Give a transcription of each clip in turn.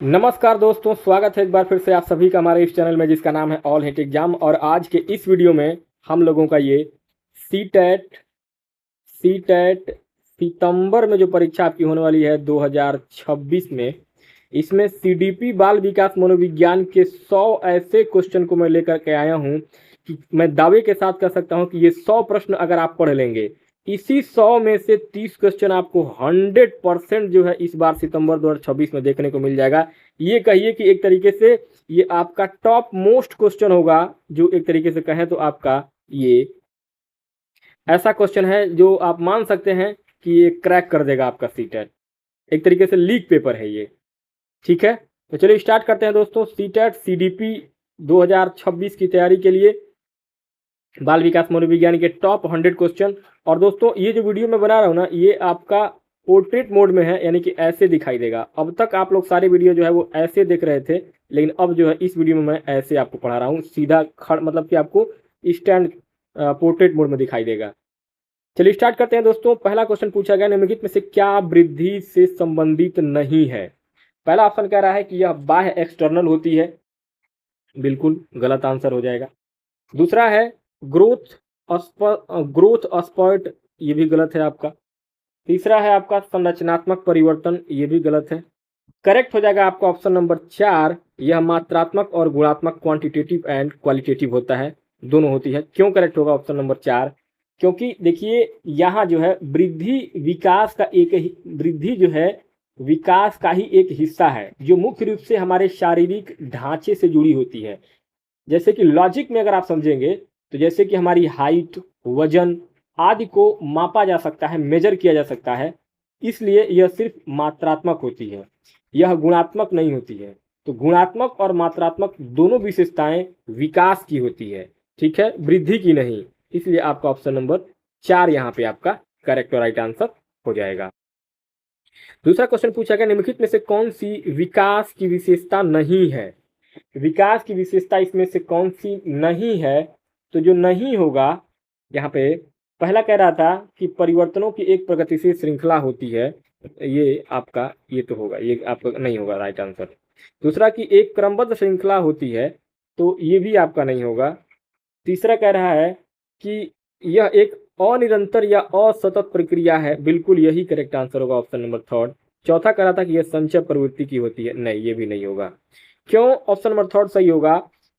नमस्कार दोस्तों, स्वागत है एक बार फिर से आप सभी का हमारे इस चैनल में जिसका नाम है ऑल हिट एग्जाम। और आज के इस वीडियो में हम लोगों का ये सी टैट सितंबर में जो परीक्षा आपकी होने वाली है 2026 में, इसमें सीडीपी बाल विकास मनोविज्ञान के 100 ऐसे क्वेश्चन को मैं लेकर के आया हूं कि मैं दावे के साथ कह सकता हूं कि ये 100 प्रश्न अगर आप पढ़ लेंगे, इसी 100 में से 30 क्वेश्चन आपको 100% जो है इस बार सितंबर 2026 में देखने को मिल जाएगा। ये कहिए कि एक तरीके से ये आपका टॉप मोस्ट क्वेश्चन होगा, जो एक तरीके से कहें तो आपका ये ऐसा क्वेश्चन है जो आप मान सकते हैं कि ये क्रैक कर देगा आपका सीटेट। एक तरीके से लीक पेपर है ये। ठीक है, तो चलिए स्टार्ट करते हैं दोस्तों। सीटेट सीडीपी 2026 की तैयारी के लिए बाल विकास मनोविज्ञान के टॉप 100 क्वेश्चन। और दोस्तों ये जो वीडियो मैं बना रहा हूँ ना, ये आपका पोर्ट्रेट मोड में है, यानी कि ऐसे दिखाई देगा। अब तक आप लोग सारे वीडियो जो है वो ऐसे देख रहे थे, लेकिन अब जो है इस वीडियो में मैं ऐसे आपको पढ़ा रहा हूँ, सीधा खड़ मतलब कि आपको स्टैंड पोर्ट्रेट मोड में दिखाई देगा। चलिए स्टार्ट करते हैं दोस्तों। पहला क्वेश्चन पूछा गया, निम्नलिखित में से क्या वृद्धि से संबंधित नहीं है। पहला ऑप्शन कह रहा है कि यह बाह्य एक्सटर्नल होती है, बिल्कुल गलत आंसर हो जाएगा। दूसरा है ग्रोथ स्पर्ट, ये भी गलत है आपका। तीसरा है आपका संरचनात्मक परिवर्तन, ये भी गलत है। करेक्ट हो जाएगा आपका ऑप्शन नंबर 4, यह मात्रात्मक और गुणात्मक क्वांटिटेटिव एंड क्वालिटेटिव होता है, दोनों होती है। क्यों करेक्ट होगा ऑप्शन नंबर 4? क्योंकि देखिए यहाँ जो है वृद्धि जो है विकास का ही एक हिस्सा है, जो मुख्य रूप से हमारे शारीरिक ढांचे से जुड़ी होती है। जैसे कि लॉजिक में अगर आप समझेंगे तो जैसे कि हमारी हाइट, वजन आदि को मापा जा सकता है, मेजर किया जा सकता है, इसलिए यह सिर्फ मात्रात्मक होती है, यह गुणात्मक नहीं होती है। तो गुणात्मक और मात्रात्मक दोनों विशेषताएं विकास की होती है, ठीक है, वृद्धि की नहीं। इसलिए आपका ऑप्शन नंबर 4 यहाँ पे आपका करेक्ट और राइट आंसर हो जाएगा। दूसरा क्वेश्चन पूछा गया, निम्नलिखित में से कौन सी विकास की विशेषता नहीं है। विकास की विशेषता इसमें से कौन सी नहीं है? तो जो नहीं होगा यहाँ पे, पहला कह रहा था कि परिवर्तनों की एक प्रगतिशील श्रृंखला होती है, ये आपका ये तो होगा, ये आपका नहीं होगा राइट आंसर। दूसरा कि एक क्रमबद्ध श्रृंखला होती है, तो ये भी आपका नहीं होगा। तीसरा कह रहा है कि यह एक अनिरंतर या असतत प्रक्रिया है, बिल्कुल यही करेक्ट आंसर होगा ऑप्शन नंबर 3। चौथा कह रहा था कि यह संचय प्रवृत्ति की होती है, नहीं ये भी नहीं होगा। क्यों ऑप्शन नंबर 3 सही होगा?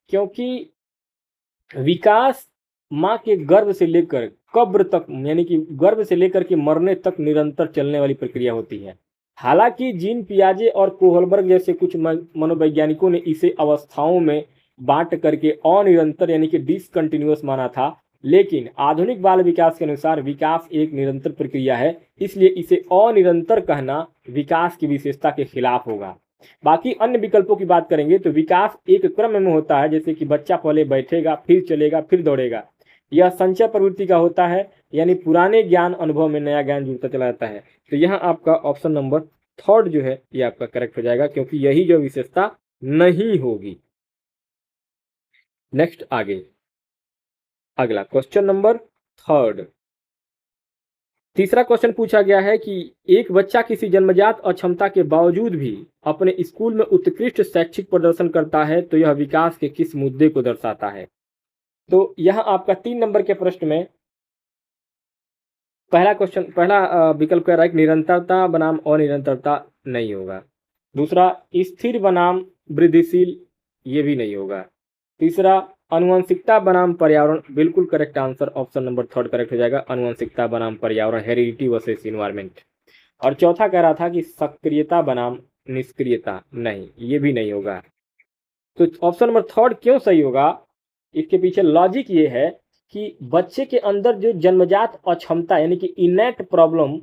क्योंकि विकास माँ के गर्भ से लेकर कब्र तक, यानी कि गर्भ से लेकर के मरने तक निरंतर चलने वाली प्रक्रिया होती है। हालांकि जीन पियाजे और कोहलबर्ग जैसे कुछ मनोवैज्ञानिकों ने इसे अवस्थाओं में बांट करके अनिरंतर यानी कि डिसकंटिन्यूअस माना था, लेकिन आधुनिक बाल विकास के अनुसार विकास एक निरंतर प्रक्रिया है, इसलिए इसे अनिरंतर कहना विकास की विशेषता के खिलाफ होगा। बाकी अन्य विकल्पों की बात करेंगे तो विकास एक क्रम में होता है, जैसे कि बच्चा पहले बैठेगा, फिर चलेगा, फिर दौड़ेगा। यह संचय प्रवृत्ति का होता है, यानी पुराने ज्ञान अनुभव में नया ज्ञान जुड़ता चला जाता है। तो यहाँ आपका ऑप्शन नंबर 3 जो है ये आपका करेक्ट हो जाएगा, क्योंकि यही जो विशेषता नहीं होगी। नेक्स्ट आगे अगला क्वेश्चन नंबर 3। तीसरा क्वेश्चन पूछा गया है कि एक बच्चा किसी जन्मजात अक्षमता के बावजूद भी अपने स्कूल में उत्कृष्ट शैक्षिक प्रदर्शन करता है, तो यह विकास के किस मुद्दे को दर्शाता है। तो यहाँ आपका 3 नंबर के प्रश्न में पहला विकल्प कह रहा है कि निरंतरता बनाम अनिरंतरता, नहीं होगा। दूसरा स्थिर बनाम वृद्धिशील, ये भी नहीं होगा। तीसरा अनुवंशिकता बनाम पर्यावरण, बिल्कुल correct answer option number 3 correct हो जाएगा, अनुवंशिकता बनाम पर्यावरण, हेरिडिटी वर्सेस इन्वायरमेंट। और चौथा कह रहा था कि सक्रियता बनाम निष्क्रियता, नहीं ये भी नहीं होगा। तो ऑप्शन नंबर 3 क्यों सही होगा, इसके पीछे लॉजिक ये है कि बच्चे के अंदर जो जन्मजात अक्षमता यानी कि इनेट प्रॉब्लम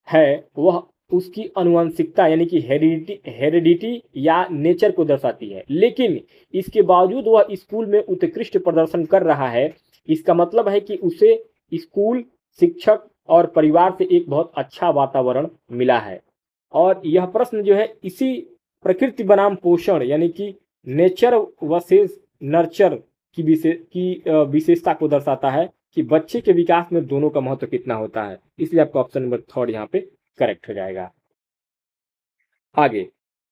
है, वह उसकी अनुवंशिकता यानी कि हेरिडिटी या नेचर को दर्शाती है, लेकिन इसके बावजूद वह स्कूल में उत्कृष्ट प्रदर्शन कर रहा है। इसका मतलब है कि उसे स्कूल, शिक्षक और परिवार से एक बहुत अच्छा वातावरण मिला है। और यह प्रश्न जो है इसी प्रकृति बनाम पोषण यानी कि नेचर वर्सेस नर्चर की विशेषता को दर्शाता है कि बच्चे के विकास में दोनों का महत्व कितना होता है। इसलिए आपका ऑप्शन नंबर 3 यहाँ पे करेक्ट हो जाएगा। आगे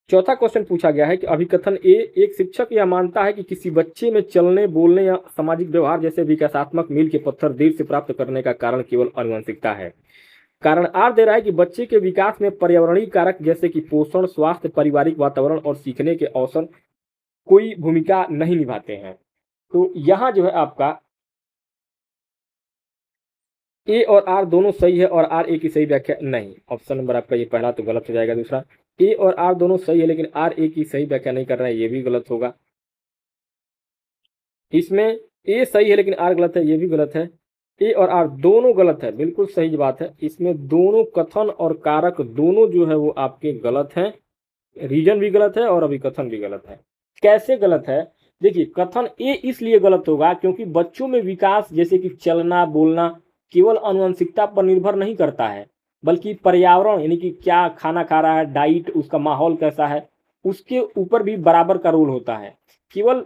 चौथा क्वेश्चन पूछा गया है कि अभिकथन ए, एक शिक्षक यह मानता है कि किसी बच्चे में चलने, बोलने या सामाजिक व्यवहार जैसे विकासात्मक मील के पत्थर देर से प्राप्त करने का कारण केवल आनुवंशिकता है। कारण आर दे रहा है कि बच्चे के विकास में पर्यावरणीय कारक जैसे कि पोषण, स्वास्थ्य, पारिवारिक वातावरण और सीखने के अवसर कोई भूमिका नहीं निभाते हैं। तो यहाँ जो है आपका ए और आर दोनों सही है और आर ए की सही व्याख्या नहीं। ऑप्शन नंबर आपका ये पहला तो गलत हो जाएगा। दूसरा, ए और आर दोनों सही है लेकिन आर ए की सही व्याख्या नहीं कर रहा है, ये भी गलत होगा। इसमें ए सही है लेकिन आर गलत है, ये भी गलत है। ए और आर दोनों गलत है, बिल्कुल सही बात है। इसमें दोनों कथन और कारक दोनों जो है वो आपके गलत हैं। रीजन भी गलत है और अभिकथन भी गलत है। कैसे गलत है? देखिए, कथन ए इसलिए गलत होगा क्योंकि बच्चों में विकास जैसे कि चलना, बोलना केवल आनुवंशिकता पर निर्भर नहीं करता है, बल्कि पर्यावरण यानी कि क्या खाना खा रहा है, डाइट, उसका माहौल कैसा है, उसके ऊपर भी बराबर का रोल होता है। केवल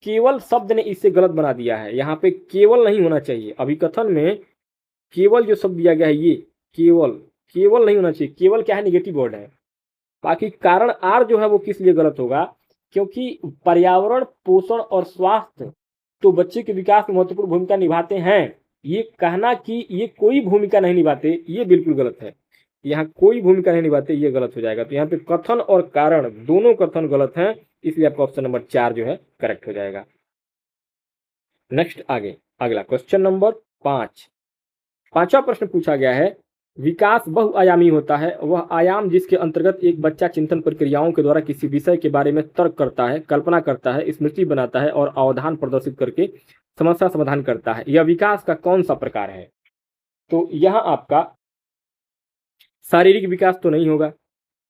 केवल शब्द ने इसे गलत बना दिया है। यहाँ पे केवल नहीं होना चाहिए। अभिकथन में केवल जो शब्द दिया गया है ये केवल केवल नहीं होना चाहिए। केवल क्या है? निगेटिव वर्ड है। बाकी कारण आर जो है वो किस लिए गलत होगा? क्योंकि पर्यावरण, पोषण और स्वास्थ्य तो बच्चे के विकास में महत्वपूर्ण भूमिका निभाते हैं। ये कहना कि ये कोई भूमिका नहीं निभाते, ये बिल्कुल गलत है। यहाँ कोई भूमिका नहीं निभाते, ये गलत हो जाएगा। तो यहाँ पे कथन और कारण दोनों कथन गलत हैं, इसलिए आपका ऑप्शन नंबर 4 जो है करेक्ट हो जाएगा। नेक्स्ट आगे अगला क्वेश्चन नंबर 5। पांचवा प्रश्न पूछा गया है, विकास बहुआयामी होता है वह आयाम जिसके अंतर्गत एक बच्चा चिंतन प्रक्रियाओं के द्वारा किसी विषय के बारे में तर्क करता है, कल्पना करता है, स्मृति बनाता है और अवधान प्रदर्शित करके समस्या समाधान करता है। यह विकास का कौन सा प्रकार है? तो यहाँ आपका शारीरिक विकास तो नहीं होगा,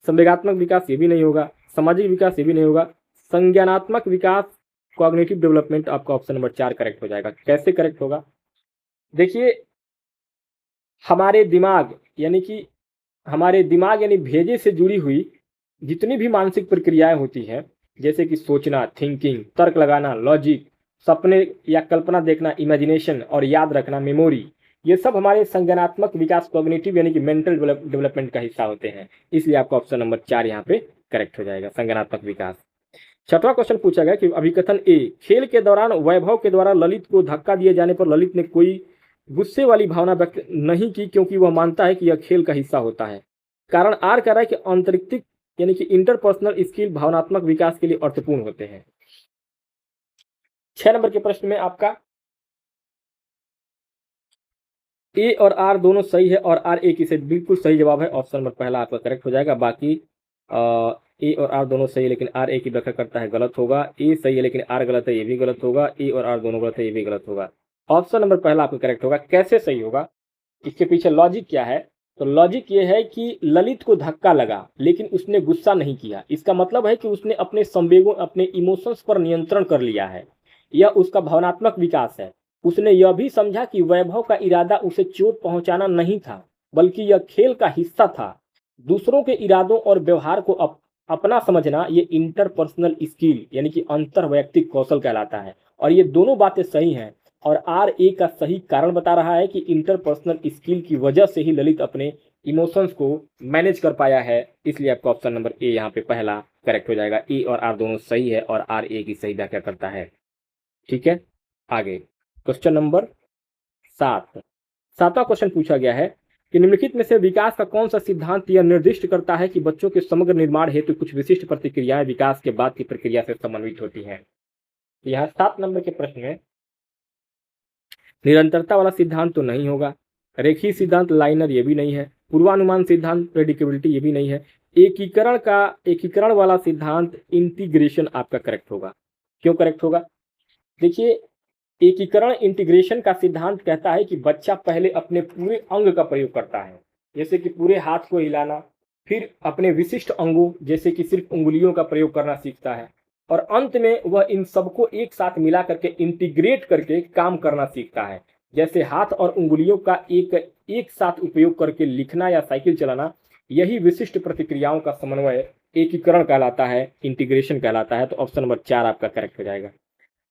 संवेगात्मक विकास ये भी नहीं होगा, सामाजिक विकास ये भी नहीं होगा, संज्ञानात्मक विकास, कॉग्निटिव डेवलपमेंट आपका ऑप्शन नंबर 4 करेक्ट हो जाएगा। कैसे करेक्ट होगा? देखिए, हमारे दिमाग यानी भेजे से जुड़ी हुई जितनी भी मानसिक प्रक्रियाएं होती हैं, जैसे कि सोचना, थिंकिंग, तर्क लगाना, लॉजिक, सपने या कल्पना देखना, इमेजिनेशन और याद रखना, मेमोरी, ये सब हमारे संज्ञानात्मक विकास, कॉग्निटिव यानी कि मेंटल डेवलपमेंट का हिस्सा होते हैं। इसलिए आपका ऑप्शन नंबर 4 यहाँ पे करेक्ट हो जाएगा, संज्ञानात्मक विकास। छठवां क्वेश्चन पूछा गया कि अभिकथन ए, खेल के दौरान वैभव के द्वारा ललित को धक्का दिए जाने पर ललित ने कोई गुस्से वाली भावना व्यक्त नहीं की क्योंकि वह मानता है कि यह खेल का हिस्सा होता है। कारण आर कह रहा है कि आंतरिक यानी कि इंटरपर्सनल स्किल भावनात्मक विकास के लिए अर्थपूर्ण होते हैं। 6 नंबर के प्रश्न में आपका ए और आर दोनों सही है और आर ए की सही बिल्कुल सही जवाब है। ऑप्शन नंबर पहला आपका करेक्ट हो जाएगा। बाकी ए और आर दोनों सही है लेकिन आर ए की व्याख्या करता है गलत होगा। ए सही है लेकिन आर गलत है, ये भी गलत होगा। ए और आर दोनों गलत है, ये भी गलत होगा। ऑप्शन नंबर पहला आपका करेक्ट होगा। कैसे सही होगा? इसके पीछे लॉजिक क्या है? तो लॉजिक ये है कि ललित को धक्का लगा लेकिन उसने गुस्सा नहीं किया। इसका मतलब है कि उसने अपने संवेगों, अपने इमोशंस पर नियंत्रण कर लिया है। यह उसका भावनात्मक विकास है। उसने यह भी समझा कि वैभव का इरादा उसे चोट पहुंचाना नहीं था, बल्कि यह खेल का हिस्सा था। दूसरों के इरादों और व्यवहार को अपना समझना ये इंटरपर्सनल स्किल यानी कि अंतर वैयक्तिक कौशल कहलाता है। और ये दोनों बातें सही हैं और आर ए का सही कारण बता रहा है कि इंटरपर्सनल स्किल की वजह से ही ललित अपने इमोशंस को मैनेज कर पाया है। इसलिए आपका ऑप्शन नंबर ए यहाँ पे पहला करेक्ट हो जाएगा। ए और आर दोनों सही है और आर ए की सही व्याख्या करता है। ठीक है, आगे क्वेश्चन नंबर 7। सातवां क्वेश्चन पूछा गया है कि निम्नलिखित में से विकास का कौन सा सिद्धांत यह निर्दिष्ट करता है कि बच्चों के समग्र निर्माण हेतु कुछ विशिष्ट प्रतिक्रियाएं विकास के बाद की प्रक्रिया से समन्वित होती हैं। यह 7 नंबर के प्रश्न में निरंतरता वाला सिद्धांत तो नहीं होगा, रेखीय सिद्धांत लाइनर ये भी नहीं है, पूर्वानुमान सिद्धांत प्रेडिक्टेबिलिटी ये भी नहीं है, एकीकरण वाला सिद्धांत इंटीग्रेशन आपका करेक्ट होगा। क्यों करेक्ट होगा? देखिए, एकीकरण इंटीग्रेशन का सिद्धांत कहता है कि बच्चा पहले अपने पूरे अंग का प्रयोग करता है, जैसे कि पूरे हाथ को हिलाना, फिर अपने विशिष्ट अंगों जैसे कि सिर्फ उंगलियों का प्रयोग करना सीखता है और अंत में वह इन सबको एक साथ मिला करके इंटीग्रेट करके काम करना सीखता है। जैसे हाथ और उंगलियों का एक साथ उपयोग करके लिखना या साइकिल चलाना, यही विशिष्ट प्रतिक्रियाओं का समन्वय एकीकरण कहलाता है, इंटीग्रेशन कहलाता है। तो ऑप्शन नंबर 4 आपका करेक्ट हो जाएगा।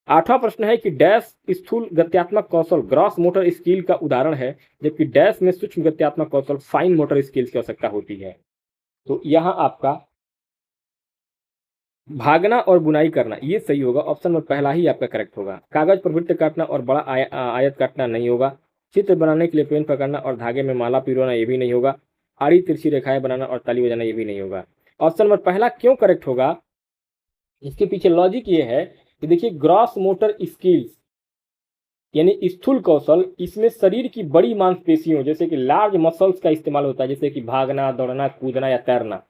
8वां प्रश्न है कि डैश स्थूल गत्यात्मक कौशल ग्रॉस मोटर स्किल का उदाहरण है, जबकि डैश में सूक्ष्म गत्यात्मक कौशल फाइन मोटर स्किल्स की आवश्यकता होती है। तो यहाँ आपका भागना और बुनाई करना, ये सही होगा। ऑप्शन नंबर पहला ही आपका करेक्ट होगा। कागज पर वृत्त काटना और बड़ा आयत काटना नहीं होगा। चित्र बनाने के लिए पेन पकड़ना और धागे में माला पिरोना, ये भी नहीं होगा। आड़ी तिरछी रेखाएं बनाना और ताली बजाना, ये भी नहीं होगा। ऑप्शन नंबर पहला क्यों करेक्ट होगा, इसके पीछे लॉजिक ये है कि देखिए, ग्रॉस मोटर स्किल्स यानी स्थूल कौशल, इसमें शरीर की बड़ी मांसपेशियों जैसे कि लार्ज मसल्स का इस्तेमाल होता है, जैसे कि भागना, दौड़ना, कूदना या तैरना।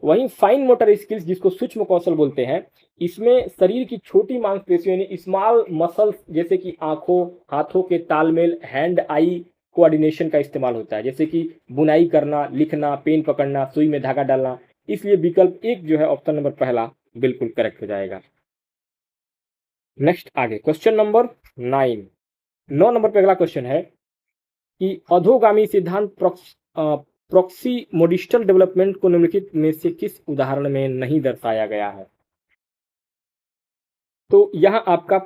वहीं फाइन मोटर स्किल्स, जिसको सूक्ष्म कौशल बोलते हैं, इसमें शरीर की छोटी मांसपेशियों यानी स्मॉल मसल्स जैसे कि आंखों, हाथों के तालमेल, हैंड आई कोऑर्डिनेशन का इस्तेमाल होता है, जैसे कि बुनाई करना, लिखना, पेन पकड़ना, सुई में धागा डालना। इसलिए विकल्प एक जो है ऑप्शन नंबर पहला बिल्कुल करेक्ट हो जाएगा। नेक्स्ट आगे क्वेश्चन नंबर 9 नंबर पे अगला क्वेश्चन है कि अधोगामी सिद्धांत प्रॉक्सिमोडिस्टल डेवलपमेंट को निम्नलिखित में से किस उदाहरण में नहीं दर्शाया गया है। तो यहाँ आपका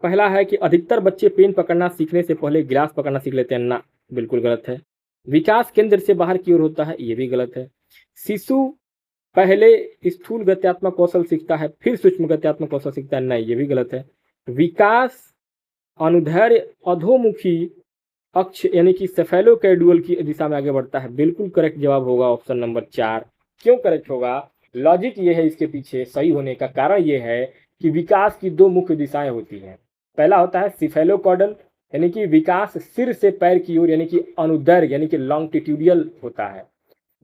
पहला है कि अधिकतर बच्चे पेन पकड़ना सीखने से पहले गिलास पकड़ना सीख लेते हैं, ना, बिल्कुल गलत है। विकास केंद्र से बाहर की ओर होता है, ये भी गलत है। शिशु पहले स्थूल गत्यात्मक कौशल सीखता है फिर सूक्ष्म गत्यात्मक कौशल सीखता है, नहीं, ये भी गलत है। विकास अनुदैर्ध्य अधोमुखी अक्ष यानी कि सेफेलोकैडुअल की दिशा में आगे बढ़ता है, बिल्कुल करेक्ट जवाब होगा ऑप्शन नंबर 4। क्यों करेक्ट होगा, लॉजिक ये है इसके पीछे सही होने का कारण ये है कि विकास की दो मुख्य दिशाएं होती हैं। पहला होता है सिफेलोकॉडल यानी कि विकास सिर से पैर की ओर यानी कि अनुदैर्घ्य यानी कि लॉन्गिट्यूडियल होता है।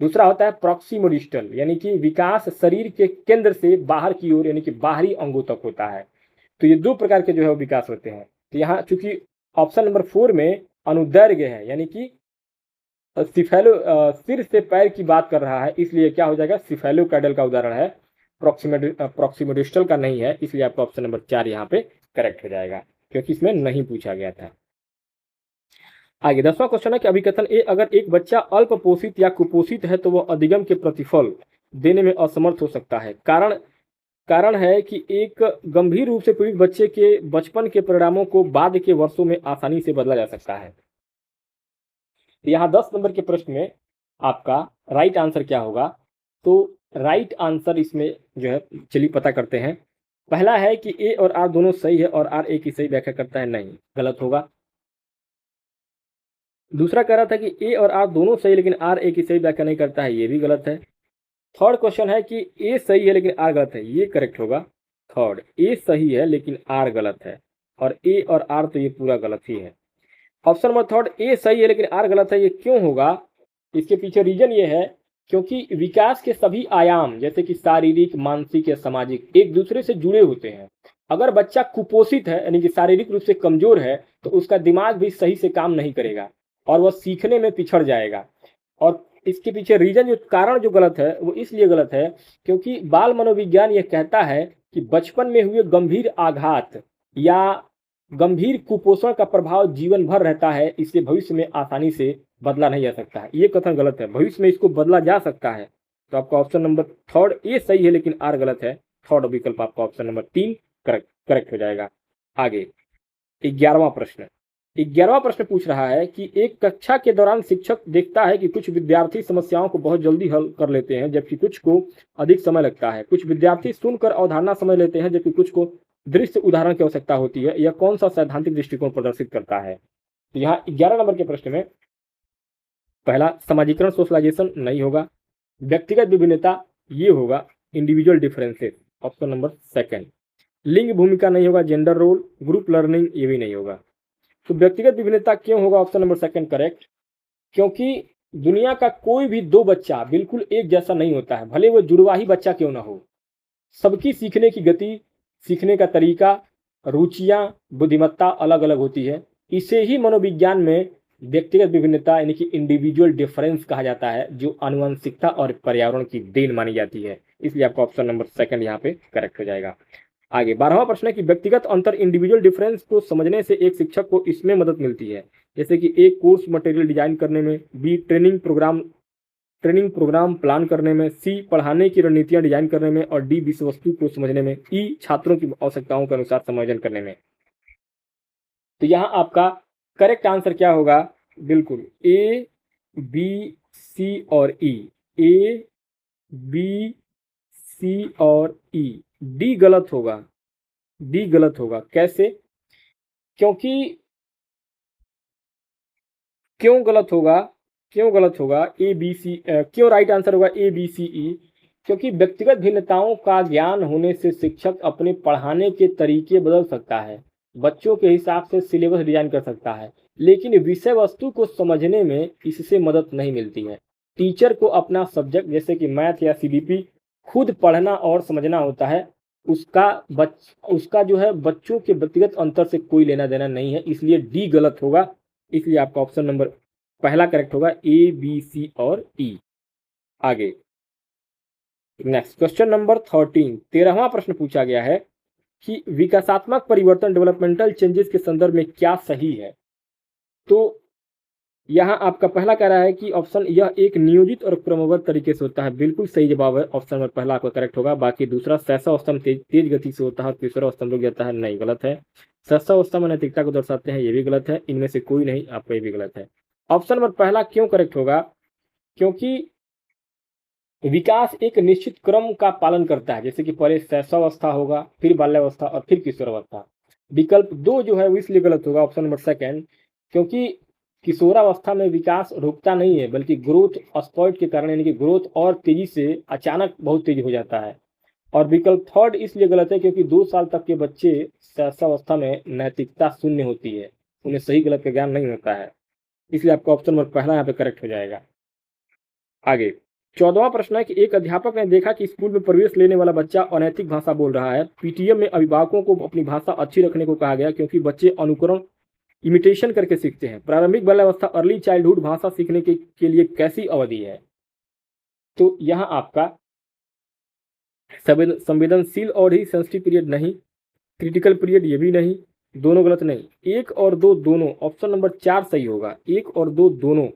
दूसरा होता है प्रॉक्सिमोडिस्टल यानी कि विकास शरीर के केंद्र से बाहर की ओर यानी कि बाहरी अंगों तक होता है। तो ये दो प्रकार के जो है वो विकास होते हैं। तो यहाँ चूंकि ऑप्शन नंबर 4 में अनुदैर्घ्य है यानी कि सिर से पैर की बात कर रहा है, इसलिए क्या हो जाएगा, सिफेलोकैडल का उदाहरण है, प्रॉक्सिमोडिस्टल का नहीं है, इसलिए आपका ऑप्शन नंबर 4 यहाँ पे करेक्ट हो जाएगा, क्योंकि इसमें नहीं पूछा गया था। आगे 10वां क्वेश्चन है कि अभिकथन ए, अगर एक बच्चा अल्प पोषित या कुपोषित है तो वह अधिगम के प्रतिफल देने में असमर्थ हो सकता है। कारण है कि एक गंभीर रूप से पीड़ित बच्चे के बचपन के परिणामों को बाद के वर्षों में आसानी से बदला जा सकता है। यहाँ 10 नंबर के प्रश्न में आपका राइट आंसर क्या होगा, तो राइट आंसर इसमें जो है चलिए पता करते हैं। पहला है कि ए और आर दोनों सही है और आर ए की सही व्याख्या करता है, नहीं, गलत होगा। दूसरा कह रहा था कि ए और आर दोनों सही लेकिन आर ए की सही व्याख्या नहीं करता है, ये भी गलत है। थर्ड क्वेश्चन है कि ए सही है लेकिन आर गलत है, ये करेक्ट होगा। थर्ड, ए सही है लेकिन आर गलत है, और ए और आर तो ये पूरा गलत ही है। ऑप्शन नंबर थर्ड, ए सही है लेकिन आर गलत है, ये क्यों होगा, इसके पीछे रीजन ये है क्योंकि विकास के सभी आयाम जैसे कि शारीरिक, मानसिक या सामाजिक एक दूसरे से जुड़े होते हैं। अगर बच्चा कुपोषित है यानी कि शारीरिक रूप से कमजोर है तो उसका दिमाग भी सही से काम नहीं करेगा और वह सीखने में पिछड़ जाएगा। और इसके पीछे रीजन जो कारण जो गलत है वो इसलिए गलत है क्योंकि बाल मनोविज्ञान यह कहता है कि बचपन में हुए गंभीर आघात या गंभीर कुपोषण का प्रभाव जीवन भर रहता है, इसलिए भविष्य में आसानी से बदला नहीं जा सकता है। ये कथन गलत है, भविष्य में इसको बदला जा सकता है। तो आपका ऑप्शन नंबर थर्ड ए सही है लेकिन आर गलत है। थर्ड विकल्प आपका ऑप्शन नंबर 3 करेक्ट हो जाएगा। आगे 11वां प्रश्न 11वां प्रश्न पूछ रहा है कि एक कक्षा के दौरान शिक्षक देखता है कि कुछ विद्यार्थी समस्याओं को बहुत जल्दी हल कर लेते हैं जबकि कुछ को अधिक समय लगता है। कुछ विद्यार्थी सुनकर अवधारणा समझ लेते हैं जबकि कुछ को दृश्य उदाहरण की आवश्यकता होती है। यह कौन सा सैद्धांतिक दृष्टिकोण प्रदर्शित करता है। तो यहाँ 11 नंबर के प्रश्न में पहला समाजीकरण सोशलाइजेशन नहीं होगा, व्यक्तिगत विभिन्नता ये होगा, individual differences option number second, लिंग भूमिका नहीं होगा, जेंडर रोल, ग्रुप लर्निंग ये भी नहीं होगा। तो व्यक्तिगत विभिन्नता क्यों होगा, ऑप्शन नंबर सेकंड करेक्ट, क्योंकि दुनिया का कोई भी दो बच्चा बिल्कुल एक जैसा नहीं होता है, भले वो जुड़वा ही बच्चा क्यों ना हो। सबकी सीखने की गति, सीखने का तरीका, रुचियां, बुद्धिमत्ता अलग अलग होती है। इसे ही मनोविज्ञान में व्यक्तिगत विभिन्नता यानी कि इंडिविजुअल डिफरेंस कहा जाता है, जो आनुवंशिकता और पर्यावरण की देन मानी जाती है। इसलिए आपका ऑप्शन नंबर सेकंड यहाँ पे करेक्ट हो जाएगा। आगे 12वां प्रश्न है कि व्यक्तिगत अंतर इंडिविजुअल डिफरेंस को समझने से एक शिक्षक को इसमें मदद मिलती है, जैसे कि ए कोर्स मटेरियल डिजाइन करने में, बी ट्रेनिंग प्रोग्राम प्लान करने में, सी पढ़ाने की रणनीतियां डिजाइन करने में, और डी विषय वस्तु को समझने में, ई छात्रों की आवश्यकताओं के अनुसार समायोजन करने में। तो यहाँ आपका करेक्ट आंसर क्या होगा, बिल्कुल ए बी सी और ई, ए बी सी और ई डी गलत होगा, डी गलत होगा। कैसे? क्योंकि क्यों गलत होगा? क्यों गलत होगा? ए बी सी, क्यों राइट आंसर होगा ए बी सी ई? क्योंकि व्यक्तिगत भिन्नताओं का ज्ञान होने से शिक्षक अपने पढ़ाने के तरीके बदल सकता है, बच्चों के हिसाब से सिलेबस डिजाइन कर सकता है, लेकिन विषय वस्तु को समझने में इससे मदद नहीं मिलती है। टीचर को अपना सब्जेक्ट जैसे कि मैथ या सीबीपी खुद पढ़ना और समझना होता है। उसका जो है बच्चों के व्यक्तिगत अंतर से कोई लेना देना नहीं है, इसलिए डी गलत होगा। इसलिए आपका ऑप्शन नंबर पहला करेक्ट होगा, ए बी सी और ई। आगे नेक्स्ट क्वेश्चन नंबर 13, 13वां प्रश्न पूछा गया है कि विकासात्मक परिवर्तन डेवलपमेंटल चेंजेस के संदर्भ में क्या सही है? तो यहाँ आपका पहला कह रहा है कि ऑप्शन यह एक नियोजित और क्रमबद्ध तरीके से होता है। बिल्कुल सही जवाब है, ऑप्शन नंबर पहला आपका करेक्ट होगा। बाकी दूसरा सहसावस्था में तेज गति से होता है, तीसरा अवस्था में रुक जाता है, नहीं गलत है। सहसावस्था में नैतिकता को दर्शाते हैं, ये भी गलत है। इनमें से कोई नहीं, आपका ये भी गलत है। ऑप्शन नंबर पहला क्यों करेक्ट होगा? क्योंकि विकास एक निश्चित क्रम का पालन करता है, जैसे कि पहले शैशवावस्था होगा, फिर बाल्यावस्था और फिर किशोरावस्था। विकल्प दो जो है वो इसलिए गलत होगा, ऑप्शन नंबर सेकंड, क्योंकि किशोरावस्था में विकास रुकता नहीं है, बल्कि ग्रोथ स्पर्ट के कारण, यानी कि ग्रोथ और तेजी से अचानक बहुत तेज हो जाता है। और विकल्प थर्ड इसलिए गलत है क्योंकि 2 साल तक के बच्चे शैशवावस्था में नैतिकता शून्य होती है, उन्हें सही गलत का ज्ञान नहीं होता है, इसलिए आपका ऑप्शन नंबर पहला यहाँ पे करेक्ट हो जाएगा। आगे 14वां प्रश्न है कि एक अध्यापक ने देखा कि स्कूल में प्रवेश लेने वाला बच्चा अनैतिक भाषा बोल रहा है। पीटीएम में अभिभावकों को अपनी भाषा अच्छी रखने को कहा गया, क्योंकि बच्चे अनुकरण इमिटेशन करके सीखते हैं। प्रारंभिक बाल्यावस्था अर्ली चाइल्डहुड भाषा सीखने के लिए कैसी अवधि है? तो यहाँ आपका संवेदनशील और ही सेंसिटिव पीरियड नहीं, क्रिटिकल पीरियड ये भी नहीं, दोनों गलत नहीं, एक और दो दोनों, ऑप्शन नंबर 4 सही होगा, एक और दो दोनों।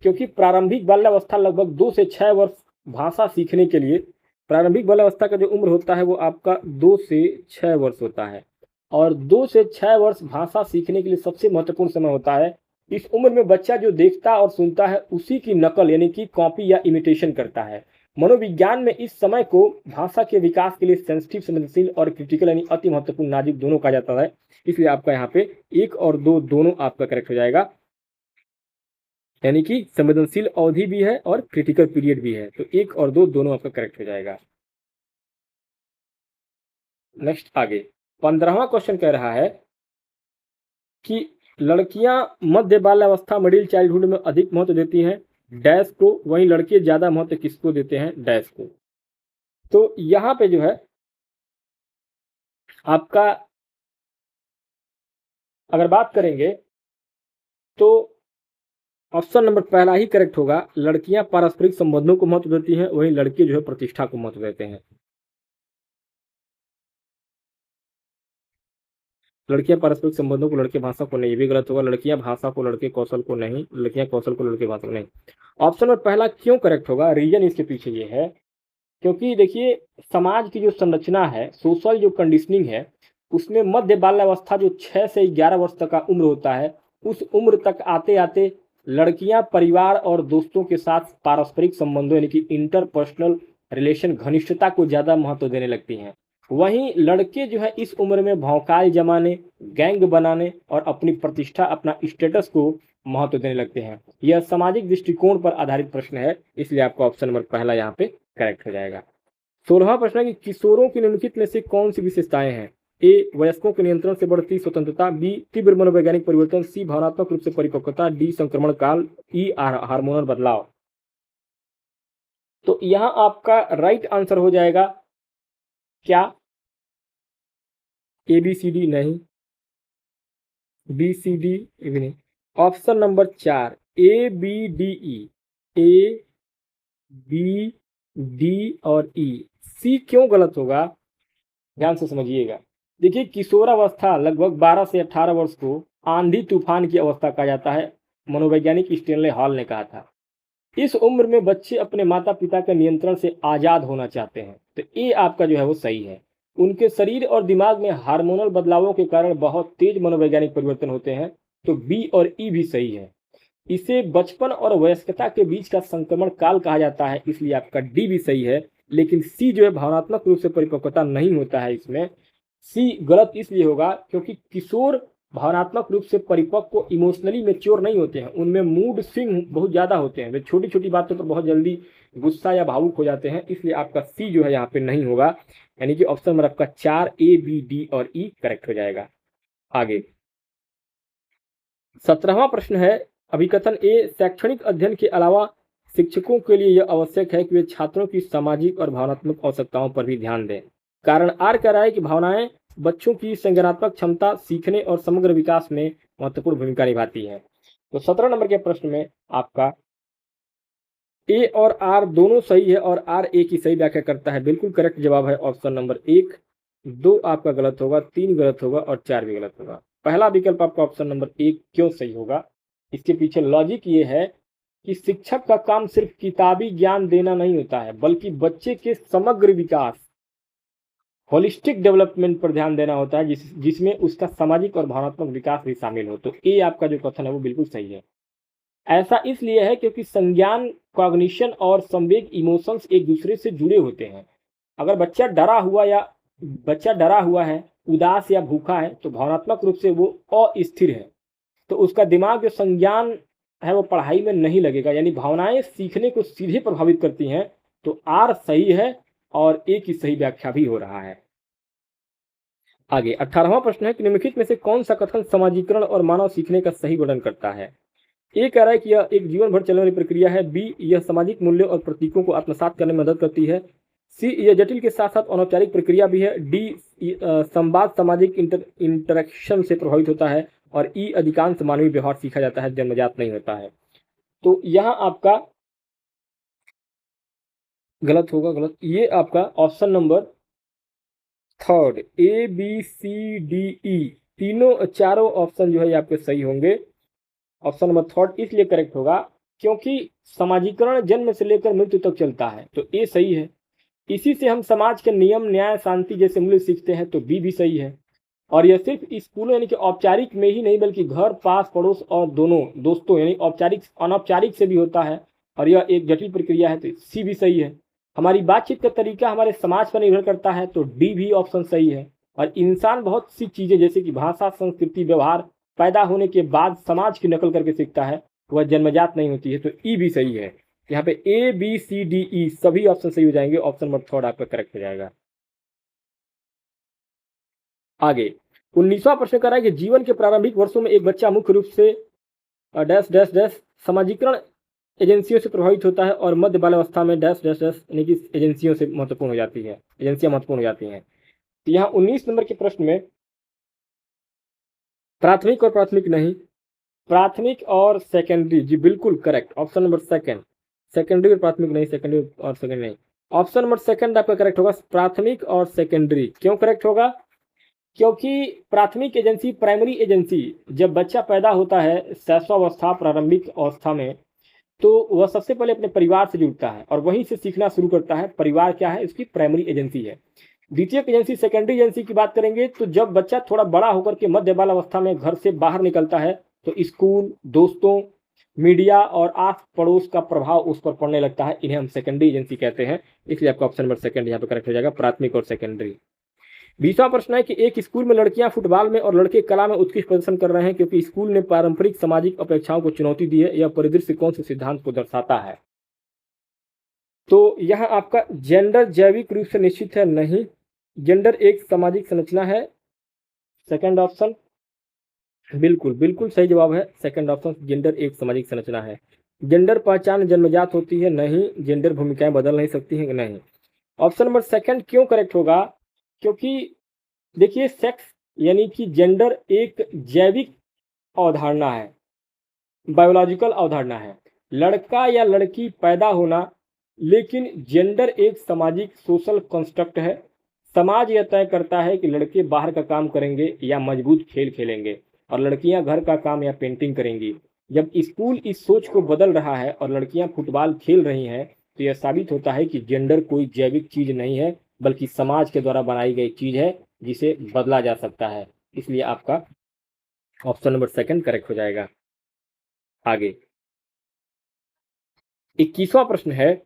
क्योंकि प्रारंभिक बाल्यावस्था लगभग 2 से 6 वर्ष भाषा सीखने के लिए, प्रारंभिक बाल्यावस्था का जो उम्र होता है वो आपका 2 से 6 वर्ष होता है, और 2 से 6 वर्ष भाषा सीखने के लिए सबसे महत्वपूर्ण समय होता है। इस उम्र में बच्चा जो देखता और सुनता है उसी की नकल यानी कि कॉपी या इमिटेशन करता है। मनोविज्ञान में इस समय को भाषा के विकास के लिए सेंसिटिव, संवेदनशील और क्रिटिकल यानी अति महत्वपूर्ण, नाजुक दोनों कहा जाता है। इसलिए आपका यहाँ पे एक और दो दोनों आपका करेक्ट हो जाएगा, यानी कि संवेदनशील अवधि भी है और क्रिटिकल पीरियड भी है, तो एक और दो दोनों आपका करेक्ट हो जाएगा। नेक्स्ट आगे 15वां क्वेश्चन कह रहा है कि लड़कियां मध्य बाल्यावस्था मिडिल चाइल्डहुड में अधिक महत्व देती हैं डैश को, वहीं लड़के ज्यादा महत्व किसको देते हैं? डैश को। तो यहाँ पे जो है आपका अगर बात करेंगे तो ऑप्शन नंबर पहला ही करेक्ट होगा, लड़कियां पारस्परिक संबंधों को महत्व देती हैं, वहीं लड़के जो है प्रतिष्ठा को महत्व देते हैं। लड़कियां पारस्परिक संबंधों को, लड़के भाषा को नहीं, ये भी गलत होगा। लड़कियां भाषा को, लड़के कौशल को नहीं, लड़कियां कौशल को, लड़के भाषा को नहीं। ऑप्शन नंबर पहला क्यों करेक्ट होगा? रीजन इसके पीछे ये है क्योंकि देखिए समाज की जो संरचना है, सोशल जो कंडीशनिंग है, उसमें मध्य बाल्यावस्था जो 6 से 11 वर्ष तक का उम्र होता है, उस उम्र तक आते आते लड़कियां परिवार और दोस्तों के साथ पारस्परिक संबंधों यानी कि इंटरपर्सनल रिलेशन, घनिष्ठता को ज़्यादा महत्व देने लगती हैं। वहीं लड़के जो है इस उम्र में भौकाल जमाने, गैंग बनाने और अपनी प्रतिष्ठा, अपना स्टेटस को महत्व देने लगते हैं। यह सामाजिक दृष्टिकोण पर आधारित प्रश्न है, इसलिए आपका ऑप्शन नंबर पहला यहाँ पे करेक्ट हो जाएगा। 16वां प्रश्न है कि किशोरों की निम्नलिखित में से कौन सी विशेषताएं हैं? ए वयस्कों के नियंत्रण से बढ़ती स्वतंत्रता, बी तीव्र मनोवैज्ञानिक परिवर्तन, सी भावनात्मक रूप से परिपक्वता, डी संक्रमण काल, ई हार्मोनल बदलाव। तो यहाँ आपका राइट आंसर हो जाएगा क्या? ए बी सी डी नहीं, बी सी डी भी नहीं, option number 4 A B D E, A B D और ई। सी क्यों गलत होगा? ध्यान से समझिएगा। देखिए किशोरावस्था लगभग 12 से 18 वर्ष को आंधी तूफान की अवस्था कहा जाता है, मनोवैज्ञानिक स्टेनले हॉल ने कहा था। इस उम्र में बच्चे अपने माता पिता के नियंत्रण से आजाद होना चाहते हैं, तो ये आपका जो है वो सही है। उनके शरीर और दिमाग में हार्मोनल बदलावों के कारण बहुत तेज मनोवैज्ञानिक परिवर्तन होते हैं, तो बी और ई भी सही है। इसे बचपन और वयस्कता के बीच का संक्रमण काल कहा जाता है, इसलिए आपका डी भी सही है। लेकिन सी जो है भावनात्मक रूप से परिपक्वता नहीं होता है इसमें। सी गलत इसलिए होगा क्योंकि किशोर भावनात्मक रूप से परिपक्व इमोशनली मैच्योर नहीं होते हैं, उनमें मूड स्विंग बहुत ज़्यादा होते हैं, वे छोटी छोटी बातों पर बहुत जल्दी गुस्सा या भावुक हो जाते हैं, इसलिए आपका सी जो है यहाँ पे नहीं होगा, यानी कि ऑप्शन नंबर आपका 4 ए बी डी और ई करेक्ट हो जाएगा। आगे 17वां प्रश्न है, अभिकथन ए शैक्षणिक अध्ययन के अलावा शिक्षकों के लिए यह आवश्यक है कि वे छात्रों की सामाजिक और भावनात्मक आवश्यकताओं पर भी ध्यान दें। कारण आर कह रहा है कि भावनाएं बच्चों की संज्ञानात्मक क्षमता, सीखने और समग्र विकास में महत्वपूर्ण भूमिका निभाती हैं। तो 17 नंबर के प्रश्न में आपका ए और आर दोनों सही है और आर ए की सही व्याख्या करता है। बिल्कुल करेक्ट जवाब है ऑप्शन नंबर 1। 2 आपका गलत होगा, 3 गलत होगा और 4 भी गलत होगा। पहला विकल्प आपका ऑप्शन नंबर 1 क्यों सही होगा, इसके पीछे लॉजिक ये है कि शिक्षक का काम सिर्फ किताबी ज्ञान देना नहीं होता है, बल्कि बच्चे के समग्र विकास, होलिस्टिक डेवलपमेंट पर ध्यान देना होता है, जिसमें उसका सामाजिक और भावनात्मक विकास भी शामिल हो। तो ए आपका जो कथन है वो बिल्कुल सही है। ऐसा इसलिए है क्योंकि संज्ञान, कॉग्निशन और संवेग, इमोशंस एक दूसरे से जुड़े होते हैं। अगर बच्चा डरा हुआ है, उदास या भूखा है, तो भावनात्मक रूप से वो अस्थिर है, तो उसका दिमाग जो संज्ञान है वो पढ़ाई में नहीं लगेगा, यानी भावनाएं सीखने को सीधे प्रभावित करती हैं। तो आर सही है और ए की सही व्याख्या भी हो रहा है। आगे 18वां प्रश्न है कि निम्नलिखित में से कौन सा कथन समाजीकरण और मानव सीखने का सही वर्णन करता है। ए कह रहा है कि यह एक जीवन भर चलने वाली प्रक्रिया है। बी, यह सामाजिक मूल्यों और प्रतीकों को आत्मसात करने में मदद करती है। सी, यह जटिल के साथ साथ अनौपचारिक प्रक्रिया भी है। डी, संवाद सामाजिक इंटरेक्शन से प्रभावित होता है। और ई, अधिकांश मानवीय व्यवहार सीखा जाता है, जन्मजात नहीं होता है। तो यहाँ आपका गलत होगा, गलत। ये आपका option number 3 A B C D E चारों ऑप्शन जो है ये आपके सही होंगे। ऑप्शन नंबर 3 इसलिए करेक्ट होगा क्योंकि समाजीकरण जन्म से लेकर मृत्यु तक चलता है, तो ए सही है। इसी से हम समाज के नियम, न्याय, शांति जैसे मूल्य सीखते हैं, तो बी भी सही है। और यह सिर्फ स्कूलों यानी कि औपचारिक में ही नहीं, बल्कि घर, पास पड़ोस और दोनों दोस्तों यानी औपचारिक अनौपचारिक से भी होता है, और यह एक जटिल प्रक्रिया है, तो सी भी सही है। हमारी बातचीत का तरीका हमारे समाज पर निर्भर करता है, तो डी भी ऑप्शन सही है। और इंसान बहुत सी चीज़ें जैसे कि भाषा, संस्कृति, व्यवहार पैदा होने के बाद समाज की नकल करके सीखता है, वह जन्मजात नहीं होती है, तो ई भी सही है। यहाँ पे ए बी सी डी ई सभी ऑप्शन सही हो जाएंगे, ऑप्शन नंबर 3 आपका करेक्ट हो जाएगा। आगे 19वां प्रश्न कर रहा है कि जीवन के प्रारंभिक वर्षों में एक बच्चा मुख्य रूप से डैश डैश डैश समाजीकरण एजेंसियों से प्रभावित होता है और मध्य बाल्यावस्था में डैश डैश डैश यानी कि एजेंसियों से महत्वपूर्ण हो जाती है, एजेंसियां महत्वपूर्ण हो जाती हैं। तो यहाँ 19 नंबर के प्रश्न में प्राथमिक और प्राथमिक नहीं, प्राथमिक और सेकेंडरी, जी बिल्कुल करेक्ट, ऑप्शन नंबर 2। सेकेंडरी और प्राथमिक नहीं, सेकेंडरी और सेकेंडरी नहीं, ऑप्शन नंबर 2 आपका करेक्ट होगा, प्राथमिक और सेकेंडरी। क्यों करेक्ट होगा, क्योंकि प्राथमिक एजेंसी, प्राइमरी एजेंसी, जब बच्चा पैदा होता है शैशवावस्था, प्रारंभिक अवस्था में, तो वह सबसे पहले अपने परिवार से जुड़ता है और वहीं से सीखना शुरू करता है। परिवार क्या है, उसकी प्राइमरी एजेंसी है। द्वितीयक एजेंसी, सेकेंडरी एजेंसी की बात करेंगे तो जब बच्चा थोड़ा बड़ा होकर के मध्य बाल अवस्था में घर से बाहर निकलता है, तो स्कूल, दोस्तों, मीडिया और आस पड़ोस का प्रभाव उस पर पड़ने लगता है, इन्हें हम सेकेंडरी एजेंसी कहते हैं। इसलिए आपका ऑप्शन नंबर 2 यहाँ पर करेक्ट हो जाएगा, प्राथमिक और सेकेंडरी। 20वां प्रश्न है कि एक स्कूल में लड़कियां फुटबॉल में और लड़के कला में उत्कृष्ट प्रदर्शन कर रहे हैं क्योंकि स्कूल ने पारंपरिक सामाजिक अपेक्षाओं को चुनौती दी है, यह परिदृश्य कौन से सिद्धांत को दर्शाता है। तो यहाँ आपका जेंडर जैविक रूप से निश्चित है, नहीं, जेंडर एक सामाजिक संरचना है, सेकंड ऑप्शन बिल्कुल बिल्कुल सही जवाब है, सेकंड ऑप्शन, जेंडर एक सामाजिक संरचना है। जेंडर पहचान जन्मजात होती है, नहीं, जेंडर भूमिकाएं बदल नहीं सकती हैं, नहीं। ऑप्शन नंबर 2 क्यों करेक्ट होगा, क्योंकि देखिए सेक्स यानी कि जेंडर एक जैविक अवधारणा है, बायोलॉजिकल अवधारणा है, लड़का या लड़की पैदा होना, लेकिन जेंडर एक सामाजिक सोशल कंस्ट्रक्ट है। समाज यह तय करता है कि लड़के बाहर का काम करेंगे या मजबूत खेल खेलेंगे और लड़कियां घर का काम या पेंटिंग करेंगी। जब स्कूल इस सोच को बदल रहा है और लड़कियां फुटबॉल खेल रही हैं, तो यह साबित होता है कि जेंडर कोई जैविक चीज नहीं है, बल्कि समाज के द्वारा बनाई गई चीज है जिसे बदला जा सकता है। इसलिए आपका ऑप्शन नंबर 2 करेक्ट हो जाएगा। आगे 21वां प्रश्न है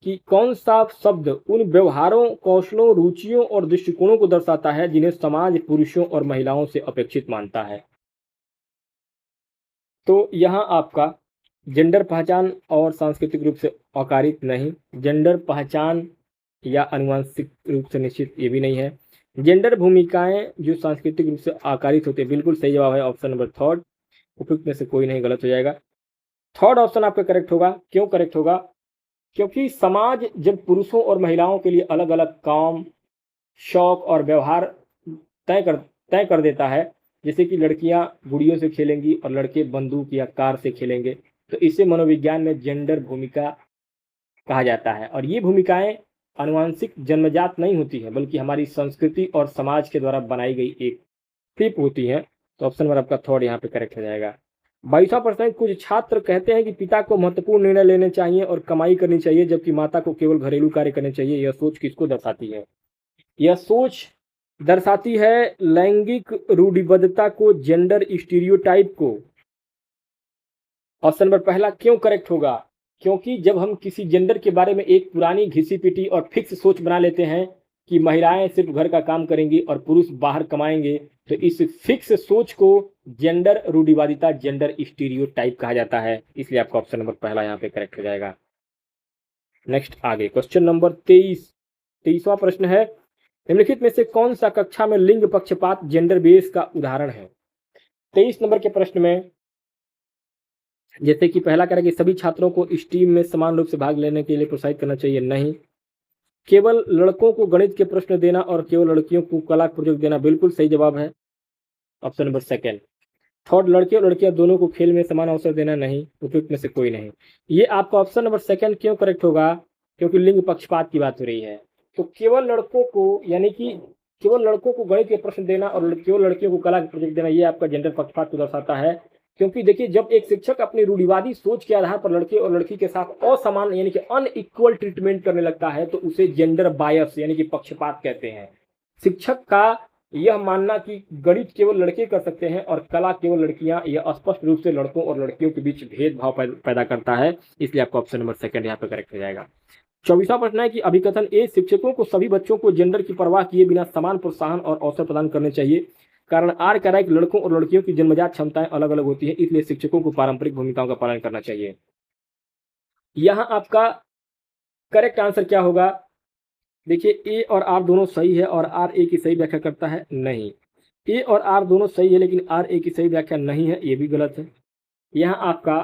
कि कौन सा शब्द उन व्यवहारों, कौशलों, रुचियों और दृष्टिकोणों को दर्शाता है जिन्हें समाज पुरुषों और महिलाओं से अपेक्षित मानता है। तो यहाँ आपका जेंडर पहचान और सांस्कृतिक रूप से अकारित नहीं, जेंडर पहचान या आनुवंशिक रूप से निश्चित ये भी नहीं है। जेंडर भूमिकाएं जो सांस्कृतिक रूप से आकारित होते हैं, बिल्कुल सही जवाब है ऑप्शन नंबर थर्ड। उपयुक्त में से कोई नहीं, गलत हो जाएगा। थर्ड ऑप्शन आपका करेक्ट होगा। क्यों करेक्ट होगा? क्योंकि समाज जब पुरुषों और महिलाओं के लिए अलग अलग काम, शौक और व्यवहार तय कर देता है, जैसे कि लड़कियां गुड़ियों से खेलेंगी और लड़के बंदूक या कार से खेलेंगे, तो इसे मनोविज्ञान में जेंडर भूमिका कहा जाता है। और ये भूमिकाएं आनुवांशिक जन्मजात नहीं होती है, बल्कि हमारी संस्कृति और समाज के द्वारा बनाई गई एक टिप होती है। तो ऑप्शन नंबर आपका थर्ड यहाँ पे करेक्ट हो जाएगा। 22वां प्रश्न है, कुछ छात्र कहते हैं कि पिता को महत्वपूर्ण निर्णय लेने चाहिए और कमाई करनी चाहिए, जबकि माता को केवल घरेलू कार्य करने चाहिए। यह सोच किसको दर्शाती है? यह सोच दर्शाती है लैंगिक रूढ़िबद्धता को, जेंडर स्टीरियोटाइप को। ऑप्शन नंबर पहला क्यों करेक्ट होगा? क्योंकि जब हम किसी जेंडर के बारे में एक पुरानी घिसी पिटी और फिक्स सोच बना लेते हैं कि महिलाएं सिर्फ घर का काम करेंगी और पुरुष बाहर कमाएंगे, तो इस फिक्स सोच को जेंडर रूढ़िवादिता, जेंडर स्टीरियोटाइप कहा जाता है। इसलिए आपका ऑप्शन नंबर पहला यहाँ पे करेक्ट हो जाएगा। नेक्स्ट आगे क्वेश्चन नंबर 23वां प्रश्न है, निम्नलिखित में से कौन सा कक्षा में लिंग पक्षपात जेंडर बेस का उदाहरण है? 23 नंबर के प्रश्न में जैसे कि पहला कह रहा है कि सभी छात्रों को स्टीम में समान रूप से भाग लेने के लिए प्रोत्साहित करना चाहिए, नहीं। केवल लड़कों को गणित के प्रश्न देना और केवल लड़कियों को कला प्रोजेक्ट देना, बिल्कुल सही जवाब है ऑप्शन नंबर सेकेंड। थर्ड, लड़के और लड़कियां दोनों को खेल में समान अवसर देना, नहीं। उपयुक्त में से कोई नहीं। ये आपका ऑप्शन नंबर सेकेंड क्यों करेक्ट होगा? क्योंकि लिंग पक्षपात की बात हो रही है। तो केवल लड़कों को, यानी कि केवल लड़कों को गणित के प्रश्न देना और केवल लड़कियों को कला के प्रोजेक्ट देना, ये आपका जेंडर पक्षपात को दर्शाता है। क्योंकि देखिए, जब एक शिक्षक अपनी रूढ़िवादी सोच के आधार पर लड़के और लड़की के साथ असमान यानी कि अनइक्वल ट्रीटमेंट करने लगता है, तो उसे जेंडर बायस यानी कि पक्षपात कहते हैं। शिक्षक का यह मानना कि गणित केवल लड़के कर सकते हैं और कला केवल लड़कियां, यह स्पष्ट रूप से लड़कों और लड़कियों के बीच भेदभाव पैदा करता है। इसलिए आपका ऑप्शन नंबर सेकंड यहाँ पे करेक्ट हो जाएगा। 24वां प्रश्न है कि अभिकथन ए, शिक्षकों को सभी बच्चों को जेंडर की परवाह किए बिना समान प्रोत्साहन और अवसर प्रदान करने चाहिए। कारण आर कह रहा है कि लड़कों और लड़कियों की जन्मजात क्षमताएं अलग अलग होती है, इसलिए शिक्षकों को पारंपरिक भूमिकाओं का पालन करना चाहिए। यहाँ आपका करेक्ट आंसर क्या होगा? देखिए, ए और आर दोनों सही है और आर ए की सही व्याख्या करता है, नहीं। ए और आर दोनों सही है लेकिन आर ए की सही व्याख्या नहीं है, ये भी गलत है। यहाँ आपका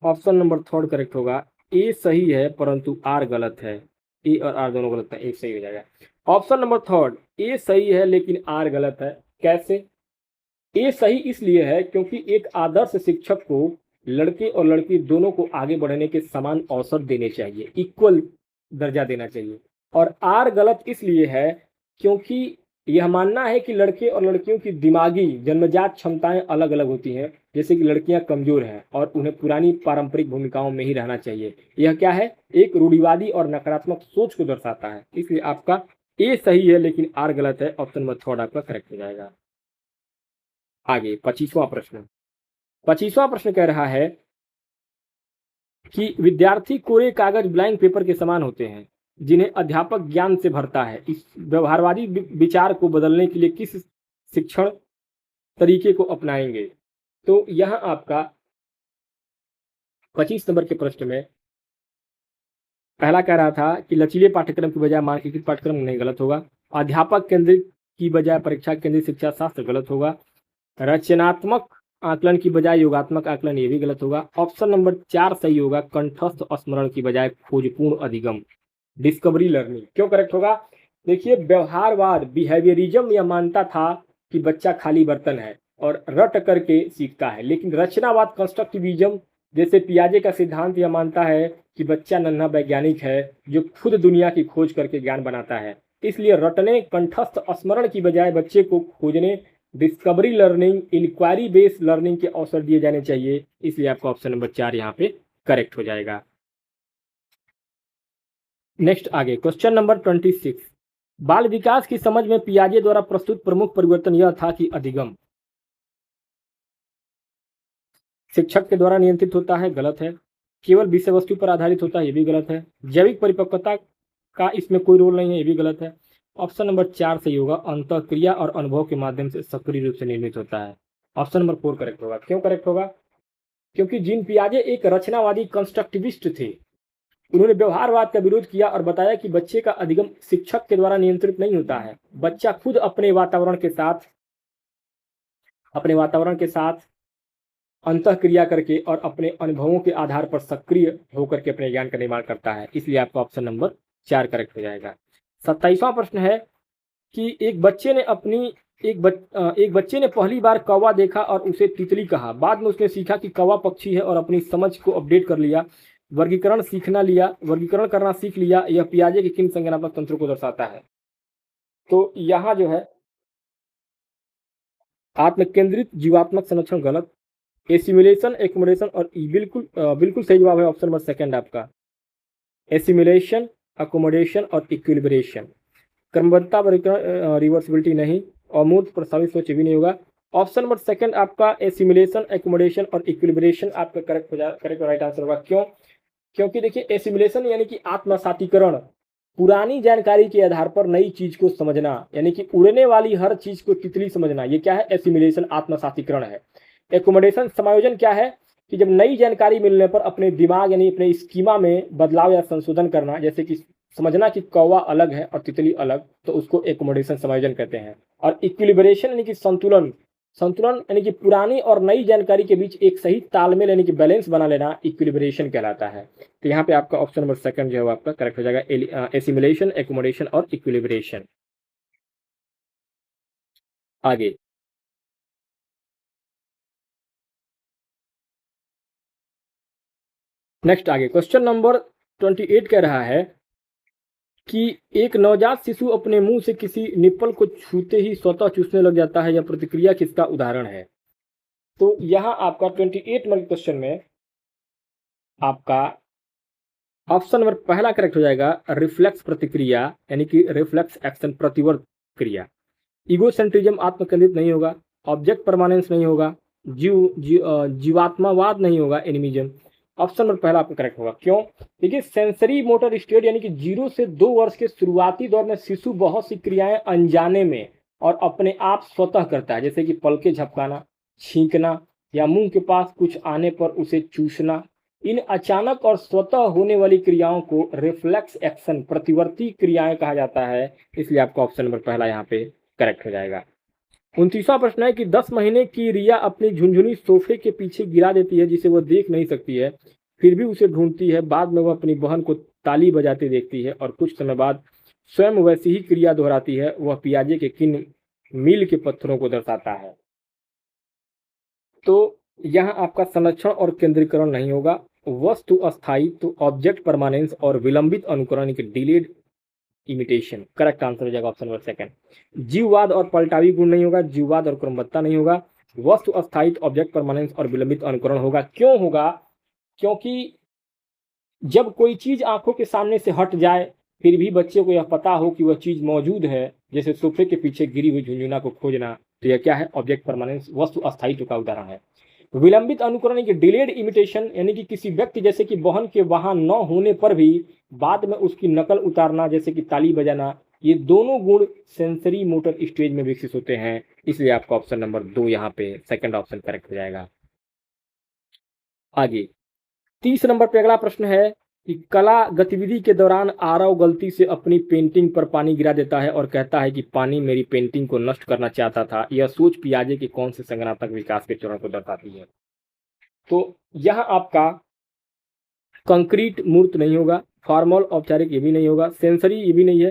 ऑप्शन नंबर थर्ड करेक्ट होगा। ए सही है परंतु आर गलत है। ए और आर दोनों गलत है, एक सही हो जाएगा। ऑप्शन नंबर थर्ड, ए सही है लेकिन आर गलत है। कैसे? ए सही इसलिए है क्योंकि एक आदर्श शिक्षक को लड़के और लड़की दोनों को आगे बढ़ने के समान अवसर देने चाहिए, इक्वल दर्जा देना चाहिए। और आर गलत इसलिए है क्योंकि यह मानना है कि लड़के और लड़कियों की दिमागी जन्मजात क्षमताएं अलग अलग होती हैं, जैसे कि लड़कियां कमजोर हैं और उन्हें पुरानी पारंपरिक भूमिकाओं में ही रहना चाहिए। यह क्या है? एक रूढ़िवादी और नकारात्मक सोच को दर्शाता है। इसलिए आपका ए सही है लेकिन आर गलत है। ऑप्शन नंबर थर्ड आपका करेक्ट हो जाएगा। आगे 25वां प्रश्न। 25वां प्रश्न कह रहा है कि विद्यार्थी कोरे कागज ब्लैंक पेपर के समान होते हैं जिन्हें अध्यापक ज्ञान से भरता है। इस व्यवहारवादी विचार को बदलने के लिए किस शिक्षण तरीके को अपनाएंगे? तो यहाँ आपका 25 नंबर के प्रश्न में पहला कह रहा था कि लचीले पाठ्यक्रम की बजाय मानकीकृत पाठ्यक्रम, नहीं, गलत होगा। अध्यापक केंद्रित की बजाय परीक्षा केंद्रित शिक्षा शास्त्र, गलत होगा। रचनात्मक आकलन की बजाय योगात्मक आकलन, ये भी गलत होगा। ऑप्शन नंबर 4 सही होगा, कंठस्थ स्मरण की बजाय खोजपूर्ण अधिगम, डिस्कवरी लर्निंग। क्यों करेक्ट होगा? देखिए, व्यवहारवाद बिहेवियरिज्म यह मानता था कि बच्चा खाली बर्तन है और रट करके सीखता है, लेकिन रचनावाद कंस्ट्रक्टिविज्म जैसे पियाजे का सिद्धांत यह मानता है कि बच्चा नन्हा वैज्ञानिक है जो खुद दुनिया की खोज करके ज्ञान बनाता है। इसलिए रटने, कंठस्थ स्मरण की बजाय बच्चे को खोजने, discovery learning, inquiry based learning के अवसर दिए जाने चाहिए। इसलिए आपका ऑप्शन नंबर 4 यहाँ पे करेक्ट हो जाएगा। नेक्स्ट आगे क्वेश्चन नंबर 26। बाल विकास की समझ में पियाजे द्वारा प्रस्तुत प्रमुख परिवर्तन यह था कि अधिगम शिक्षक के द्वारा नियंत्रित होता है, गलत है। केवल विषय वस्तु पर आधारित होता है, ये भी गलत है। जैविक परिपक्वता का इसमें कोई रोल नहीं है, ये भी गलत है। ऑप्शन नंबर 4 सही होगा, अंतःक्रिया और अनुभव के माध्यम से सक्रिय रूप से निर्मित होता है। ऑप्शन नंबर 4 करेक्ट होगा। क्यों करेक्ट होगा? क्योंकि जीन पियाजे एक रचनावादी कंस्ट्रक्टिविस्ट थे। उन्होंने व्यवहारवाद का विरोध किया और बताया कि बच्चे का अधिगम शिक्षक के द्वारा नियंत्रित नहीं होता है। बच्चा खुद अपने वातावरण के साथ अंतःक्रिया करके और अपने अनुभवों के आधार पर सक्रिय होकर के अपने ज्ञान का निर्माण करता है। इसलिए आपका ऑप्शन नंबर 4 करेक्ट हो जाएगा। 27वां प्रश्न है कि एक बच्चे ने पहली बार कौवा देखा और उसे तितली कहा। बाद में उसने सीखा कि कौवा पक्षी है और अपनी समझ को अपडेट कर लिया, वर्गीकरण करना सीख लिया। यह पियाजे के किन संज्ञानात्मक तंत्रों को दर्शाता है? तो यहाँ जो है आत्मकेंद्रित जीवात्मक संरक्षण गलत, एसिमुलेशन, एकोमोडेशन और बिल्कुल सही जवाब है ऑप्शन नंबर 2 आपका, एसिमुलेशन, अकोमोडेशन और इक्विलिब्रेशन। क्रमबद्धता, रिवर्सिबिलिटी नहीं, अमूर्त प्रस्तावित सोच भी नहीं होगा। ऑप्शन नंबर 2 आपका एसिमुलेशन, एकोमोडेशन और इक्विलिब्रेशन आपका करेक्ट राइट आंसर होगा। क्यों? क्योंकि देखिए एसिमुलेशन यानी कि आत्मसातीकरण, पुरानी जानकारी के आधार पर नई चीज को समझना, यानी कि उड़ने वाली हर चीज को तितली समझना, ये क्या है? एसिमुलेशन, आत्मसातीकरण है। एकोमोडेशन, समायोजन क्या है? कि जब नई जानकारी मिलने पर अपने दिमाग यानी अपने स्कीमा में बदलाव या संशोधन करना, जैसे कि समझना कि कौवा अलग है और तितली अलग, तो उसको एकोमोडेशन, समायोजन कहते हैं। और इक्विलिब्रेशन यानी कि संतुलन यानी कि पुरानी और नई जानकारी के बीच एक सही तालमेल यानी कि बैलेंस बना लेना इक्विलिब्रेशन कहलाता है। तो यहाँ पे आपका ऑप्शन नंबर 2 जो है आपका करेक्ट हो जाएगा, एसिमुलेशन, एकोमोडेशन और इक्विलिब्रेशन। आगे नेक्स्ट आगे क्वेश्चन नंबर 28 कह रहा है कि एक नवजात शिशु अपने मुंह से किसी निप्पल को छूते ही स्वतः चूसने लग जाता है, यह प्रतिक्रिया किसका उदाहरण है? तो यहाँ आपका 28 नंबर क्वेश्चन में आपका ऑप्शन नंबर 1 करेक्ट हो जाएगा, रिफ्लेक्स प्रतिक्रिया यानी कि रिफ्लेक्स एक्शन, प्रतिवर्त क्रिया। इगोसेंट्रिज्म, आत्मकेंद्रित नहीं होगा। ऑब्जेक्ट परमानेंस नहीं होगा। जीवात्मावाद नहीं होगा, एनिमिज्म। ऑप्शन नंबर 1 आपका करेक्ट होगा। क्यों? देखिए सेंसरी मोटर स्टेट यानी कि 0 से 2 वर्ष के शुरुआती दौर में शिशु बहुत सी क्रियाएं अनजाने में और अपने आप स्वतः करता है, जैसे कि पलके झपकाना, छींकना या मुंह के पास कुछ आने पर उसे चूसना। इन अचानक और स्वतः होने वाली क्रियाओं को रिफ्लेक्स एक्शन, प्रतिवर्ती क्रियाएं कहा जाता है। इसलिए आपका ऑप्शन नंबर 1 यहाँ पे करेक्ट हो जाएगा। 29वां प्रश्न है कि 10 महीने की रिया अपनी झुनझुनी सोफे के पीछे गिरा देती है जिसे वह देख नहीं सकती है, फिर भी उसे ढूंढती है। बाद में वह अपनी बहन को ताली बजाते देखती है और कुछ समय बाद स्वयं वैसी ही क्रिया दोहराती है। वह पियाजे के किन मील के पत्थरों को दर्शाता है? तो यहाँ आपका संरक्षण और केंद्रीकरण नहीं होगा, वस्तु अस्थायित्व, ऑब्जेक्ट परमानेंस और विलंबित अनुकरण के डिलेड इमिटेशन। करेक्ट आंसर हो जाएगा ऑप्शन नंबर 2। जीववाद और पलटावी गुण नहीं होगा, जीववाद और क्रमबद्धता नहीं होगा, वस्तु अस्थायित्व, ऑब्जेक्ट परमानेंस और विलंबित अनुकरण होगा। क्यों होगा? क्योंकि जब कोई चीज आंखों के सामने से हट जाए फिर भी बच्चे को यह पता हो कि वह चीज मौजूद है, जैसे सोफे के पीछे गिरी हुई झुनझुना को खोजना, तो यह क्या है? ऑब्जेक्ट परमानेंस, वस्तु अस्थायित्व का उदाहरण है। विलंबित अनुकरण की डिलेड इमिटेशन यानी कि किसी व्यक्ति जैसे कि बहन के वहां न होने पर भी बाद में उसकी नकल उतारना, जैसे कि ताली बजाना, ये दोनों गुण सेंसरी मोटर स्टेज में विकसित होते हैं। इसलिए आपका ऑप्शन नंबर 2 यहाँ पे सेकंड ऑप्शन करेक्ट हो जाएगा। आगे 30 नंबर पे अगला प्रश्न है कि कला गतिविधि के दौरान आरव गलती से अपनी पेंटिंग पर पानी गिरा देता है और कहता है कि पानी मेरी पेंटिंग को नष्ट करना चाहता था। यह सोच पियाजे के कौन से संज्ञानात्मक विकास के चरण को दर्शाती है? तो यहाँ आपका कंक्रीट मूर्त नहीं होगा, फॉर्मल औपचारिक ये भी नहीं होगा, सेंसरी ये भी नहीं है,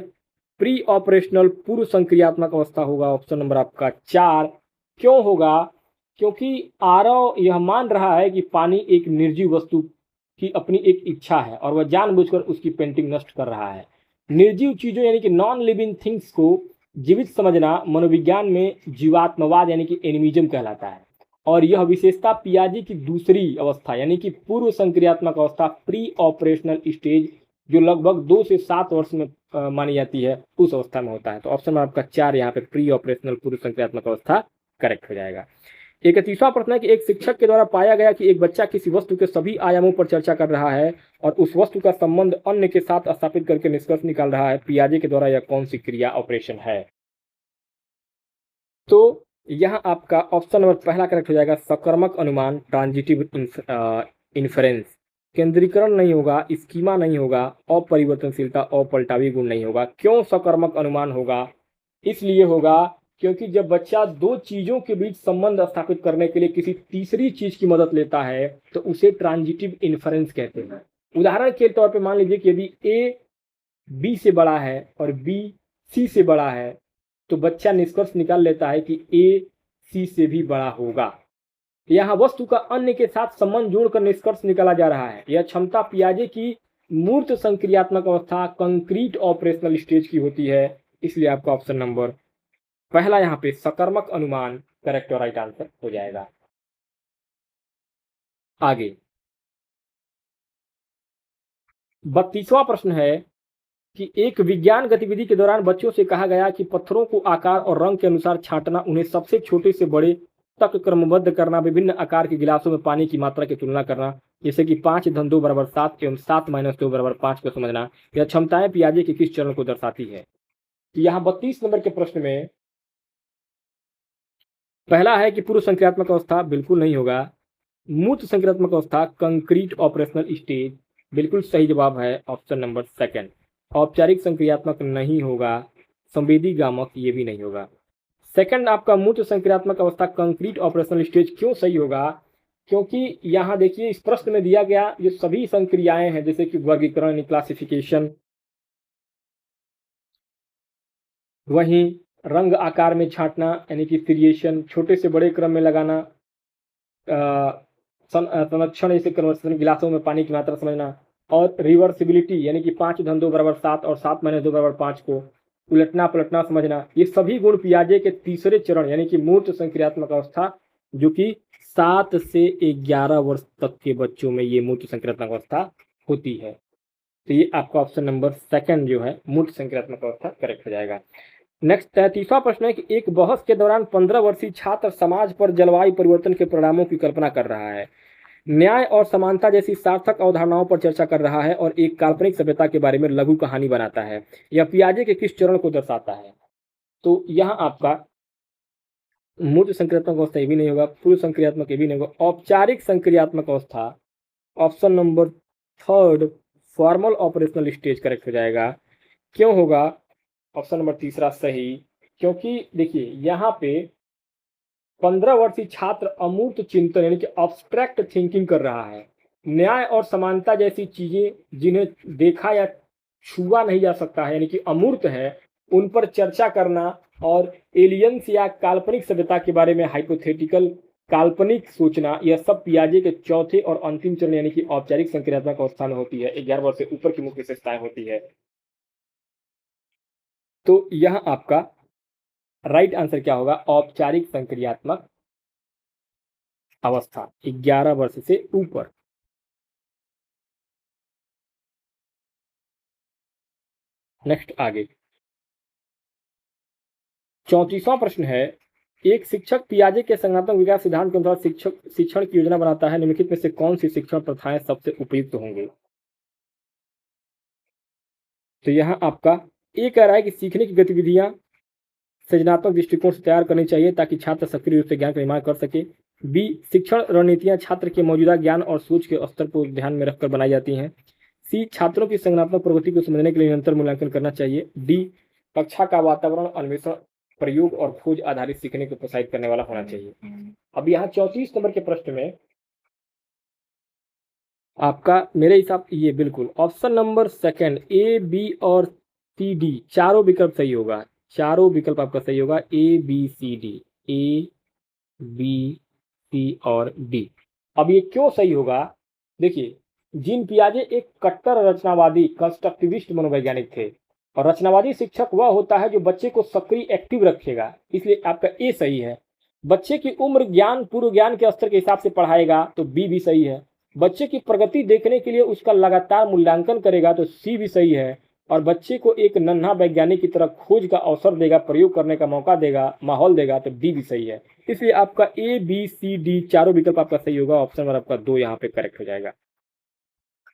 प्री ऑपरेशनल पूर्व संक्रियात्मक अवस्था होगा ऑप्शन नंबर आपका 4। क्यों होगा? क्योंकि आरव यह मान रहा है कि पानी एक निर्जीव वस्तु की अपनी एक इच्छा है और वह जानबूझकर उसकी पेंटिंग नष्ट कर रहा है। निर्जीव चीजों यानी कि नॉन लिविंग थिंग्स को जीवित समझना मनोविज्ञान में जीवात्मवाद यानी कि एनिमिज्म कहलाता है। और यह विशेषता पियाजे की दूसरी अवस्था यानी कि पूर्व संक्रियात्मक अवस्था, प्री ऑपरेशनल स्टेज, जो लगभग 2 से 7 वर्ष में मानी जाती है, उस अवस्था में होता है। तो ऑप्शन में आपका 4 यहाँ पे प्री ऑपरेशनल पूर्व संक्रियात्मक अवस्था करेक्ट हो जाएगा। एक 30वां प्रश्न है कि एक शिक्षक के द्वारा पाया गया कि एक बच्चा किसी वस्तु के सभी आयामों पर चर्चा कर रहा है और उस वस्तु का संबंध अन्य के साथ स्थापित करके निष्कर्ष निकाल रहा है, पियाजे के द्वारा यह कौन सी क्रिया ऑपरेशन है? तो यहाँ आपका ऑप्शन नंबर पहला करेक्ट हो जाएगा, सकर्मक अनुमान, ट्रांजिटिव इन्फरेंस। केंद्रीकरण नहीं होगा, स्कीमा नहीं होगा, अपरिवर्तनशीलता, अपलटावी गुण नहीं होगा। क्यों सकर्मक अनुमान होगा? इसलिए होगा क्योंकि जब बच्चा दो चीजों के बीच संबंध स्थापित करने के लिए किसी तीसरी चीज की मदद लेता है तो उसे ट्रांजिटिव इन्फरेंस कहते हैं। उदाहरण के तौर पे मान लीजिए कि यदि ए बी से बड़ा है और बी सी से बड़ा है तो बच्चा निष्कर्ष निकाल लेता है कि ए सी से भी बड़ा होगा। यहाँ वस्तु का अन्य के साथ संबंध जोड़कर निष्कर्ष निकाला जा रहा है। यह क्षमता पियाजे की मूर्त संक्रियात्मक अवस्था, कंक्रीट ऑपरेशनल स्टेज की होती है। इसलिए आपका ऑप्शन नंबर पहला यहाँ पे सकर्मक अनुमान करेक्ट और राइट आंसर हो जाएगा। आगे 32वां प्रश्न है कि एक विज्ञान गतिविधि के दौरान बच्चों से कहा गया कि पत्थरों को आकार और रंग के अनुसार छांटना, उन्हें सबसे छोटे से बड़े तक क्रमबद्ध करना, विभिन्न आकार के गिलासों में पानी की मात्रा की तुलना करना, जैसे कि 5-2 = 7 एवं 7-2 = 5 को समझना। यह क्षमताएं पियाजे के किस चरण को दर्शाती है? यहाँ 32 नंबर के प्रश्न में पहला है कि पूर्व संक्रियात्मक अवस्था, बिल्कुल नहीं होगा। मूर्त संक्रियात्मक अवस्था, कंक्रीट ऑपरेशनल स्टेज, बिल्कुल सही जवाब है ऑप्शन नंबर सेकंड। औपचारिक संक्रियात्मक नहीं होगा, संवेदी गामक ये भी नहीं होगा। सेकंड आपका मूर्त संक्रियात्मक अवस्था कंक्रीट ऑपरेशनल स्टेज क्यों सही होगा? क्योंकि यहाँ देखिए इस प्रश्न में दिया गया जो सभी संक्रियाएं हैं जैसे कि वर्गीकरण, क्लासिफिकेशन, वहीं रंग आकार में छांटना यानी कि क्रिएशन, छोटे से बड़े क्रम में लगाना, संरक्षण जैसे कन्वर्सन, गिलासों में पानी की मात्रा समझना, और रिवर्सिबिलिटी यानी कि 5-2 = 7 और 7-2 = 5 को उलटना पलटना समझना, ये सभी गुण पियाजे के तीसरे चरण यानी कि मूर्त संक्रियात्मक अवस्था, जो कि 7 से 11 वर्ष तक के बच्चों में ये मूर्त संक्रियात्मक अवस्था होती है। तो ये आपका ऑप्शन नंबर सेकंड जो है मूर्त संक्रियात्मक अवस्था करेक्ट हो जाएगा। नेक्स्ट 33वां प्रश्न है कि एक बहस के दौरान 15 वर्षीय छात्र समाज पर जलवायु परिवर्तन के परिणामों की कल्पना कर रहा है, न्याय और समानता जैसी सार्थक अवधारणाओं पर चर्चा कर रहा है और एक काल्पनिक सभ्यता के बारे में लघु कहानी बनाता है। यह पियाजे के किस चरण को दर्शाता है? तो यहाँ आपका मूर्त संक्रियात्मक अवस्था ये भी नहीं होगा, पूर्व संक्रियात्मक ये भी नहीं होगा, औपचारिक संक्रियात्मक अवस्था option number third formal operational stage correct हो जाएगा। क्यों होगा? ऑप्शन नंबर तीसरा सही, क्योंकि देखिए यहाँ पे 15 वर्षीय छात्र अमूर्त चिंतन यानी कि अब्स्ट्रैक्ट थिंकिंग कर रहा है। न्याय और समानता जैसी चीजें जिन्हें देखा या छुआ नहीं जा सकता है यानी कि अमूर्त है, उन पर चर्चा करना और एलियंस या काल्पनिक सभ्यता के बारे में हाइपोथेटिकल काल्पनिक सोचना, यह सब पियाजे के चौथे और अंतिम चरण यानी कि औपचारिक संक्रियात्मक अवस्था में होती है। 11 वर्ष से ऊपर की मुख्य विशेषताएं होती है। तो यह आपका राइट आंसर क्या होगा? औपचारिक संक्रियात्मक अवस्था 11 वर्ष से ऊपर। नेक्स्ट आगे 34वां प्रश्न है, एक शिक्षक पियाजे के संज्ञानात्मक विकास सिद्धांत के अनुसार शिक्षण की योजना बनाता है, निम्नलिखित में से कौन सी शिक्षण प्रथाएं सबसे उपयुक्त होंगी? तो यहाँ आपका ये कह रहा है कि सीखने की गतिविधियां सृजनात्मक दृष्टिकोण से तैयार करनी चाहिए ताकि छात्र सक्रिय रूप से ज्ञान का निर्माण कर सके। बी, शिक्षण रणनीतियां छात्र के मौजूदा ज्ञान और सोच के स्तर को ध्यान में रखकर बनाई जाती हैं। सी, छात्रों की संज्ञानात्मक प्रगति को समझने के लिए निरंतर मूल्यांकन करना चाहिए। डी, कक्षा का वातावरण अन्वेषण, प्रयोग और खोज आधारित सीखने को प्रोत्साहित करने वाला होना चाहिए। अब यहाँ 34 नंबर के प्रश्न में आपका मेरे हिसाब ये बिल्कुल option number second A, B और सी, डी चारों विकल्प सही होगा। चारों विकल्प आपका सही होगा, A B C D, A B C और डी। अब ये क्यों सही होगा? देखिए, जीन पियाजे एक कट्टर रचनावादी कंस्ट्रक्टिविस्ट मनोवैज्ञानिक थे और रचनावादी शिक्षक वह होता है जो बच्चे को सक्रिय एक्टिव रखेगा, इसलिए आपका ए सही है। बच्चे की उम्र ज्ञान पूर्व ज्ञान के स्तर के हिसाब से पढ़ाएगा तो बी भी सही है। बच्चे की प्रगति देखने के लिए उसका लगातार मूल्यांकन करेगा तो सी भी सही है। और बच्चे को एक नन्हा वैज्ञानिक की तरह खोज का अवसर देगा, प्रयोग करने का मौका देगा, माहौल देगा, तो डी भी सही है। इसलिए आपका ए बी सी डी चारों विकल्प आपका सही होगा। ऑप्शन नंबर आपका 2 यहाँ पे करेक्ट हो जाएगा।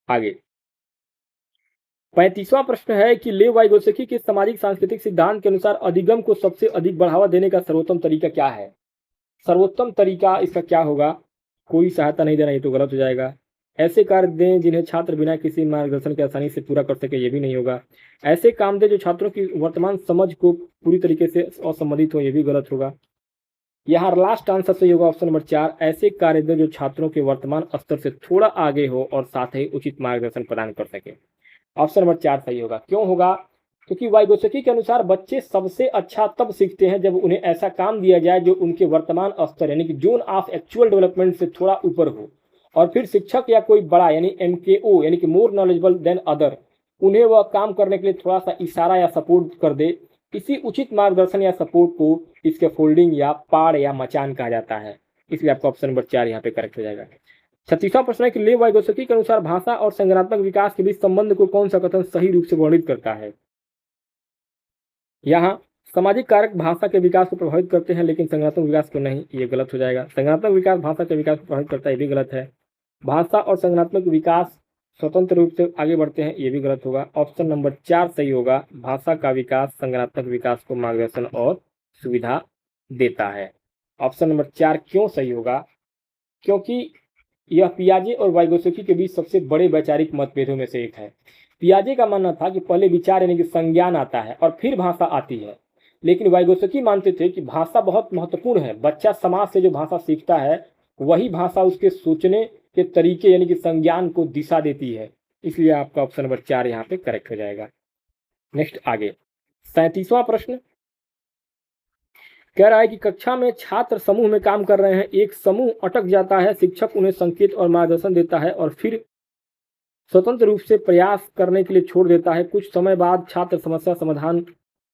आगे 35वां प्रश्न है कि लेव वाइगोत्स्की के सामाजिक सांस्कृतिक सिद्धांत के अनुसार अधिगम को सबसे अधिक बढ़ावा देने का सर्वोत्तम तरीका क्या है? सर्वोत्तम तरीका इसका क्या होगा? कोई सहायता नहीं देना, ये तो गलत हो जाएगा। ऐसे कार्य दें जिन्हें छात्र बिना किसी मार्गदर्शन के आसानी से पूरा कर सके, ये भी नहीं होगा। ऐसे काम दें जो छात्रों की वर्तमान समझ को पूरी तरीके से असंबंधित हो, ये भी गलत होगा। यहाँ लास्ट आंसर सही होगा ऑप्शन नंबर 4, ऐसे कार्य दें जो छात्रों के वर्तमान स्तर से थोड़ा आगे हो और साथ ही उचित मार्गदर्शन प्रदान कर सके। ऑप्शन नंबर 4 सही होगा। क्यों होगा? क्योंकि वाइगोत्स्की के अनुसार बच्चे सबसे अच्छा तब सीखते हैं जब उन्हें ऐसा काम दिया जाए जो उनके वर्तमान स्तर यानी कि जोन ऑफ एक्चुअल डेवलपमेंट से थोड़ा ऊपर हो, और फिर शिक्षक या कोई बड़ा यानी MKO यानी कि मोर नॉलेजेबल देन अदर उन्हें वह काम करने के लिए थोड़ा सा इशारा या सपोर्ट कर दे। इसी उचित मार्गदर्शन या सपोर्ट को इसके फोल्डिंग या पाड़ या मचान कहा जाता है। इसलिए आपका ऑप्शन नंबर 4 यहाँ पे करेक्ट हो जाएगा। 36वां प्रश्न है कि लेव वाइगोत्स्की के अनुसार भाषा और संज्ञानात्मक विकास के बीच संबंध को कौन सा कथन सही रूप से वर्णित करता है? यहाँ सामाजिक कारक भाषा के विकास को प्रभावित करते हैं लेकिन संज्ञानात्मक विकास को नहीं, ये गलत हो जाएगा। संज्ञानात्मक विकास भाषा के विकास को प्रभावित करता है, ये भी गलत है। भाषा और संज्ञानात्मक विकास स्वतंत्र रूप से आगे बढ़ते हैं, ये भी गलत होगा। ऑप्शन नंबर 4 सही होगा। भाषा का विकास संज्ञानात्मक विकास को मार्गदर्शन और सुविधा देता है। ऑप्शन नंबर 4 क्यों सही होगा? क्योंकि यह पियाजे और वाइगोत्स्की के बीच सबसे बड़े वैचारिक मतभेदों में से एक है। पियाजे का मानना था कि पहले विचार यानी कि संज्ञान आता है और फिर भाषा आती है, लेकिन वाइगोत्स्की मानते थे कि भाषा बहुत महत्वपूर्ण है। बच्चा समाज से जो भाषा सीखता है वही भाषा उसके सोचने के तरीके यानी कि संज्ञान को दिशा देती है। इसलिए आपका ऑप्शन नंबर 4 यहाँ पे करेक्ट हो जाएगा। नेक्स्ट आगे 37वां प्रश्न कह रहा है कि कक्षा में छात्र समूह में काम कर रहे हैं, एक समूह अटक जाता है, शिक्षक उन्हें संकेत और मार्गदर्शन देता है और फिर स्वतंत्र रूप से प्रयास करने के लिए छोड़ देता है। कुछ समय बाद छात्र समस्या समाधान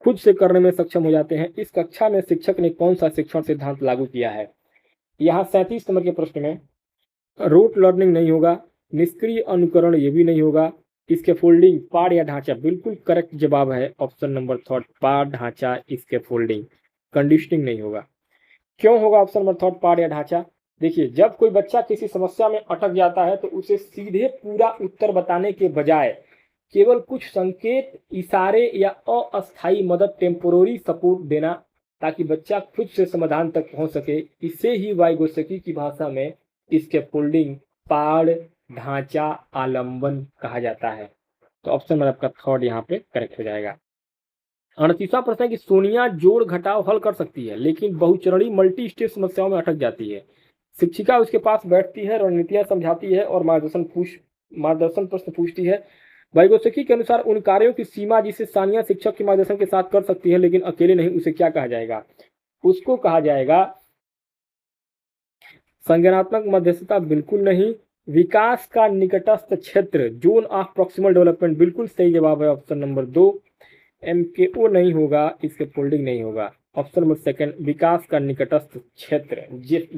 खुद से करने में सक्षम हो जाते हैं। इस कक्षा में शिक्षक ने कौन सा शिक्षण सिद्धांत लागू किया है? यहाँ 37 नंबर के प्रश्न में रोट लर्निंग नहीं होगा, निष्क्रिय अनुकरण ये भी नहीं होगा, इसके फोल्डिंग पाठ या ढांचा बिल्कुल करेक्ट जवाब है ऑप्शन नंबर 3 पाठ ढांचा इसके फोल्डिंग। कंडीशनिंग नहीं होगा। क्यों होगा ऑप्शन नंबर 3 पाठ या ढांचा? देखिए जब कोई बच्चा किसी समस्या में अटक जाता है तो उसे सीधे पूरा उत्तर बताने के बजाय केवल कुछ संकेत, इशारे या अस्थायी मदद टेम्पोररी सपोर्ट देना ताकि बच्चा खुद से समाधान तक पहुंच सके, इसे ही वाइगोत्स्की की भाषा में इसके फोल्डिंग पाड़ ढांचा आलंबन कहा जाता है। तो ऑप्शन नंबर आपका 3 यहाँ पे करेक्ट हो जाएगा। 38वां प्रश्न है कि सोनिया जोड़ घटाव हल कर सकती है लेकिन बहुचरणीय मल्टी स्टेप समस्याओं में अटक जाती है। शिक्षिका उसके पास बैठती है, रणनीतियां समझाती है और मार्गदर्शन प्रश्न पूछती है। वाइगोत्स्की के अनुसार उन कार्यों की सीमा जिसे सानिया शिक्षक के मार्गदर्शन के साथ कर सकती है लेकिन अकेले नहीं, उसे क्या कहा जाएगा? उसको कहा जाएगा संज्ञानात्मक मध्यस्थता बिल्कुल नहीं, विकास का निकटस्थ क्षेत्र जोन ऑफ प्रॉक्सिमल डेवलपमेंट बिल्कुल सही जवाब है ऑप्शन नंबर 2। MKO नहीं होगा, इसके फोल्डिंग नहीं होगा। ऑप्शन नंबर 2 विकास का निकटस्थ क्षेत्र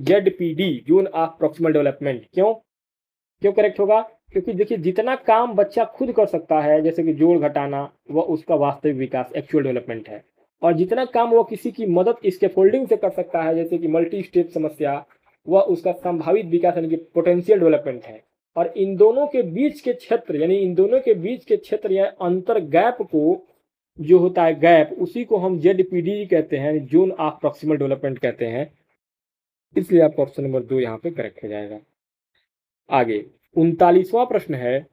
ZPD zone of proximal development. क्यों करेक्ट होगा? क्योंकि देखिए जितना काम बच्चा खुद कर सकता है जैसे कि जोड़ घटाना, वह उसका वास्तविक विकास एक्चुअल डेवलपमेंट है, और जितना काम वह किसी की मदद इसके फोल्डिंग से कर सकता है जैसे कि मल्टी स्टेप समस्या, वह उसका संभावित विकास यानी कि पोटेंशियल डेवलपमेंट है। और इन दोनों के बीच के क्षेत्र या अंतर गैप को जो होता है गैप, उसी को हम ZPD कहते हैं, जोन ऑफ प्रॉक्सिमल डेवलपमेंट कहते हैं। इसलिए आपका ऑप्शन नंबर 2 यहाँ पे करेक्ट हो जाएगा। आगे 39वां प्रश्न है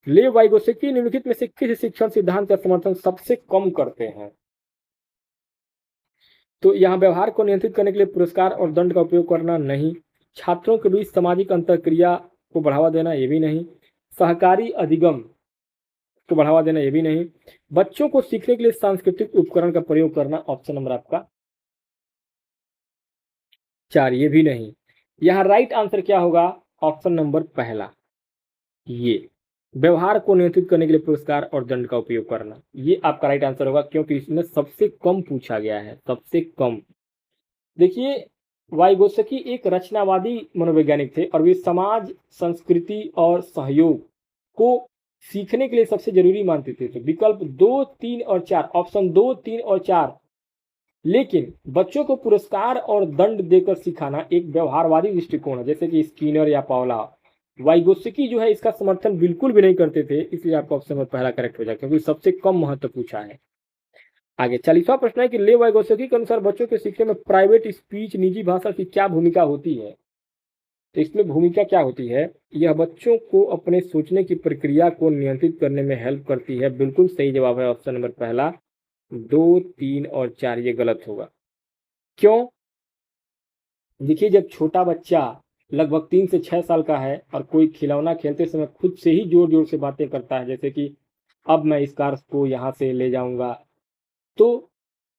लेव वाइगोत्स्की निम्नलिखित में से किस शिक्षण सिद्धांत का समर्थन सबसे कम करते हैं? तो यहाँ व्यवहार को नियंत्रित करने के लिए पुरस्कार और दंड का उपयोग करना नहीं, छात्रों के बीच सामाजिक अंतरक्रिया को बढ़ावा देना ये भी नहीं, सहकारी अधिगम को बढ़ावा देना ये भी नहीं, बच्चों को सीखने के लिए सांस्कृतिक उपकरण का प्रयोग करना ऑप्शन नंबर आपका 4 ये भी नहीं। यहाँ राइट आंसर क्या होगा? ऑप्शन नंबर 1 ये व्यवहार को नियंत्रित करने के लिए पुरस्कार और दंड का उपयोग करना, ये आपका राइट आंसर होगा क्योंकि इसमें सबसे कम पूछा गया है, सबसे कम। देखिए वाइगोत्स्की एक रचनावादी मनोवैज्ञानिक थे और वे समाज, संस्कृति और सहयोग को सीखने के लिए सबसे जरूरी मानते थे। तो विकल्प 2, 3 और 4, ऑप्शन 2, 3 और 4। लेकिन बच्चों को पुरस्कार और दंड देकर सिखाना एक व्यवहारवादी दृष्टिकोण है, जैसे कि स्किनर या पावला। वाइगोत्स्की जो है इसका समर्थन बिल्कुल भी नहीं करते थे, इसलिए आपका ऑप्शन नंबर पहला करेक्ट हो जाए, क्योंकि सबसे कम महत्व पूछा है। आगे 40वां प्रश्न है कि ले वाइगोत्स्की के अनुसार बच्चों के सीखने में प्राइवेट स्पीच, निजी भाषा की क्या भूमिका होती है। तो इसमें भूमिका क्या होती है, यह बच्चों को अपने सोचने की प्रक्रिया को नियंत्रित करने में हेल्प करती है। बिल्कुल सही जवाब है ऑप्शन नंबर पहला। 2, 3 और 4 ये गलत होगा। क्यों? देखिए, जब छोटा बच्चा लगभग 3 से 6 साल का है और कोई खिलौना खेलते समय खुद से ही जोर जोर से बातें करता है, जैसे कि अब मैं इस कार को यहाँ से ले जाऊंगा, तो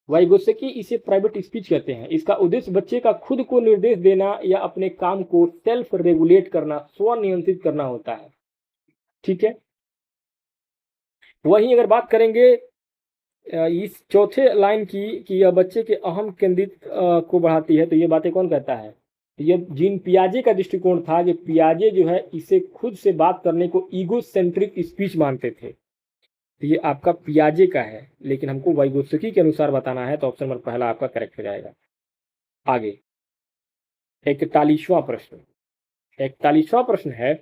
वाइगोत्स्की इसे प्राइवेट स्पीच कहते हैं। इसका उद्देश्य बच्चे का खुद को निर्देश देना या अपने काम को सेल्फ रेगुलेट करना, स्व नियंत्रित करना होता है। ठीक है। वहीं अगर बात करेंगे इस चौथे लाइन की कि यह बच्चे के अहम केंद्रित को बढ़ाती है, तो ये बातें कौन कहता है? ये जीन पियाजे का दृष्टिकोण था। कि पियाजे जो है इसे खुद से बात करने को ईगो सेंट्रिक स्पीच मानते थे। तो ये आपका पियाजे का है, लेकिन हमको वाइगोत्स्की के अनुसार बताना है, तो ऑप्शन नंबर पहला आपका करेक्ट हो जाएगा। आगे 41वां प्रश्न। 41वां प्रश्न है,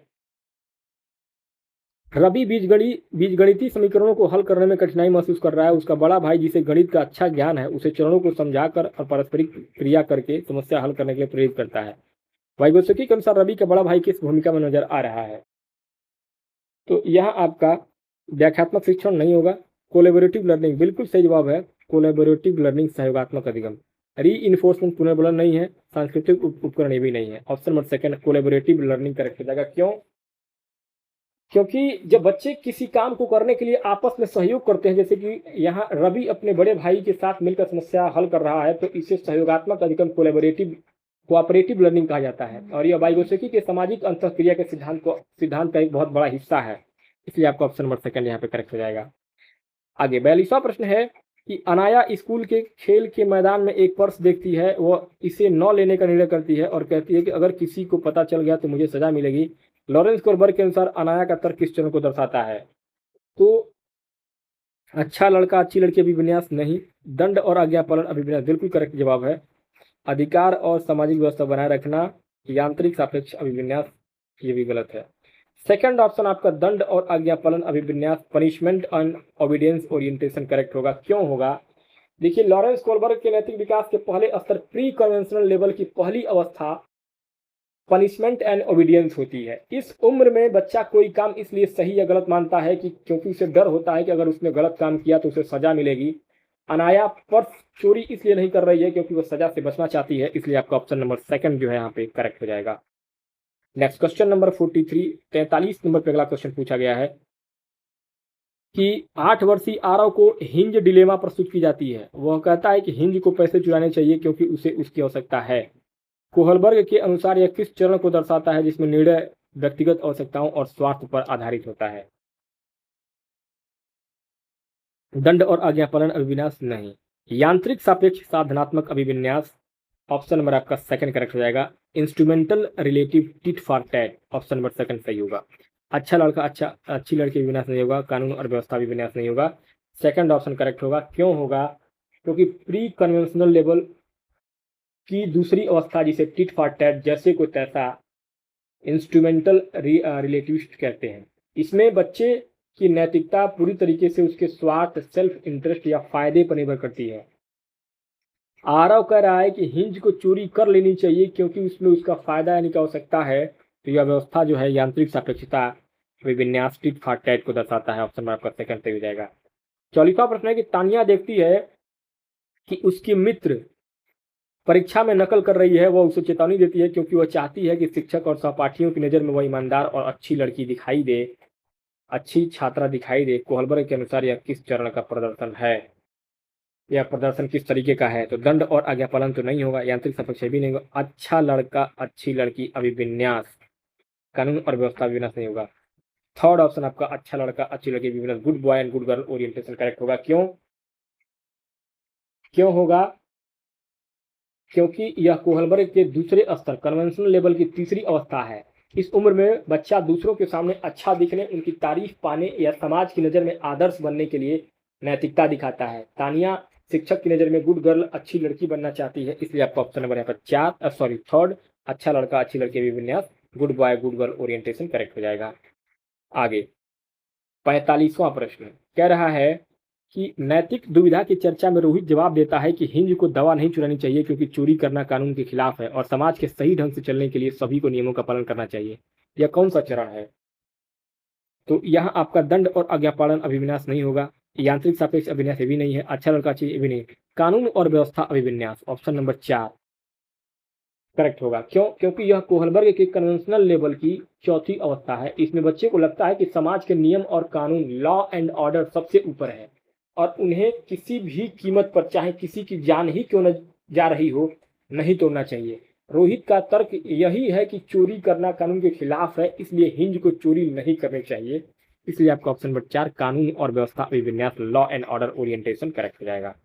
रवि बीजगणितीय समीकरणों को हल करने में कठिनाई महसूस कर रहा है। उसका बड़ा भाई जिसे गणित का अच्छा ज्ञान है उसे चरणों को समझाकर और पारस्परिक क्रिया करके समस्या हल करने के लिए प्रेरित करता है। वाइगोत्स्की के अनुसार रवि का बड़ा भाई किस भूमिका में नजर आ रहा है? तो यहाँ आपका व्याख्यात्मक शिक्षण नहीं होगा, कोलैबोरेटिव लर्निंग बिल्कुल सही जवाब है। कोलैबोरेटिव लर्निंग सहयोगात्मक अधिगम। री इन्फोर्समेंट पुनर्बलन नहीं है, सांस्कृतिक उपकरण ये भी नहीं है। Option number second collaborative learning correct हो जाएगा। क्यों? क्योंकि जब बच्चे किसी काम को करने के लिए आपस में सहयोग करते हैं, जैसे कि यहाँ रवि अपने बड़े भाई के साथ मिलकर समस्या हल कर रहा है, तो इसे सहयोगात्मक अधिगम कोलैबोरेटिव कोऑपरेटिव लर्निंग कहा जाता है। और यह वाइगोत्स्की के सामाजिक अंतःक्रिया के सिद्धांत का एक बहुत बड़ा हिस्सा है, इसलिए आपका ऑप्शन नंबर सेकंड यहाँ पे करेक्ट हो जाएगा। आगे 42वां प्रश्न है कि अनाया स्कूल के खेल के मैदान में एक पर्स देखती है। वह इसे न लेने का निर्णय करती है और कहती है कि अगर किसी को पता चल गया तो मुझे सजा मिलेगी। लॉरेंस कोलबर्ग के अनुसार अनाया का तर्क किस चरण को दर्शाता है? तो अच्छा लड़का अच्छी लड़की अभिविन्यास नहीं, दंड और आज्ञा पालन अभिविन्यास बिल्कुल करेक्ट जवाब है। अधिकार और सामाजिक व्यवस्था बनाए रखना, यांत्रिक सापेक्ष अभिविन्यास ये भी गलत है। सेकंड ऑप्शन आपका दंड और आज्ञा पालन अभिविन्यास, punishment and obedience orientation correct होगा। क्यों होगा? देखिए, लॉरेंस कोलबर्ग के नैतिक विकास के पहले स्तर प्री कन्वेंशनल लेवल की पहली अवस्था पनिशमेंट एंड ओबीडियंस होती है। इस उम्र में बच्चा कोई काम इसलिए सही या गलत मानता है कि क्योंकि उसे डर होता है कि अगर उसने गलत काम किया तो उसे सजा मिलेगी। अनाया पर्स चोरी इसलिए नहीं कर रही है क्योंकि वो सजा से बचना चाहती है, इसलिए आपका ऑप्शन नंबर सेकंड जो है यहाँ पे करेक्ट हो जाएगा। नेक्स्ट क्वेश्चन नंबर 43 नंबर पे अगला क्वेश्चन पूछा गया है कि 8 वर्षीय आरव को हिंज डिलेमा प्रस्तुत की जाती है। वह कहता है कि हिंज को पैसे चुराने चाहिए क्योंकि उसे उसकी आवश्यकता है। कोहलबर्ग के अनुसार यह किस चरण को दर्शाता है जिसमें निर्णय व्यक्तिगत आवश्यकताओं और स्वार्थ पर आधारित होता है? दंड और आज्ञा पालन अभिविन्यास नहीं, यांत्रिक सापेक्ष साधनात्मक अभिविन्यास। ऑप्शन नंबर आपका सेकंड करेक्ट हो जाएगा। Instrumental relative tit for tat, option number second सही होगा। अच्छा लड़का अच्छी लड़की विन्यास नहीं होगा, कानून और व्यवस्था विन्यास नहीं होगा। सेकंड ऑप्शन करेक्ट होगा। क्यों होगा? क्योंकि प्री कन्वेंशनल लेवल की दूसरी अवस्था जिसे टिट फॉर टैट, जैसे को तैसा, इंस्ट्रूमेंटल रिलेटिविस्ट कहते हैं। इसमें बच्चे की नैतिकता पूरी तरीके से उसके स्वार्थ, सेल्फ इंटरेस्ट या फायदे पर निर्भर करती है। आरव कह रहा है कि हिंज को चोरी कर लेनी चाहिए क्योंकि उसमें उसका फायदा यानी कि आवश्यकता है। तो यह व्यवस्था जो है यांत्रिक सापेक्षता विन्यास टिट फॉर टैट को दर्शाता है। ऑप्शन आपका सेकंड सही हो जाएगा। 44वां प्रश्न है कि तानिया देखती है कि उसकी मित्र परीक्षा में नकल कर रही है। वह उसे चेतावनी देती है क्योंकि वह चाहती है कि शिक्षक और सहपाठियों की नज़र में वह ईमानदार और अच्छी लड़की दिखाई दे, अच्छी छात्रा दिखाई दे। कोहलबर्ग के अनुसार यह किस चरण का प्रदर्शन है? यह प्रदर्शन किस तरीके का है? तो दंड और आज्ञा पालन तो नहीं होगा, यांत्रिक सापेक्ष भी नहीं होगा, अच्छा लड़का अच्छी लड़की अभिविन्यास, कानून और व्यवस्था विन्यास नहीं होगा। थर्ड ऑप्शन आपका अच्छा लड़का अच्छी लड़की अभिविन्यास, good boy and good girl orientation correct होगा। क्यों? क्यों होगा? क्योंकि यह कोहलबर्ग के दूसरे स्तर कन्वेंशनल लेवल की तीसरी अवस्था है। इस उम्र में बच्चा दूसरों के सामने अच्छा दिखने, उनकी तारीफ पाने या समाज की नज़र में आदर्श बनने के लिए नैतिकता दिखाता है। तानिया शिक्षक की नज़र में गुड गर्ल, अच्छी लड़की बनना चाहती है, इसलिए आपका ऑप्शन नंबर यहाँ पर थर्ड, अच्छा लड़का अच्छी लड़की अभिविन्यास, good boy good girl orientation correct हो जाएगा। आगे 45वां प्रश्न कह रहा है कि नैतिक दुविधा की चर्चा में रोहित जवाब देता है कि हिंज को दवा नहीं चुरानी चाहिए क्योंकि चोरी करना कानून के खिलाफ है और समाज के सही ढंग से चलने के लिए सभी को नियमों का पालन करना चाहिए। यह कौन सा चरण है? तो यहाँ आपका दंड और आज्ञापालन अभिविन्यास नहीं होगा, यांत्रिक सापेक्ष अभिविन्यास भी नहीं है, अच्छा लड़का चाहिए भी नहीं, कानून और व्यवस्था अभिविन्यास ऑप्शन नंबर 4 करेक्ट होगा। क्यों? क्योंकि यह कोहलबर्ग के कन्वेंशनल लेवल की चौथी अवस्था है। इसमें बच्चे को लगता है कि समाज के नियम और कानून, लॉ एंड ऑर्डर सबसे ऊपर है और उन्हें किसी भी कीमत पर, चाहे किसी की जान ही क्यों न जा रही हो, नहीं तोड़ना चाहिए। रोहित का तर्क यही है कि चोरी करना कानून के खिलाफ है, इसलिए हिंज को चोरी नहीं करनी चाहिए। इसलिए आपका ऑप्शन नंबर 4 कानून और व्यवस्था अभिविन्यास, law and order orientation correct हो जाएगा।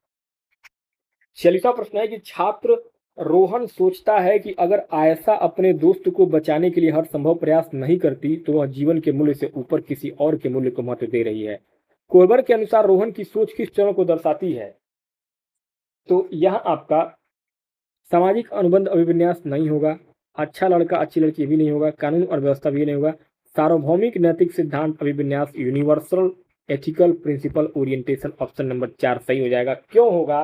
46वां प्रश्न है कि छात्र रोहन सोचता है कि अगर आयशा अपने दोस्त को बचाने के लिए हर संभव प्रयास नहीं करती तो वह जीवन के मूल्य से ऊपर किसी और के मूल्य को महत्व दे रही है। कोहलबर्ग के अनुसार रोहन की सोच किस चरण को दर्शाती है? तो यहाँ आपका सामाजिक अनुबंध अभिविन्यास नहीं होगा, अच्छा लड़का अच्छी लड़की भी नहीं होगा, कानून और व्यवस्था भी नहीं होगा, सार्वभौमिक नैतिक सिद्धांत अभिविन्यास, universal ethical principle orientation option number 4 सही हो जाएगा। क्यों होगा?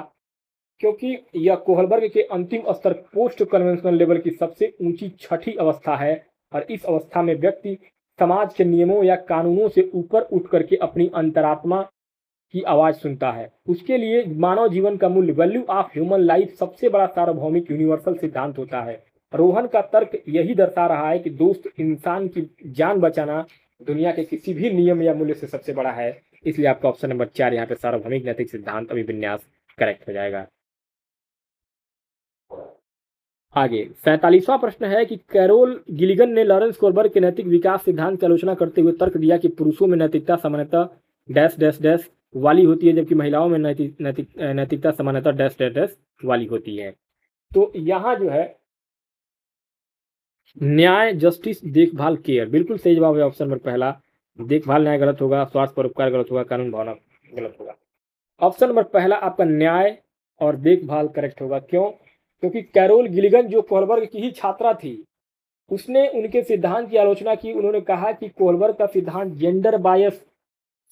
क्योंकि यह कोहलबर्ग के अंतिम स्तर पोस्ट कन्वेंशनल लेवल की सबसे ऊंची छठी अवस्था है और इस अवस्था में व्यक्ति समाज के नियमों या कानूनों से ऊपर उठ करके अपनी अंतरात्मा की आवाज सुनता है। उसके लिए मानव जीवन का मूल्य, वैल्यू ऑफ ह्यूमन लाइफ, सबसे बड़ा सार्वभौमिक यूनिवर्सल सिद्धांत होता है। रोहन का तर्क यही दर्शा रहा है कि दोस्त इंसान की जान बचाना दुनिया के किसी भी नियम या मूल्य से सबसे बड़ा है। इसलिए आपका ऑप्शन नंबर 4 यहाँ पे सार्वभौमिक नैतिक सिद्धांत अभिविन्यास करेक्ट हो जाएगा। आगे 47वां प्रश्न है कि कैरोल गिलिगन ने लॉरेंस कोहलबर्ग के नैतिक विकास सिद्धांत की आलोचना करते हुए तर्क दिया कि पुरुषों में नैतिकता सामान्यतः डैश डैश डैश वाली होती है जबकि महिलाओं में नैतिकता सामान्यतः डैश डैश डैश वाली होती है। तो यहाँ जो है न्याय, जस्टिस, देखभाल, केयर बिल्कुल सही जवाब है ऑप्शन नंबर पहला। देखभाल न्याय गलत होगा, स्वास्थ्य पर उपकार गलत होगा, कानून भावना गलत होगा। ऑप्शन नंबर पहला आपका न्याय और देखभाल करेक्ट होगा। क्यों? क्योंकि कैरोल गिलिगन जो कोहलबर्ग की ही छात्रा थी, उसने उनके सिद्धांत की आलोचना की। उन्होंने कहा कि कोहलबर्ग का सिद्धांत जेंडर बायस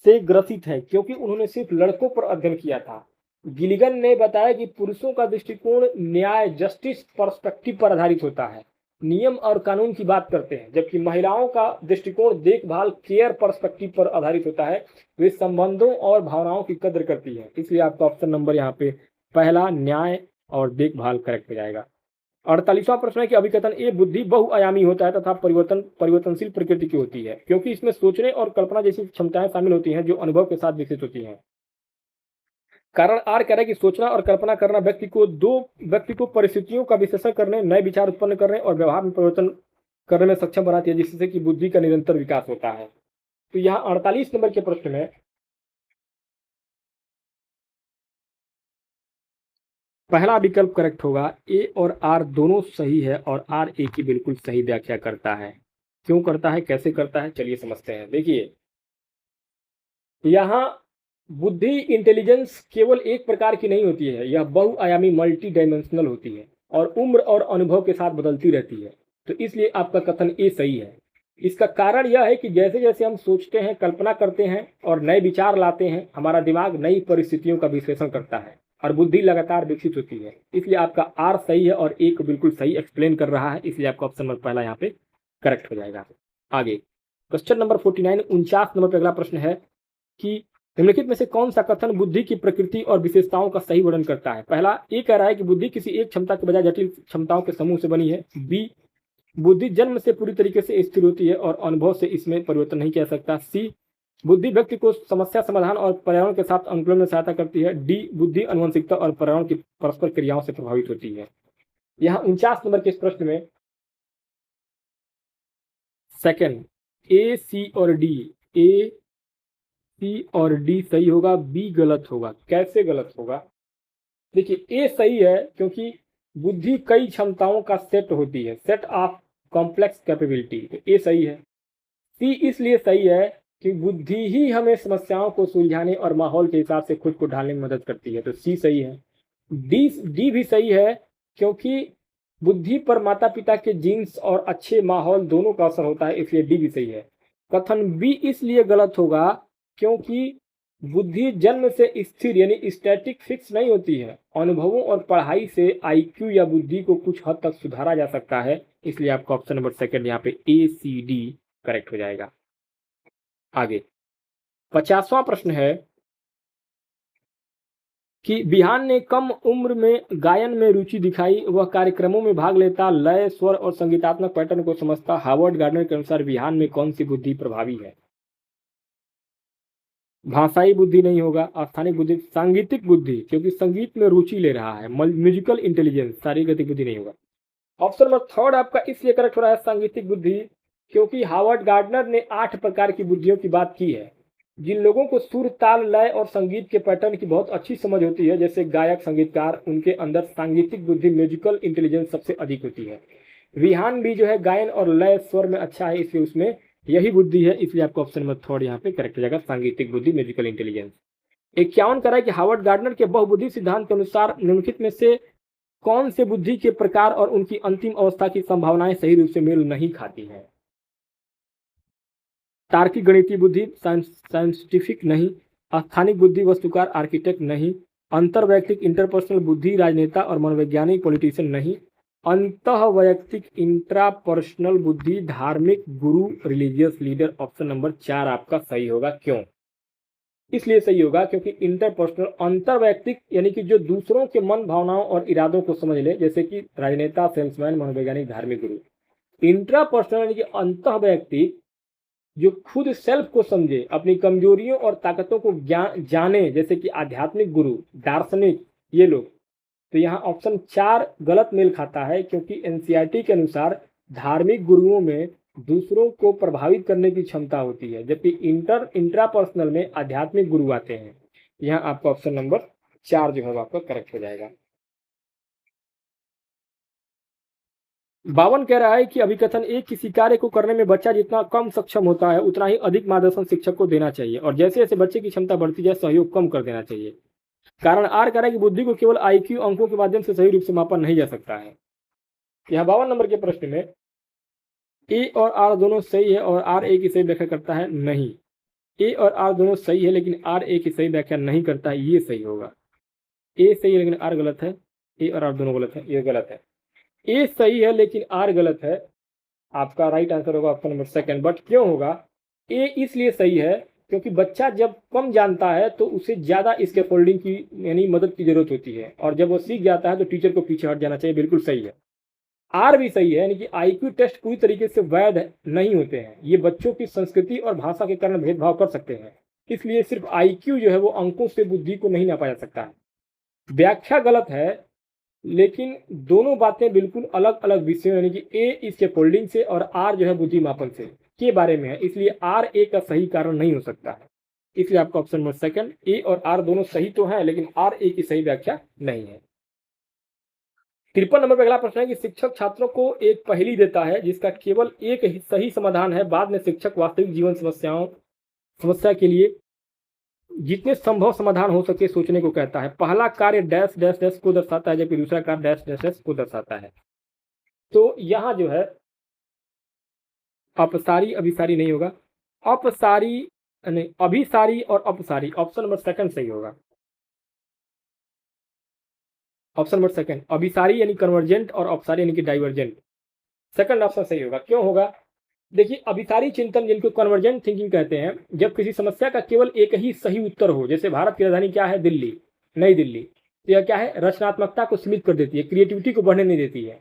से ग्रसित है क्योंकि उन्होंने सिर्फ लड़कों पर अध्ययन किया था। गिलिगन ने बताया कि पुरुषों का दृष्टिकोण न्याय, जस्टिस पर्सपेक्टिव पर आधारित होता है, नियम और कानून की बात करते हैं, जबकि महिलाओं का दृष्टिकोण देखभाल, केयर पर्सपेक्टिव पर आधारित होता है, वे संबंधों और भावनाओं की कद्र करती है। इसलिए आपका ऑप्शन नंबर यहाँ पे पहला न्याय और देखभाल करेक्ट हो जाएगा। 48वां प्रश्न है कि अभिकथन ए बुद्धि बहुआयामी होता है तथा परिवर्तनशील प्रकृति की होती है क्योंकि इसमें सोचने और कल्पना जैसी क्षमताएं शामिल होती हैं जो अनुभव के साथ विकसित होती हैं। कारण आर कह रहा है कि सोचना और कल्पना करना व्यक्ति को परिस्थितियों का विश्लेषण करने, नए विचार उत्पन्न करने और व्यवहार में परिवर्तन करने में सक्षम बनाती है, जिससे कि बुद्धि का निरंतर विकास होता है। तो यहाँ 48 नंबर के प्रश्न में पहला विकल्प करेक्ट होगा। ए और आर दोनों सही है और आर ए की बिल्कुल सही व्याख्या करता है। क्यों करता है, कैसे करता है, चलिए समझते हैं। देखिए यहाँ बुद्धि, इंटेलिजेंस केवल एक प्रकार की नहीं होती है, यह बहुआयामी मल्टी डायमेंशनल होती है और उम्र और अनुभव के साथ बदलती रहती है। तो इसलिए आपका कथन ए सही है। इसका कारण यह है कि जैसे जैसे हम सोचते हैं, कल्पना करते हैं और नए विचार लाते हैं, हमारा दिमाग नई परिस्थितियों का विश्लेषण करता है और बुद्धि लगातार विकसित होती है। इसलिए आपका आर सही है और ए को बिल्कुल सही एक्सप्लेन कर रहा है, इसलिए आपका ऑप्शन नंबर पहला यहाँ पे करेक्ट हो जाएगा। आगे क्वेश्चन नंबर 49 49 नंबर पे अगला प्रश्न है कि निम्नलिखित में से कौन सा कथन बुद्धि की प्रकृति और विशेषताओं का सही वर्णन करता है? पहला, ए कह रहा है कि बुद्धि किसी एक क्षमता के बजाय जटिल क्षमताओं के समूह से बनी है। बी, बुद्धि जन्म से पूरी तरीके से स्थिर होती है और अनुभव से इसमें परिवर्तन नहीं किया जा सकता। सी, बुद्धि व्यक्ति को समस्या समाधान और पर्यावरण के साथ अनुकूलन में सहायता करती है। डी, बुद्धि आनुवंशिकता और पर्यावरण की परस्पर क्रियाओं से प्रभावित होती है। यहाँ 49 नंबर के इस प्रश्न में सेकंड ए, सी और डी, ए, सी और डी सही होगा, बी गलत होगा। कैसे गलत होगा? देखिए ए सही है क्योंकि बुद्धि कई क्षमताओं का सेट होती है, सेट ऑफ कॉम्प्लेक्स कैपेबिलिटी, तो ए सही है। सी इसलिए सही है कि बुद्धि ही हमें समस्याओं को सुलझाने और माहौल के हिसाब से खुद को ढालने में मदद करती है, तो सी सही है। डी भी सही है क्योंकि बुद्धि पर माता पिता के जीन्स और अच्छे माहौल दोनों का असर होता है, इसलिए डी भी सही है। कथन बी इसलिए गलत होगा क्योंकि बुद्धि जन्म से स्थिर यानी स्टैटिक फिक्स नहीं होती है, अनुभवों और पढ़ाई से आईक्यू या बुद्धि को कुछ हद तक सुधारा जा सकता है, इसलिए आपका ऑप्शन नंबर सेकंड यहाँ पे ए सी डी करेक्ट हो जाएगा। आगे 50वां प्रश्न है कि बिहान ने कम उम्र में गायन में रुचि दिखाई, वह कार्यक्रमों में भाग लेता, लय, स्वर और संगीतात्मक पैटर्न को समझता। हार्वर्ड गार्डनर के अनुसार बिहान में कौन सी बुद्धि प्रभावी है? भाषाई बुद्धि नहीं होगा, स्थानिक बुद्धि, सांगीतिक बुद्धि क्योंकि संगीत में रुचि ले रहा है, म्यूजिकल इंटेलिजेंस, शारीरिक गतिविधि नहीं होगा। ऑप्शन नंबर थर्ड आपका इसलिए करेक्ट हो रहा है सांगीतिक बुद्धि क्योंकि हार्वर्ड गार्डनर ने 8 प्रकार की बुद्धियों की बात की है। जिन लोगों को सुर, ताल, लय और संगीत के पैटर्न की बहुत अच्छी समझ होती है, जैसे गायक, संगीतकार, उनके अंदर सांगीतिक बुद्धि, म्यूजिकल इंटेलिजेंस सबसे अधिक होती है। विहान भी जो है गायन और लय स्वर में अच्छा है, इसलिए उसमें यही बुद्धि है, इसलिए आपका ऑप्शन नंबर थर्ड यहाँ पे करेक्ट हो जाएगा, सांगीतिक बुद्धि, म्यूजिकल इंटेलिजेंस। 51 कह रहा है कि हार्वर्ड गार्डनर के बहुबुद्धि सिद्धांत के अनुसार निम्नलिखित में से कौन से बुद्धि के प्रकार और उनकी अंतिम अवस्था की संभावनाएं सही रूप से मेल नहीं खाती हैं? तार्किक गणितीय बुद्धि, साइंटिफिक नहीं, स्थानिक बुद्धि, वस्तुकार, आर्किटेक्ट नहीं, अंतर्वैयक्तिक इंटरपर्सनल बुद्धि, राजनेता और मनोवैज्ञानिक पॉलिटिशियन नहीं, अंतः वैयक्तिक इंट्रापर्सनल बुद्धि, धार्मिक गुरु, रिलीजियस लीडर। ऑप्शन नंबर 4 आपका सही होगा। क्यों? इसलिए सही होगा क्योंकि इंटरपर्सनल, अंतर्वैयक्तिक यानी कि जो दूसरों के मन, भावनाओं और इरादों को समझ ले, जैसे कि राजनेता, सेल्समैन, मनोवैज्ञानिक, धार्मिक गुरु। इंट्रापर्सनल यानी कि अंतः वैयक्तिक, जो खुद सेल्फ को समझे, अपनी कमजोरियों और ताकतों को जाने, जैसे कि आध्यात्मिक गुरु, दार्शनिक, ये लोग। तो यहाँ ऑप्शन 4 गलत मेल खाता है क्योंकि एनसीईआरटी के अनुसार धार्मिक गुरुओं में दूसरों को प्रभावित करने की क्षमता होती है, जबकि इंट्रापर्सनल में आध्यात्मिक गुरु आते हैं। यहाँ आपका ऑप्शन नंबर 4 जो है वो आपका करेक्ट हो जाएगा। 52 कह रहा है कि अभिकथन एक किसी कार्य को करने में बच्चा जितना कम सक्षम होता है उतना ही अधिक मार्गदर्शन शिक्षक को देना चाहिए और जैसे जैसे बच्चे की क्षमता बढ़ती जाए सहयोग कम कर देना चाहिए। कारण आर कह रहा है कि बुद्धि को केवल आईक्यू अंकों के माध्यम से सही रूप से मापा नहीं जा सकता है। यहाँ 52 नंबर के प्रश्न में ए और आर दोनों सही है और आर ए की सही व्याख्या करता है नहीं। ए और आर दोनों सही है लेकिन आर ए की सही व्याख्या नहीं करता है, ये सही होगा। ए सही है लेकिन आर गलत है, ए और आर दोनों गलत है, ये गलत है। ए सही है लेकिन आर गलत है, आपका राइट आंसर होगा ऑप्शन नंबर सेकंड। बट क्यों होगा? ए इसलिए सही है क्योंकि बच्चा जब कम जानता है तो उसे ज़्यादा स्कैफोल्डिंग की यानी मदद की जरूरत होती है और जब वो सीख जाता है तो टीचर को पीछे हट जाना चाहिए, बिल्कुल सही है। आर भी सही है, यानी कि आईक्यू टेस्ट पूरी तरीके से वैध नहीं होते हैं, ये बच्चों की संस्कृति और भाषा के कारण भेदभाव कर सकते हैं, इसलिए सिर्फ आईक्यू जो है वो अंकों से बुद्धि को नहीं नापा जा सकता है। व्याख्या गलत है लेकिन दोनों बातें बिल्कुल अलग अलग विषयों यानी कि ए स्कैफोल्डिंग से और आर जो है बुद्धि मापन से के बारे में है, इसलिए आर ए का सही कारण नहीं हो सकता है। इसलिए आपका ऑप्शन नंबर सेकंड, ए और आर दोनों सही तो है लेकिन आर ए की सही व्याख्या नहीं है। 53 नंबर पर अगला प्रश्न है कि शिक्षक छात्रों को एक पहेली देता है जिसका केवल एक ही सही समाधान है, बाद में शिक्षक वास्तविक जीवन समस्या के लिए जितने संभव समाधान हो सके सोचने को कहता है। पहला कार्य डैश डैश डैश को दर्शाता है जबकि दूसरा कार्य डैश डैश डैश को दर्शाता है। तो यहाँ जो है अपसारी अभिसारी नहीं होगा, अपसारी नहीं, अभिसारी और अपसारी। ऑप्शन नंबर सेकंड सही होगा, ऑप्शन नंबर सेकंड। अभिसारी यानी कन्वर्जेंट और अपसारी यानी कि डाइवर्जेंट, सेकंड ऑप्शन सही होगा। क्यों होगा? देखिए, अभिसारी चिंतन जिनको कन्वर्जेंट थिंकिंग कहते हैं, जब किसी समस्या का केवल एक ही सही उत्तर हो, जैसे भारत की राजधानी क्या है? दिल्ली, नई दिल्ली, तो यह क्या है? रचनात्मकता को सीमित कर देती है, क्रिएटिविटी को बढ़ने नहीं देती है।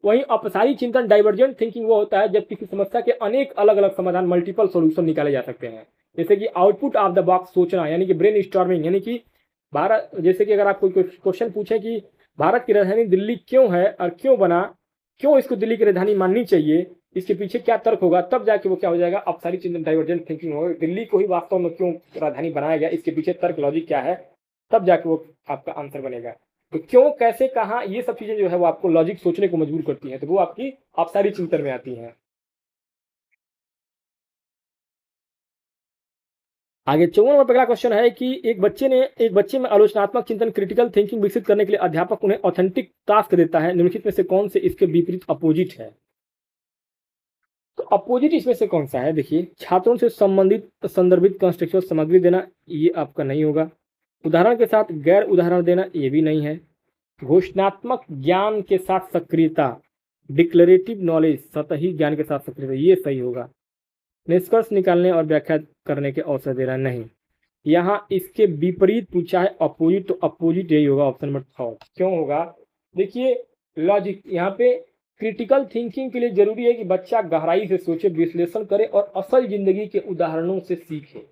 वहीं अपसारी चिंतन डाइवर्जेंट थिंकिंग वो होता है जब किसी समस्या के अनेक अलग अलग समाधान, मल्टीपल सॉल्यूशन निकाले जा सकते हैं, जैसे कि आउटपुट ऑफ द बॉक्स सोचना यानी कि ब्रेन स्टॉर्मिंग, यानी कि भारत, जैसे कि अगर आप कोई क्वेश्चन पूछे कि भारत की राजधानी दिल्ली क्यों है और क्यों बना, क्यों इसको दिल्ली की राजधानी माननी चाहिए, इसके पीछे क्या तर्क होगा, तब जाके वो क्या हो जाएगा? अपसारी चिंतन डाइवर्जेंट थिंकिंग होगा। दिल्ली को ही वास्तव में क्यों राजधानी बनाया गया, इसके पीछे तर्क लॉजिक क्या है, तब जाके वो आपका आंसर बनेगा। तो क्यों, कैसे, कहाँ, ये सब चीजें जो है वो आपको लॉजिक सोचने को मजबूर करती हैं, तो वो आपकी औपचारिक चिंतन में आती हैं। आगे 54 नंबर पहला क्वेश्चन है कि एक बच्चे में आलोचनात्मक चिंतन क्रिटिकल थिंकिंग विकसित करने के लिए अध्यापक उन्हें ऑथेंटिक टास्क देता है, निम्नलिखित में से कौन से इसके विपरीत अपोजिट है? तो अपोजिट इसमें से कौन सा है? देखिए, छात्रों से संबंधित संदर्भित कंटेक्चुअल सामग्री देना, ये आपका नहीं होगा। उदाहरण के साथ गैर उदाहरण देना, ये भी नहीं है। घोषणात्मक ज्ञान के साथ सक्रियता, डिक्लेरेटिव नॉलेज, सतही ज्ञान के साथ सक्रियता, ये सही होगा। निष्कर्ष निकालने और व्याख्या करने के अवसर देना, नहीं। यहाँ इसके विपरीत पूछा है अपोजिट, तो अपोजिट यही होगा, ऑप्शन नंबर थर्ड। क्यों होगा? देखिए, लॉजिक यहाँ पे क्रिटिकल थिंकिंग के लिए जरूरी है कि बच्चा गहराई से सोचे, विश्लेषण करे और असल जिंदगी के उदाहरणों से सीखे।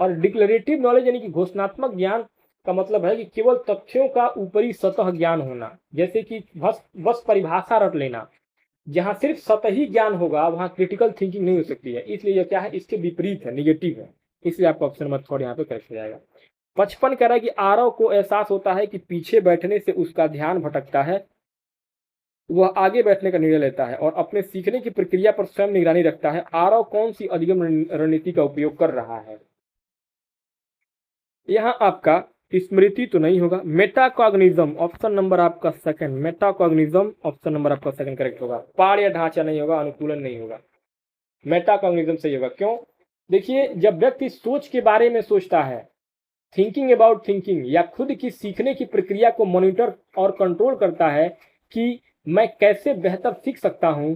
और डिक्लेरेटिव नॉलेज यानी कि घोषणात्मक ज्ञान का मतलब है कि केवल तथ्यों का ऊपरी सतह ज्ञान होना, जैसे कि बस परिभाषा रट लेना। जहां सिर्फ सतही ज्ञान होगा वहां क्रिटिकल थिंकिंग नहीं हो सकती है, इसलिए यह क्या है, इसके विपरीत है, निगेटिव है। इसलिए आपका ऑप्शन नंबर थर्ड यहाँ पे करेक्ट हो जाएगा। 55 कह रहा है कि आरव को एहसास होता है कि पीछे बैठने से उसका ध्यान भटकता है, वह आगे बैठने का निर्णय लेता है और अपने सीखने की प्रक्रिया पर स्वयं निगरानी रखता है। आरव कौन सी अधिगम रणनीति का उपयोग कर रहा है? यहाँ आपका स्मृति तो नहीं होगा, मेटाकॉग्निज्म, ऑप्शन नंबर आपका सेकंड, मेटाकॉग्निज्म ऑप्शन नंबर आपका सेकंड करेक्ट होगा। पाठ या ढांचा नहीं होगा, अनुकूलन नहीं होगा, मेटाकॉग्निज्म सही होगा। क्यों? देखिए, जब व्यक्ति सोच के बारे में सोचता है, थिंकिंग अबाउट थिंकिंग, या खुद की सीखने की प्रक्रिया को मॉनिटर और कंट्रोल करता है कि मैं कैसे बेहतर सीख सकता हूं,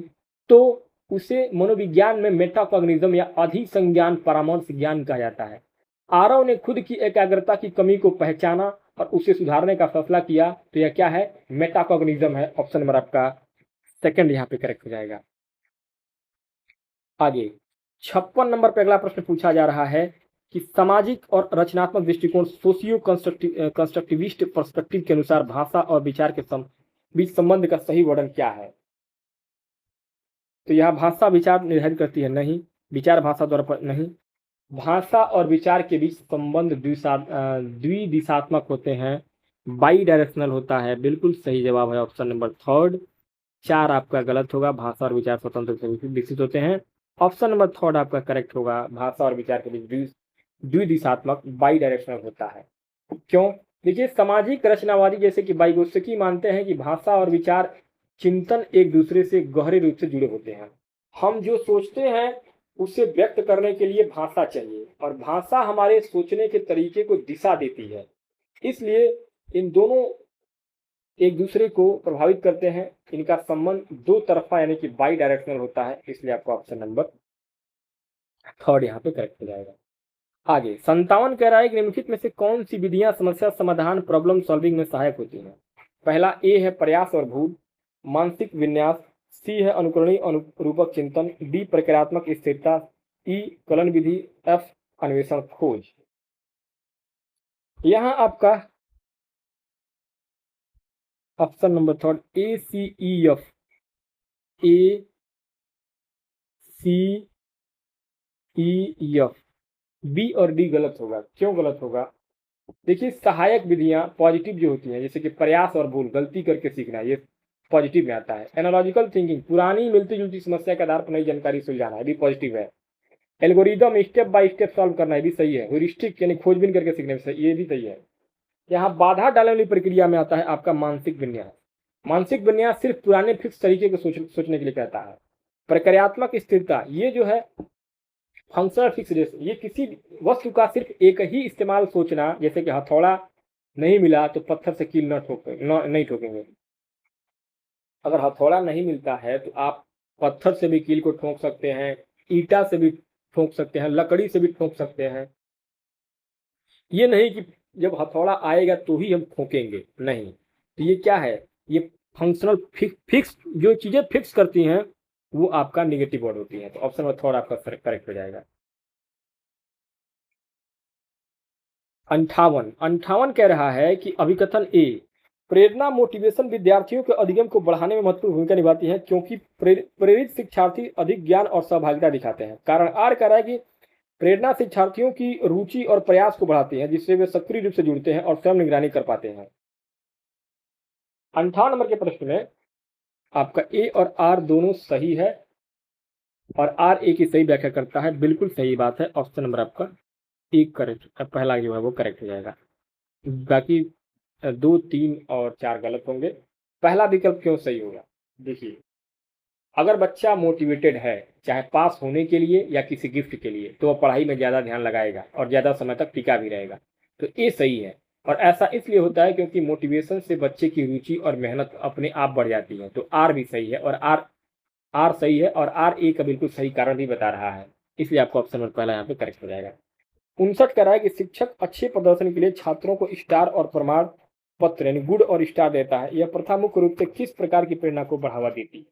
तो उसे मनोविज्ञान में मेटाकॉग्निज्म या अधिसंज्ञान परामर्श ज्ञान कहा जाता है। आरव ने खुद की एकाग्रता की कमी को पहचाना और उसे सुधारने का फैसला किया, तो यह क्या है, मेटाकॉग्निज्म है। ऑप्शन नंबर आपका सेकंड यहाँ पे करेक्ट हो जाएगा। आगे 56 नंबर पे अगला प्रश्न पूछा जा रहा है कि सामाजिक और रचनात्मक दृष्टिकोण सोशियो कंस्ट्रक्टिविस्ट पर्सपेक्टिव के अनुसार भाषा और विचार के बीच संबंध का सही वर्णन क्या है? तो यह भाषा विचार निर्धारित करती है, नहीं। विचार भाषा द्वारा नहीं। भाषा और विचार के बीच संबंध द्विदिशात्मक होते हैं, बाई डायरेक्शनल होता है। बिल्कुल सही जवाब है ऑप्शन नंबर थर्ड। 4 आपका गलत होगा, भाषा और विचार स्वतंत्र से विकसित होते हैं। ऑप्शन नंबर थर्ड आपका करेक्ट होगा, भाषा और विचार के बीच द्विदिशात्मक बाई डायरेक्शनल होता है। क्यों? देखिए, सामाजिक रचनावादी जैसे कि वाइगोत्स्की मानते हैं कि भाषा और विचार चिंतन एक दूसरे से गहरे रूप से जुड़े होते हैं। हम जो सोचते हैं उसे व्यक्त करने के लिए भाषा चाहिए, और भाषा हमारे सोचने के तरीके को दिशा देती है। इसलिए इन दोनों एक दूसरे को प्रभावित करते हैं, इनका संबंध दो तरफा यानी कि बाई डायरेक्शनल होता है। इसलिए आपका ऑप्शन नंबर थर्ड यहाँ पे करेक्ट हो जाएगा। आगे 57 कह रहा है कि निम्नलिखित में से कौन सी विधियां समस्या समाधान प्रॉब्लम सॉल्विंग में सहायक होती हैं? पहला ए है प्रयास और भूल, मानसिक विन्यास, सी है अनुकरणीय अनुरूपक चिंतन, डी प्रक्रियात्मक स्थिरता, ई कलन विधि, एफ अन्वेषण खोज। यहाँ आपका option number third A C E F, A C E F, B और डी गलत होगा। क्यों गलत होगा? देखिए, सहायक विधियां पॉजिटिव जो होती हैं, जैसे कि प्रयास और भूल, गलती करके सीखना, ये पॉजिटिव में आता है। एनालॉजिकल थिंकिंग, पुरानी मिलती जुलती समस्या के आधार पर नई जानकारी सुलझाना, है भी पॉजिटिव है। Algorithm, step by step solve करना, है भी सही है। ह्यूरिस्टिक यानी खोजबीन करके सीखने में सही, ये भी सही है। यहाँ बाधा डालने वाली प्रक्रिया में आता है आपका मानसिक विन्यास। मानसिक विन्यास सिर्फ पुराने फिक्स तरीके को सोचने के लिए कहता है। प्रक्रियात्मक स्थिरता, ये जो है फंक्शनल फिक्स, ये किसी वस्तु का सिर्फ एक ही इस्तेमाल सोचना, जैसे कि हथौड़ा नहीं मिला तो पत्थर से कील नहीं ठोकेंगे। अगर हथौड़ा नहीं मिलता है तो आप पत्थर से भी कील को ठोक सकते हैं, ईटा से भी ठोक सकते हैं, लकड़ी से भी ठोक सकते हैं। ये नहीं कि जब हथौड़ा आएगा तो ही हम ठोकेंगे, नहीं। तो ये क्या है, ये फंक्शनल फिक्स जो चीजें फिक्स करती हैं वो आपका निगेटिव वर्ड होती है। तो ऑप्शन नंबर थर्ड आपका करेक्ट हो जाएगा। 58 कह रहा है कि अभिकथन ए, प्रेरणा मोटिवेशन विद्यार्थियों के अधिगम को बढ़ाने में महत्वपूर्ण भूमिका निभाती है क्योंकि प्रेरित शिक्षार्थी अधिक ज्ञान और सहभागिता दिखाते हैं। कारण आर कह रहा है कि प्रेरणा शिक्षार्थियों की रुचि और प्रयास को बढ़ाती है, जिससे वे सक्रिय रूप से जुड़ते हैं और स्वयं निगरानी कर पाते हैं। 58 नंबर के प्रश्न में आपका ए और आर दोनों सही है और आर ए की सही व्याख्या करता है, बिल्कुल सही बात है। ऑप्शन नंबर आपका एक करेक्ट, पहला जो है वो करेक्ट हो जाएगा। बाकी 2, 3 और 4 गलत होंगे। पहला विकल्प क्यों सही होगा? देखिए, अगर बच्चा मोटिवेटेड है, चाहे पास होने के लिए या किसी गिफ्ट के लिए, तो वह पढ़ाई में ज़्यादा ध्यान लगाएगा और ज़्यादा समय तक टिका भी रहेगा। तो ये सही है। और ऐसा इसलिए होता है क्योंकि मोटिवेशन से बच्चे की रुचि और मेहनत अपने आप बढ़ जाती है। तो आर भी सही है और आर आर सही है और आर ए का बिल्कुल सही कारण भी बता रहा है, इसलिए आपको ऑप्शन नंबर पहला यहाँ पे करेक्ट हो जाएगा। 59 कह रहा है कि शिक्षक अच्छे प्रदर्शन के लिए छात्रों को स्टार और प्रमाण पत्र यानी गुड और स्टार देता है। यह प्रथा मुख्य रूप से किस प्रकार की प्रेरणा को बढ़ावा देती है?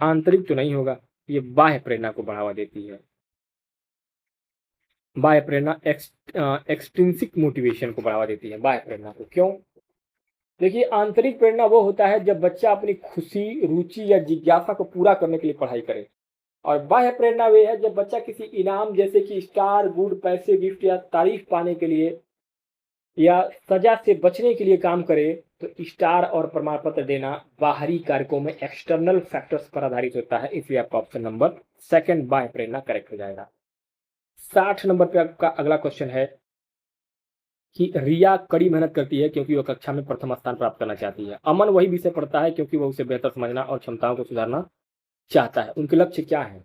आंतरिक तो नहीं होगा, ये बाह्य प्रेरणा को बढ़ावा देती है। बाह्य प्रेरणा एक्सट्रिंसिक मोटिवेशन को बढ़ावा देती है, बाह्य प्रेरणा को। क्यों? देखिए, आंतरिक प्रेरणा वो होता है जब बच्चा अपनी खुशी, रुचि या जिज्ञासा को पूरा करने के लिए पढ़ाई करे। और बाह्य प्रेरणा वे है जब बच्चा किसी इनाम जैसे कि स्टार, गुड, पैसे, गिफ्ट या तारीफ पाने के लिए या सजा से बचने के लिए काम करे। तो स्टार और प्रमाण पत्र देना बाहरी कारकों में एक्सटर्नल फैक्टर्स पर आधारित होता है, इसलिए आपका ऑप्शन नंबर सेकंड बाह्य प्रेरणा करेक्ट हो जाएगा। 60 नंबर पे आपका अगला क्वेश्चन है कि रिया कड़ी मेहनत करती है क्योंकि वह कक्षा में प्रथम स्थान प्राप्त करना चाहती है। अमन वही विषय पढ़ता है क्योंकि वह उसे बेहतर समझना और क्षमताओं को सुधारना चाहता है। उनके लक्ष्य क्या है?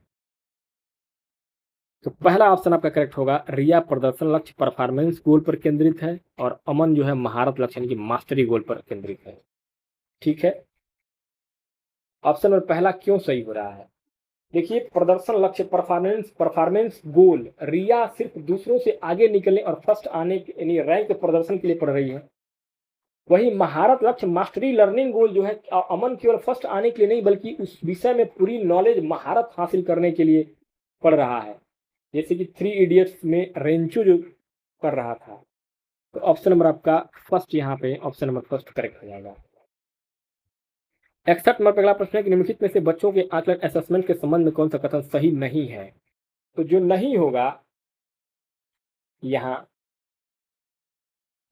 तो पहला ऑप्शन आपका करेक्ट होगा, रिया प्रदर्शन लक्ष्य परफॉर्मेंस गोल पर केंद्रित है और अमन जो है महारत लक्ष्य यानी कि मास्टरी गोल पर केंद्रित है। ठीक है, ऑप्शन नंबर पहला क्यों सही हो रहा है? देखिए, प्रदर्शन लक्ष्य परफॉर्मेंस गोल, रिया सिर्फ दूसरों से आगे निकलने और फर्स्ट आने यानी रैंक प्रदर्शन के लिए पढ़ रही है। वही महारत लक्ष्य मास्टरी लर्निंग गोल जो है, अमन केवल फर्स्ट आने के लिए नहीं बल्कि उस विषय में पूरी नॉलेज महारत हासिल करने के लिए पढ़ रहा है, जैसे कि 3 इडियट्स में रेंचो जो कर रहा था। तो ऑप्शन नंबर आपका फर्स्ट यहाँ पे ऑप्शन नंबर फर्स्ट करेक्ट हो जाएगा। 61 नंबर पर अगला प्रश्न है कि निम्नलिखित में से बच्चों के आकलन असेसमेंट के संबंध में कौन सा कथन सही नहीं है? तो जो नहीं होगा, यहाँ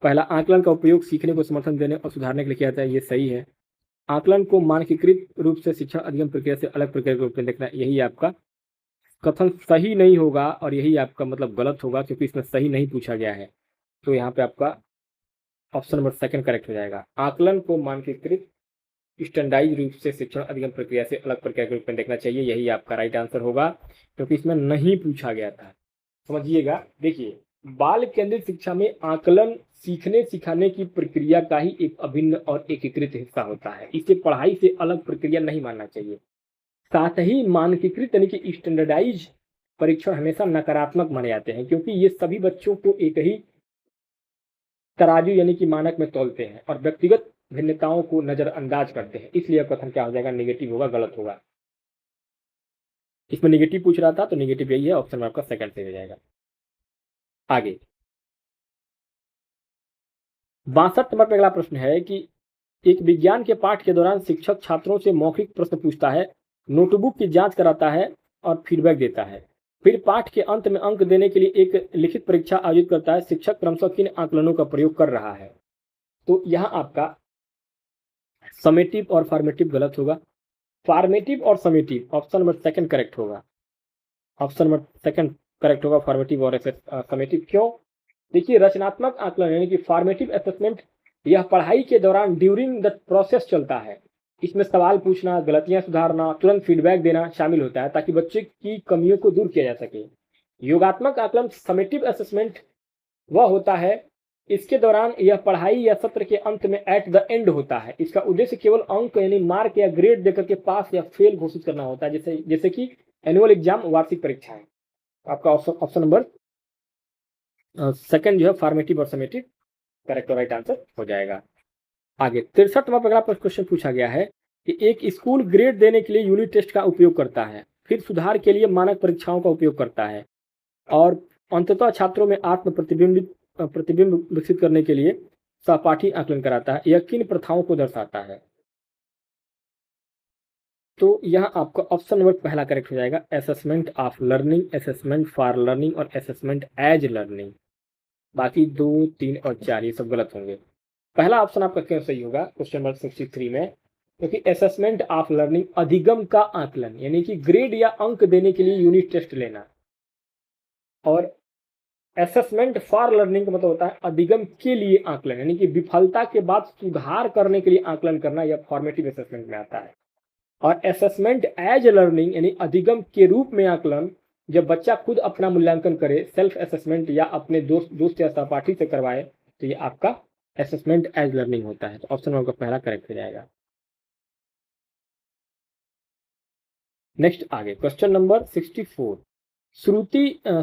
पहला, आकलन का उपयोग सीखने को समर्थन देने और सुधारने के लिए किया जाता है, ये सही है। आकलन को मानकीकृत रूप से शिक्षण अधिगम प्रक्रिया से अलग प्रक्रिया के रूप में देखना, यही आपका कथन सही नहीं होगा और यही आपका मतलब गलत होगा क्योंकि इसमें सही नहीं पूछा गया है। तो यहाँ पे आपका ऑप्शन नंबर सेकंड करेक्ट हो जाएगा। आकलन को मानकीकृत स्टैंडर्डाइज रूप से शिक्षण अधिगम प्रक्रिया से अलग प्रक्रिया के रूप में देखना चाहिए, यही आपका राइट आंसर होगा क्योंकि इसमें नहीं पूछा गया था। समझिएगा, देखिए, बाल केंद्रित शिक्षा में आकलन सीखने सिखाने की प्रक्रिया का ही एक अभिन्न और एकीकृत हिस्सा होता है। इसे पढ़ाई से अलग प्रक्रिया नहीं मानना चाहिए। साथ ही मानकीकृत यानी कि स्टैंडर्डाइज परीक्षण हमेशा नकारात्मक माने जाते हैं क्योंकि ये सभी बच्चों को एक ही तराजू यानी कि मानक में तौलते हैं और व्यक्तिगत भिन्नताओं को नजरअंदाज करते हैं। इसलिए कथन क्या हो जाएगा? नेगेटिव होगा, गलत होगा। इसमें नेगेटिव पूछ रहा था तो नेगेटिव यही है, ऑप्शन में आपका सेकंड सही हो जाएगा। आगे 62 नंबर पर अगला प्रश्न है कि एक विज्ञान के पाठ के दौरान शिक्षक छात्रों से मौखिक प्रश्न पूछता है, नोटबुक की जांच कराता है और फीडबैक देता है। फिर पाठ के अंत में अंक देने के लिए एक लिखित परीक्षा आयोजित करता है। शिक्षक क्रमशः किन आकलनों का प्रयोग कर रहा है? तो यहाँ आपका समेटिव और फॉर्मेटिव गलत होगा। फॉर्मेटिव और summative, option number second correct होगा। ऑप्शन नंबर सेकंड करेक्ट होगा, फॉर्मेटिव और समेटिव। क्यों? देखिए, रचनात्मक आकलन यानी कि फॉर्मेटिव असेसमेंट यह पढ़ाई के दौरान ड्यूरिंग द प्रोसेस चलता है। इसमें सवाल पूछना, गलतियां सुधारना, तुरंत फीडबैक देना शामिल होता है ताकि बच्चे की कमियों को दूर किया जा सके। योगात्मक आकलन समेटिव असेसमेंट वह होता है, इसके दौरान यह पढ़ाई या सत्र के अंत में एट द एंड होता है। इसका उद्देश्य केवल अंक यानी मार्क या ग्रेड देकर के पास या फेल घोषित करना होता है, जैसे कि एनुअल एग्जाम, वार्षिक परीक्षाएं। आपका ऑप्शन नंबर सेकंड जो है फॉर्मेटिव और समेटिव करेक्ट और राइट आंसर हो जाएगा। आगे 63 नंबर अगला क्वेश्चन पूछा गया है कि एक स्कूल ग्रेड देने के लिए यूनिट टेस्ट का उपयोग करता है, फिर सुधार के लिए मानक परीक्षाओं का उपयोग करता है और अंततः छात्रों में आत्म प्रतिबिंब विकसित करने के लिए सहपाठी आकलन कराता है। यह किन प्रथाओं को दर्शाता है? तो यहाँ आपका ऑप्शन नंबर पहला करेक्ट हो जाएगा, assessment of learning, assessment for learning और असेसमेंट एज लर्निंग। बाकी 2, 3 और 4 ये सब गलत होंगे। पहला ऑप्शन आपका क्यों सही होगा क्वेश्चन नंबर 63 में, क्योंकि असेसमेंट ऑफ लर्निंग अधिगम का आकलन, यानी कि ग्रेड या अंक देने के लिए यूनिट टेस्ट लेना, और असेसमेंट फॉर लर्निंग का मतलब होता है अधिगम के लिए आकलन, यानी कि विफलता के बाद सुधार करने के लिए आकलन करना, यह फॉर्मेटिव असेसमेंट में आता है। और असेसमेंट एज लर्निंग यानी अधिगम के रूप में आकलन, जब बच्चा खुद अपना मूल्यांकन करे, सेल्फ असेसमेंट या अपने दोस्त या सहपाठी से करवाए, तो ये आपका असेसमेंट एज लर्निंग होता है। तो ऑप्शन नंबर पहला करेक्ट हो जाएगा। नेक्स्ट आगे क्वेश्चन नंबर 64।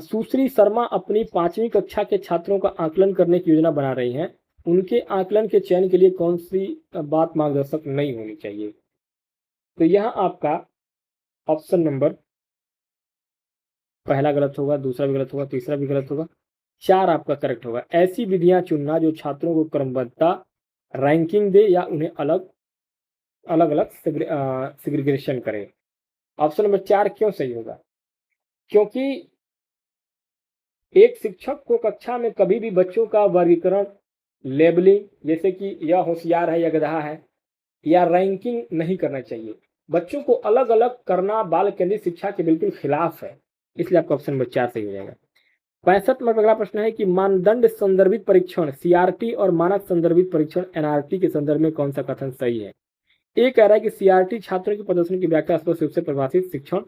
सुश्री शर्मा अपनी 5वीं कक्षा के छात्रों का आकलन करने की योजना बना रही हैं। उनके आकलन के चयन के लिए कौन सी बात मार्गदर्शक नहीं होनी चाहिए? तो यहाँ आपका ऑप्शन नंबर पहला गलत होगा, दूसरा भी गलत होगा, तीसरा भी गलत होगा, 4 आपका करेक्ट होगा। ऐसी विधियां चुनना जो छात्रों को क्रमबद्धता, रैंकिंग दे या उन्हें अलग अलग सेग्रीगेशन करे। ऑप्शन नंबर 4 क्यों सही होगा? क्योंकि एक शिक्षक को कक्षा में कभी भी बच्चों का वर्गीकरण, लेबलिंग, जैसे कि यह होशियार है या गधा है, या रैंकिंग नहीं करना चाहिए। बच्चों को अलग अलग करना बाल केंद्रित शिक्षा के बिल्कुल खिलाफ है, इसलिए आपका ऑप्शन नंबर 4 सही हो जाएगा। 65 में अगला प्रश्न है कि मानदंड संदर्भित परीक्षण सीआरटी और मानक संदर्भित परीक्षण एनआरटी के संदर्भ में कौन सा कथन सही है? ए कह रहा है कि सीआरटी छात्रों के प्रदर्शन की व्याख्या स्पष्ट रूप से परिभाषित शिक्षण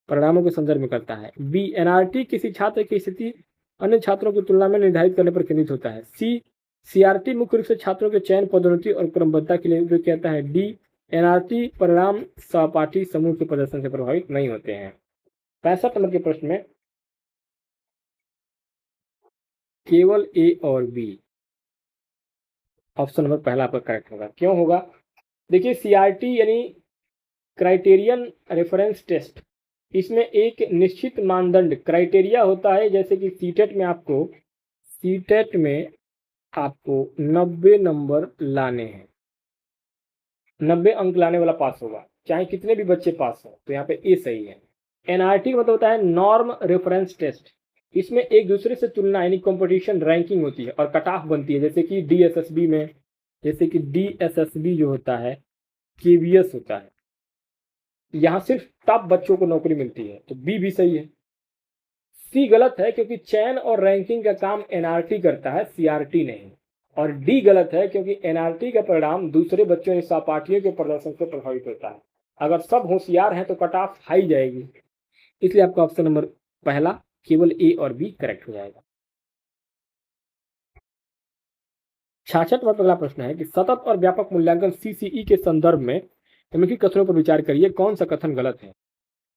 परिणामों के संदर्भ में करता है। बी एनआरटी किसी छात्र की स्थिति अन्य छात्रों की तुलना में निर्धारित करने पर केंद्रित होता है। सी सीआरटी मुख्य रूप से छात्रों के चयन, पदोन्नति और क्रमबद्धता के लिए उपयोग कहता है। डी एनआरटी परिणाम सहपाठी समूह के प्रदर्शन से प्रभावित नहीं होते हैं। 65 नंबर के प्रश्न में केवल ए और बी, ऑप्शन नंबर पहला आपका करेक्ट होगा। क्यों होगा? देखिए सीआरटी यानी क्राइटेरियन रेफरेंस टेस्ट, इसमें एक निश्चित मानदंड क्राइटेरिया होता है, जैसे कि सीटेट में आपको 90 नंबर लाने हैं, 90 अंक लाने वाला पास होगा, चाहे कितने भी बच्चे पास हो। तो यहाँ पे ए सही है। एनआरटी मतलब होता है नॉर्म रेफरेंस टेस्ट, इसमें एक दूसरे से तुलना यानी कंपटीशन रैंकिंग होती है और कट ऑफ बनती है, जैसे कि डीएसएसबी जो होता है, केवीएस होता है, यहाँ सिर्फ टॉप बच्चों को नौकरी मिलती है। तो बी भी सही है। सी गलत है, क्योंकि चयन और रैंकिंग का काम एनआरटी करता है, सीआरटी नहीं। और डी गलत है, क्योंकि एनआरटी का परिणाम दूसरे बच्चों या सहपाठियों के प्रदर्शन से प्रभावित होता है। अगर सब होशियार हैं तो कट ऑफ हाई जाएगी, इसलिए आपका ऑप्शन नंबर पहला केवल ए और बी करेक्ट हो जाएगा। 66 पर अगला प्रश्न है कि सतत और व्यापक मूल्यांकन सीसीई के संदर्भ में निम्नलिखित कथनों पर विचार करिए, कौन सा कथन गलत है?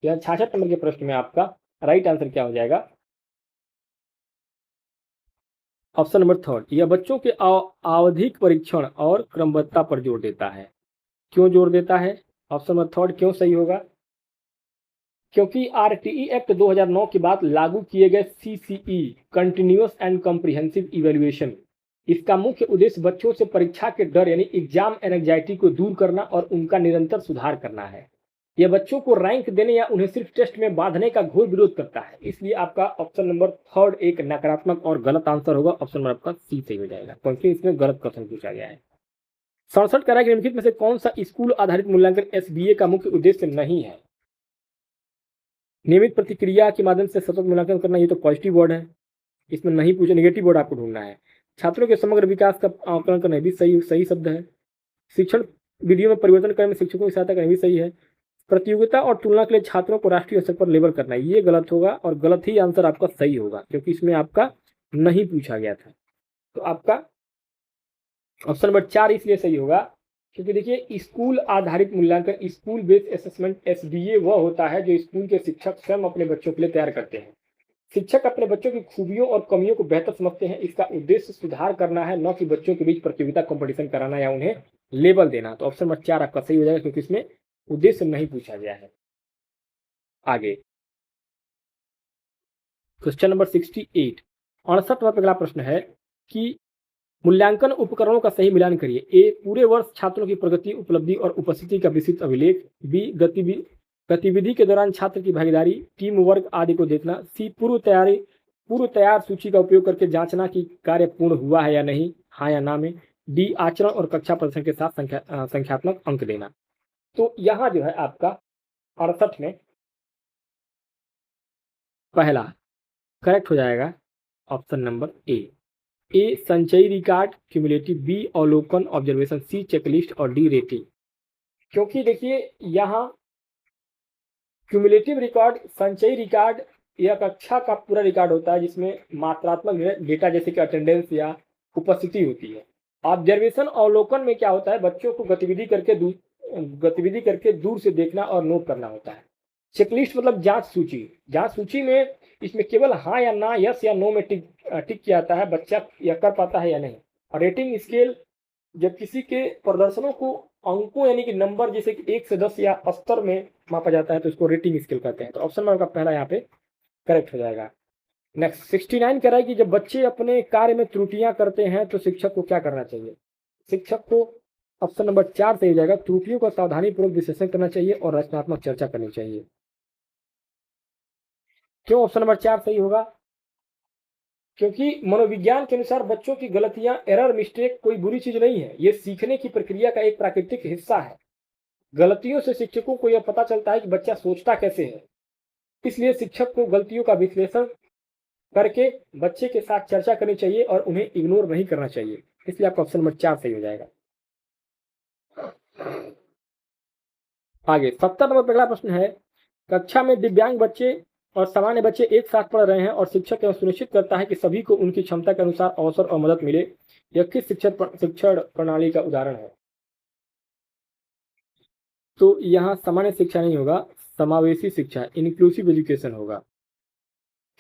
यह 66 नंबर के प्रश्न में आपका राइट आंसर क्या हो जाएगा? ऑप्शन नंबर 3, यह बच्चों के आवधिक परीक्षण और क्रमबद्धता पर जोर देता है। क्यों जोर देता है? ऑप्शन नंबर 3 क्यों सही होगा? क्योंकि आरटीई एक्ट 2009 के बाद लागू किए गए CCE continuous and comprehensive evaluation, इसका मुख्य उद्देश्य बच्चों से परीक्षा के डर यानी एग्जाम एंजाइटी को दूर करना और उनका निरंतर सुधार करना है। यह बच्चों को रैंक देने या उन्हें सिर्फ टेस्ट में बांधने का घोर विरोध करता है। इसलिए आपका ऑप्शन नंबर 3 एक नकारात्मक और गलत आंसर होगा। ऑप्शन नंबर आपका सी सही हो जाएगा, क्योंकि इसमें गलत कथन पूछा गया है। 67 कह रहा है कि निम्नलिखित में से कौन सा स्कूल आधारित मूल्यांकन एसबीए का मुख्य उद्देश्य नहीं है? नियमित प्रतिक्रिया के माध्यम से सतत मूल्यांकन करना, ये तो पॉजिटिव वर्ड है, इसमें नहीं पूछा, निगेटिव वर्ड आपको ढूंढना है। छात्रों के समग्र विकास का आकलन करना भी सही शब्द है। शिक्षण विधियों में परिवर्तन करने में शिक्षकों की सहायता करना भी सही है। प्रतियोगिता और तुलना के लिए छात्रों को राष्ट्रीय स्तर पर लेबल करना, ये गलत होगा और गलत ही आंसर आपका सही होगा, क्योंकि इसमें आपका नहीं पूछा गया था। तो आपका ऑप्शन नंबर 4 इसलिए सही होगा क्योंकि देखिए स्कूल आधारित मूल्यांकन, स्कूल बेस्ड असेसमेंट एसबीए वह होता है जो स्कूल के शिक्षक स्वयं अपने बच्चों के लिए तैयार करते हैं। शिक्षक अपने बच्चों की खूबियों और कमियों को बेहतर समझते हैं। इसका उद्देश्य सुधार करना है, न कि बच्चों के बीच प्रतियोगिता कंपटीशन कराना या उन्हें लेबल देना। तो ऑप्शन नंबर 4 आपका सही हो जाएगा, क्योंकि इसमें उद्देश्य नहीं पूछा गया है। आगे क्वेश्चन नंबर 68, 68 पर अगला प्रश्न है कि मूल्यांकन उपकरणों का सही मिलान करिए। ए पूरे वर्ष छात्रों की प्रगति, उपलब्धि और उपस्थिति का विस्तृत अभिलेख। बी गतिविधि के दौरान छात्र की भागीदारी, टीम वर्क आदि को देखना। सी पूर्व तैयार सूची का उपयोग करके जांचना कि कार्य पूर्ण हुआ है या नहीं, हाँ या ना में। डी आचरण और कक्षा प्रदर्शन के साथ संख्यात्मक अंक देना। तो यहाँ जो है आपका 68 में पहला करेक्ट हो जाएगा ऑप्शन नंबर ए संचयी रिकॉर्ड, क्यूमुलेटिव, बी अवलोकन ऑब्जर्वेशन, सी चेकलिस्ट और डी रेटिंग। क्योंकि देखिए यहाँ क्यूमुलेटिव रिकॉर्ड, संचयी रिकॉर्ड यह कक्षा का पूरा रिकॉर्ड होता है जिसमें मात्रात्मक डेटा जैसे कि अटेंडेंस या उपस्थिति होती है। ऑब्जर्वेशन अवलोकन में क्या होता है, बच्चों को गतिविधि करके दूर से देखना और नोट करना होता है। चेकलिस्ट मतलब जांच सूची में इसमें केवल हाँ या ना, यस या नो में टिक किया जाता है, बच्चा यह कर पाता है या नहीं। और रेटिंग स्केल जब किसी के प्रदर्शनों को अंकों यानी कि नंबर जैसे कि 1 से 10 या स्तर में मापा जाता है तो उसको रेटिंग स्केल कहते हैं। तो ऑप्शन नंबर का पहला यहाँ पे करेक्ट हो जाएगा। नेक्स्ट 69 कह रहा है कि जब बच्चे अपने कार्य में त्रुटियां करते हैं तो शिक्षक को क्या करना चाहिए। शिक्षक को ऑप्शन नंबर 4 सही हो जाएगा, त्रुटियों का सावधानीपूर्वक विश्लेषण करना चाहिए और रचनात्मक चर्चा करनी चाहिए। क्यों ऑप्शन नंबर 4 सही होगा? क्योंकि मनोविज्ञान के अनुसार बच्चों की गलतियां, एरर, मिस्टेक कोई बुरी चीज नहीं है, ये सीखने की प्रक्रिया का एक प्राकृतिक हिस्सा है। गलतियों से शिक्षकों को यह पता चलता है कि बच्चा सोचता कैसे है। इसलिए शिक्षक को गलतियों का विश्लेषण करके बच्चे के साथ चर्चा करनी चाहिए और उन्हें इग्नोर नहीं करना चाहिए। इसलिए आपका ऑप्शन नंबर 4 सही हो जाएगा। आगे 70 नंबर पहला प्रश्न है, कक्षा में दिव्यांग बच्चे और सामान्य बच्चे एक साथ पढ़ रहे हैं और शिक्षक यह सुनिश्चित करता है कि सभी को उनकी क्षमता के अनुसार अवसर और मदद मिले। यह किस शिक्षण प्रणाली का उदाहरण है? तो यहाँ सामान्य शिक्षा नहीं होगा, समावेशी शिक्षा, इंक्लूसिव एजुकेशन होगा।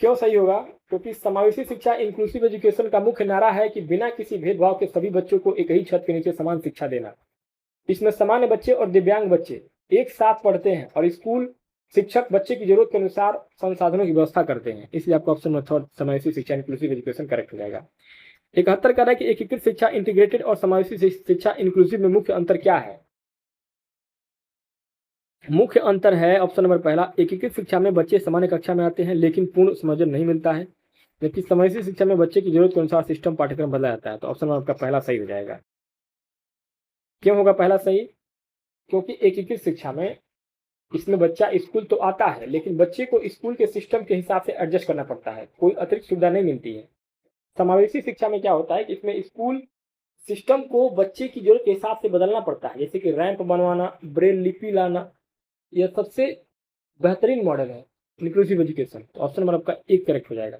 क्यों सही होगा? क्योंकि समावेशी शिक्षा, इंक्लूसिव एजुकेशन का मुख्य नारा है कि बिना किसी भेदभाव के सभी बच्चों को एक ही छत के नीचे समान शिक्षा देना। इसमें सामान्य बच्चे और दिव्यांग बच्चे एक साथ पढ़ते हैं और स्कूल शिक्षक बच्चे की जरूरत के अनुसार संसाधनों की व्यवस्था करते हैं। इसलिए आपका ऑप्शन नंबर 3 समावेशी शिक्षा, इंक्लूसिव एजुकेशन करेक्ट हो जाएगा। 71 कह रहा है कि एकीकृत शिक्षा, इंटीग्रेटेड और समावेशी शिक्षा, इंक्लूसिव में मुख्य अंतर क्या है? मुख्य अंतर है ऑप्शन नंबर पहला, एकीकृत शिक्षा में बच्चे सामान्य कक्षा में आते हैं लेकिन पूर्ण समर्थन नहीं मिलता है, जबकि समावेशी शिक्षा में बच्चे की जरूरत के अनुसार सिस्टम पाठ्यक्रम बदला जाता है। तो ऑप्शन नंबर आपका पहला सही हो जाएगा। क्यों होगा पहला सही? क्योंकि एकीकृत शिक्षा में इसमें बच्चा स्कूल तो आता है लेकिन बच्चे को स्कूल के सिस्टम के हिसाब से एडजस्ट करना पड़ता है, कोई अतिरिक्त सुविधा नहीं मिलती है। समावेशी शिक्षा में क्या होता है कि इसमें स्कूल सिस्टम को बच्चे की जरूरत के हिसाब से बदलना पड़ता है, जैसे कि रैंप बनवाना, ब्रेल लिपि लाना, यह सबसे बेहतरीन मॉडल है इंक्लूसिव एजुकेशन। तो ऑप्शन नंबर आपका 1 करेक्ट हो जाएगा।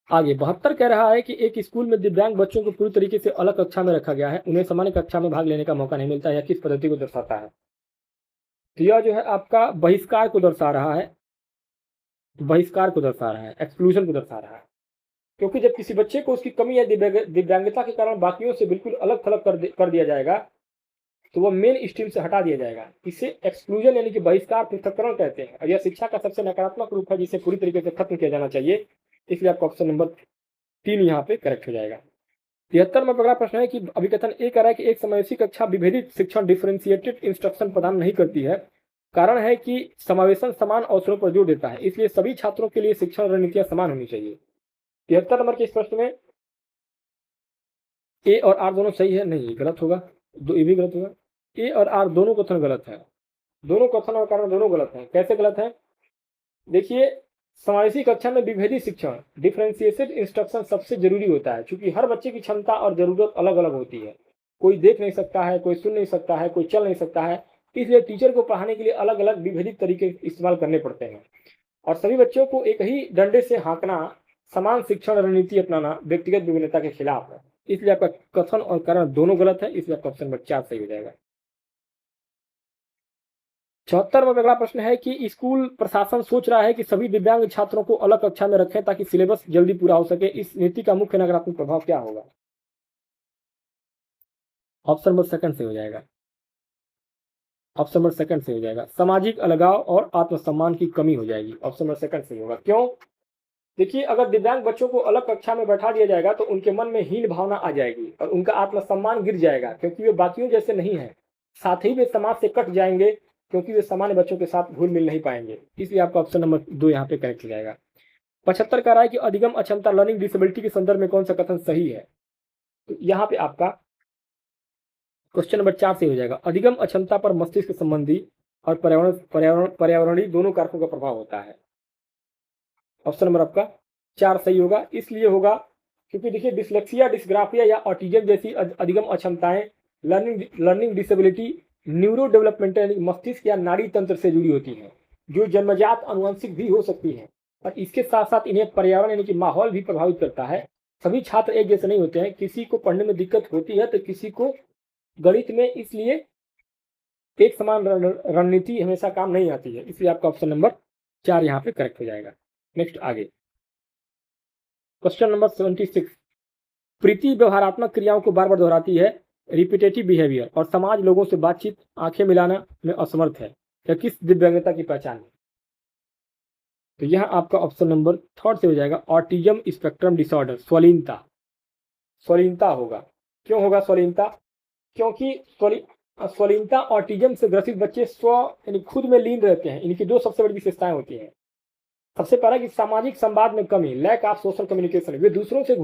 आगे 72 कह रहा है कि एक स्कूल में दिव्यांग बच्चों को पूरी तरीके से अलग कक्षा में रखा गया है, उन्हें सामान्य कक्षा में भाग लेने का मौका नहीं मिलता है, किस पद्धति को दर्शाता है? तो यह जो है आपका बहिष्कार को दर्शा रहा है, एक्सक्लूजन को दर्शा रहा है। क्योंकि जब किसी बच्चे को उसकी कमी या दिव्यांगता के कारण बाकियों से बिल्कुल अलग थलग कर दिया जाएगा तो वह मेन स्ट्रीम से हटा दिया जाएगा। इसे एक्सक्लूजन यानी कि बहिष्कार, पृथक्करण कहते हैं और यह शिक्षा का सबसे नकारात्मक रूप है जिसे पूरी तरीके से खत्म किया जाना चाहिए। इसलिए आपका ऑप्शन नंबर 3 यहाँ पे करेक्ट हो जाएगा। 73 में अगला प्रश्न है कि अभिकथन ए कह रहा है कि एक समावेशी कक्षा विभेदित शिक्षण, डिफरेंशिएटेड इंस्ट्रक्शन प्रदान नहीं करती है। कारण है कि समावेशन समान अवसरों पर जोर देता है, इसलिए सभी छात्रों के लिए शिक्षण रणनीतियां समान होनी चाहिए। 73 नंबर के इस प्रश्न में ए और आर दोनों सही है, नहीं गलत होगा, ये भी गलत होगा। ए और आर दोनों कथन गलत है, दोनों कथन और कारण दोनों गलत हैं। कैसे गलत है? देखिए, समावेशी कक्षा में विभेदी शिक्षण, डिफरेंशिएटेड इंस्ट्रक्शन सबसे जरूरी होता है, क्योंकि हर बच्चे की क्षमता और जरूरत अलग अलग होती है। कोई देख नहीं सकता है, कोई सुन नहीं सकता है, कोई चल नहीं सकता है, इसलिए टीचर को पढ़ाने के लिए अलग अलग विभेदित तरीके इस्तेमाल करने पड़ते हैं और सभी बच्चों को एक ही डंडे से हाँकना, समान शिक्षण रणनीति अपनाना व्यक्तिगत विभिन्नता के खिलाफ है। इसलिए आपका कथन और कारण दोनों गलत है, इसलिए आपका ऑप्शन नंबर 4 सही हो जाएगा। 74 में अगला प्रश्न है कि स्कूल प्रशासन सोच रहा है कि सभी दिव्यांग छात्रों को अलग कक्षा में रखें ताकि सिलेबस जल्दी पूरा हो सके, इस नीति का मुख्य नकारात्मक प्रभाव क्या होगा? ऑप्शन नंबर सेकंड से हो जाएगा, ऑप्शन नंबर सेकंड से हो जाएगा। सामाजिक अलगाव और आत्मसम्मान की कमी हो जाएगी, ऑप्शन नंबर सेकंड से होगा। क्यों? देखिए, अगर दिव्यांग बच्चों को अलग कक्षा में बैठा दिया जाएगा तो उनके मन में हीन भावना आ जाएगी और उनका आत्मसम्मान गिर जाएगा, क्योंकि वे बाकियों जैसे नहीं है। साथ ही वे समाज से कट जाएंगे क्योंकि वे सामान्य बच्चों के साथ घुल मिल नहीं पाएंगे। इसलिए आपका ऑप्शन नंबर 2 यहाँ पे करेक्ट हो जाएगा। 75 कह रहा है कि अधिगम अक्षमता लर्निंग डिसेबिलिटी के संदर्भ में कौन सा कथन सही है। तो यहाँ पे आपका क्वेश्चन नंबर 4 से हो जाएगा। अधिगम अक्षमता पर मस्तिष्क संबंधी और पर्यावरणीय दोनों कारकों का प्रभाव होता है। ऑप्शन नंबर आपका 4 सही होगा। इसलिए होगा क्योंकि देखिए डिसलेक्सिया, डिस्ग्राफिया या ऑटिज्म जैसी अधिगम अक्षमताएं लर्निंग डिसेबिलिटी न्यूरो डेवलपमेंटल मस्तिष्क या नाड़ी तंत्र से जुड़ी होती हैं, जो जन्मजात आनुवंशिक भी हो सकती हैं, और इसके साथ साथ इन्हें पर्यावरण यानी कि माहौल भी प्रभावित करता है। सभी छात्र एक जैसे नहीं होते हैं, किसी को पढ़ने में दिक्कत होती है तो किसी को गणित में, इसलिए एक समान रणनीति हमेशा काम नहीं आती है। इसलिए आपका ऑप्शन नंबर 4 यहाँ पे करेक्ट हो जाएगा। नेक्स्ट आगे क्वेश्चन नंबर 76। प्रीति व्यवहारात्मक क्रियाओं को बार बार दोहराती है, रिपीटेटिव बिहेवियर, और समाज लोगों से बातचीत, आंखें मिलाना में असमर्थ है, यह किस दिव्यांगता की पहचान है। तो यहाँ आपका ऑप्शन नंबर 3 से हो जाएगा, ऑटिज्म स्पेक्ट्रम डिसऑर्डर, स्वलीनता। स्वलीनता होगा। क्यों होगा स्वलीनता? क्योंकि स्वलीनता ऑटिज्म से ग्रसित बच्चे स्व यानी खुद में लीन रहते हैं। इनकी दो सबसे बड़ी विशेषताएं होती हैं। सबसे पहला कि सामाजिक संवाद में कमी, लैक ऑफ सोशल कम्युनिकेशन। वे दूसरों से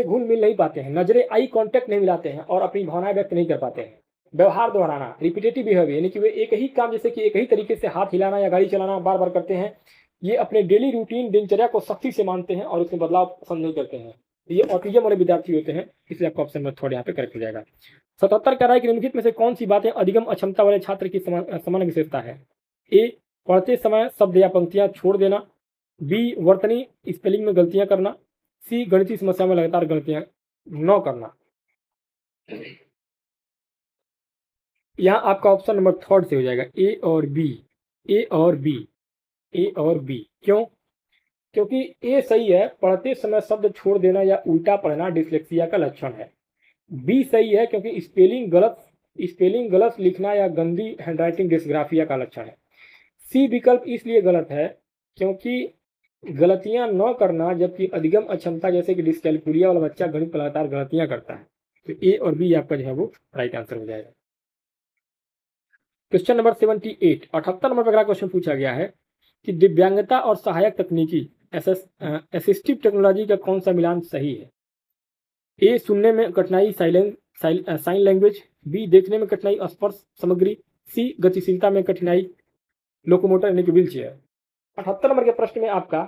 घुल मिल नहीं पाते हैं, नजरें आई कांटेक्ट नहीं मिलाते हैं और अपनी भावनाएं व्यक्त नहीं कर पाते हैं। व्यवहार दोहराना, रिपीटेटिव बिहेवियर, यानी कि वे एक ही काम जैसे कि एक ही तरीके से हाथ हिलाना या गाड़ी चलाना बार बार करते हैं। ये अपने डेली रूटीन दिनचर्या को सख्ती से मानते हैं और उसमें बदलाव पसंद नहीं करते हैं। ये ऑटिज्म वाले विद्यार्थी होते हैं। इसलिए आपका ऑप्शन नंबर 3 यहाँ पे करेक्ट हो जाएगा। 77 कह रहा है कि निम्नलिखित में से कौन सी बातें अधिगम अक्षमता वाले छात्र की समान विशेषता है। ए, पढ़ते समय शब्द या पंक्तियां छोड़ देना। बी, वर्तनी स्पेलिंग में गलतियां करना। सी, गणितीय समस्या में लगातार गलतियां न करना। यहाँ आपका ऑप्शन नंबर 3 से हो जाएगा, ए और बी। ए और बी, ए और बी। क्यों? क्योंकि ए सही है, पढ़ते समय शब्द छोड़ देना या उल्टा पढ़ना डिसलेक्सिया का लक्षण है। बी सही है क्योंकि स्पेलिंग गलत लिखना या गंदी हैंडराइटिंग डिस्ग्राफिया का लक्षण है। सी विकल्प इसलिए गलत है क्योंकि गलतियां न करना, जबकि अधिगम अक्षमता जैसे कि डिस्कैलकुलिया वाला बच्चा गणित में लगातार गलतियां करता है। तो ए और बी आपका जो है वो राइट आंसर हो जाएगा। क्वेश्चन नंबर 78, 78 नंबर पर अगला क्वेश्चन पूछा गया है कि दिव्यांगता और सहायक तकनीकी असिस्टिव टेक्नोलॉजी का कौन सा मिलान सही है। ए, सुनने में कठिनाई साइन लैंग्वेज। बी, देखने में कठिनाई स्पर्श सामग्री। सी, गतिशीलता में कठिनाई लोकोमोटर यानी कि व्हील चेयर। 78 नंबर के प्रश्न में आपका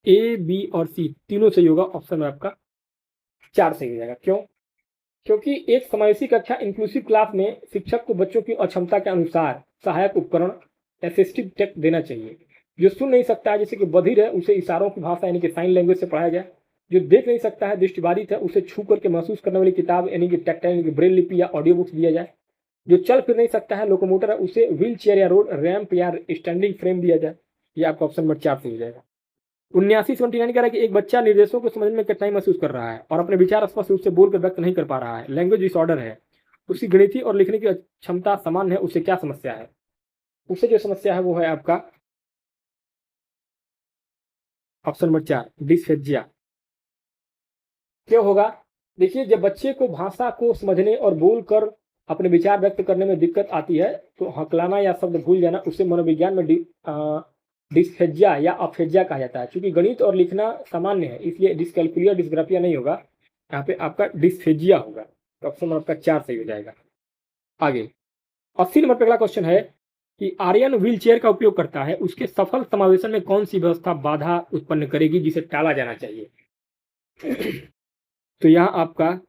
ए, बी और सी तीनों सही होगा। ऑप्शन में आपका 4 सही हो जाएगा। क्यों? क्योंकि एक समावेशी कक्षा इंक्लूसिव क्लास में शिक्षक को बच्चों की अक्षमता के अनुसार सहायक उपकरण असिस्टिव टेक देना चाहिए। जो सुन नहीं सकता है जैसे कि बधिर है, उसे इशारों की भाषा यानी कि साइन लैंग्वेज से पढ़ाया जाए। जो देख नहीं सकता है, दृष्टिबाधित है, उसे छू करके महसूस करने वाली किताब यानी कि टैक्टाइल यानी कि ब्रेल लिपि या ऑडियो बुक्स दिया जाए। जो चल फिर नहीं सकता है, लोकोमोटर है, उसे व्हील चेयर या रोड रैंप या स्टैंडिंग फ्रेम दिया जाए। ये आपका ऑप्शन नंबर 4 से हो जाएगा। 79 कह रहा है कि एक बच्चा निर्देशों को समझने में कठिनाई महसूस कर रहा है और अपने विचार स्पष्ट रूप से बोलकर व्यक्त नहीं कर पा रहा है। लैंग्वेज डिसऑर्डर है। उसकी गणितीय और लिखने की क्षमता समान है। उसे क्या समस्या है? उसे जो समस्या है वो है आपका ऑप्शन नंबर 4, डिस्फेजिया। क्यों होगा? देखिए, जब बच्चे को भाषा को समझने और बोलकर अपने विचार व्यक्त करने में दिक्कत आती है तो हकलाना या शब्द भूल जाना, उसे मनोविज्ञान में डिस्फेजिया या अफेजिया कहा जाता है। क्योंकि गणित और लिखना सामान्य है, इसलिए डिस्कैलकुलिया डिस्ग्राफिया नहीं होगा। यहाँ पे आपका डिस्फेजिया होगा। तो ऑप्शन नंबर आपका 4 सही हो जाएगा। आगे 80 नंबर पे अगला क्वेश्चन है कि आर्यन व्हील चेयर का उपयोग करता है, उसके सफल समावेशन में कौन सी व्यवस्था बाधा उत्पन्न करेगी जिसे टाला जाना चाहिए। तो यहाँ आपका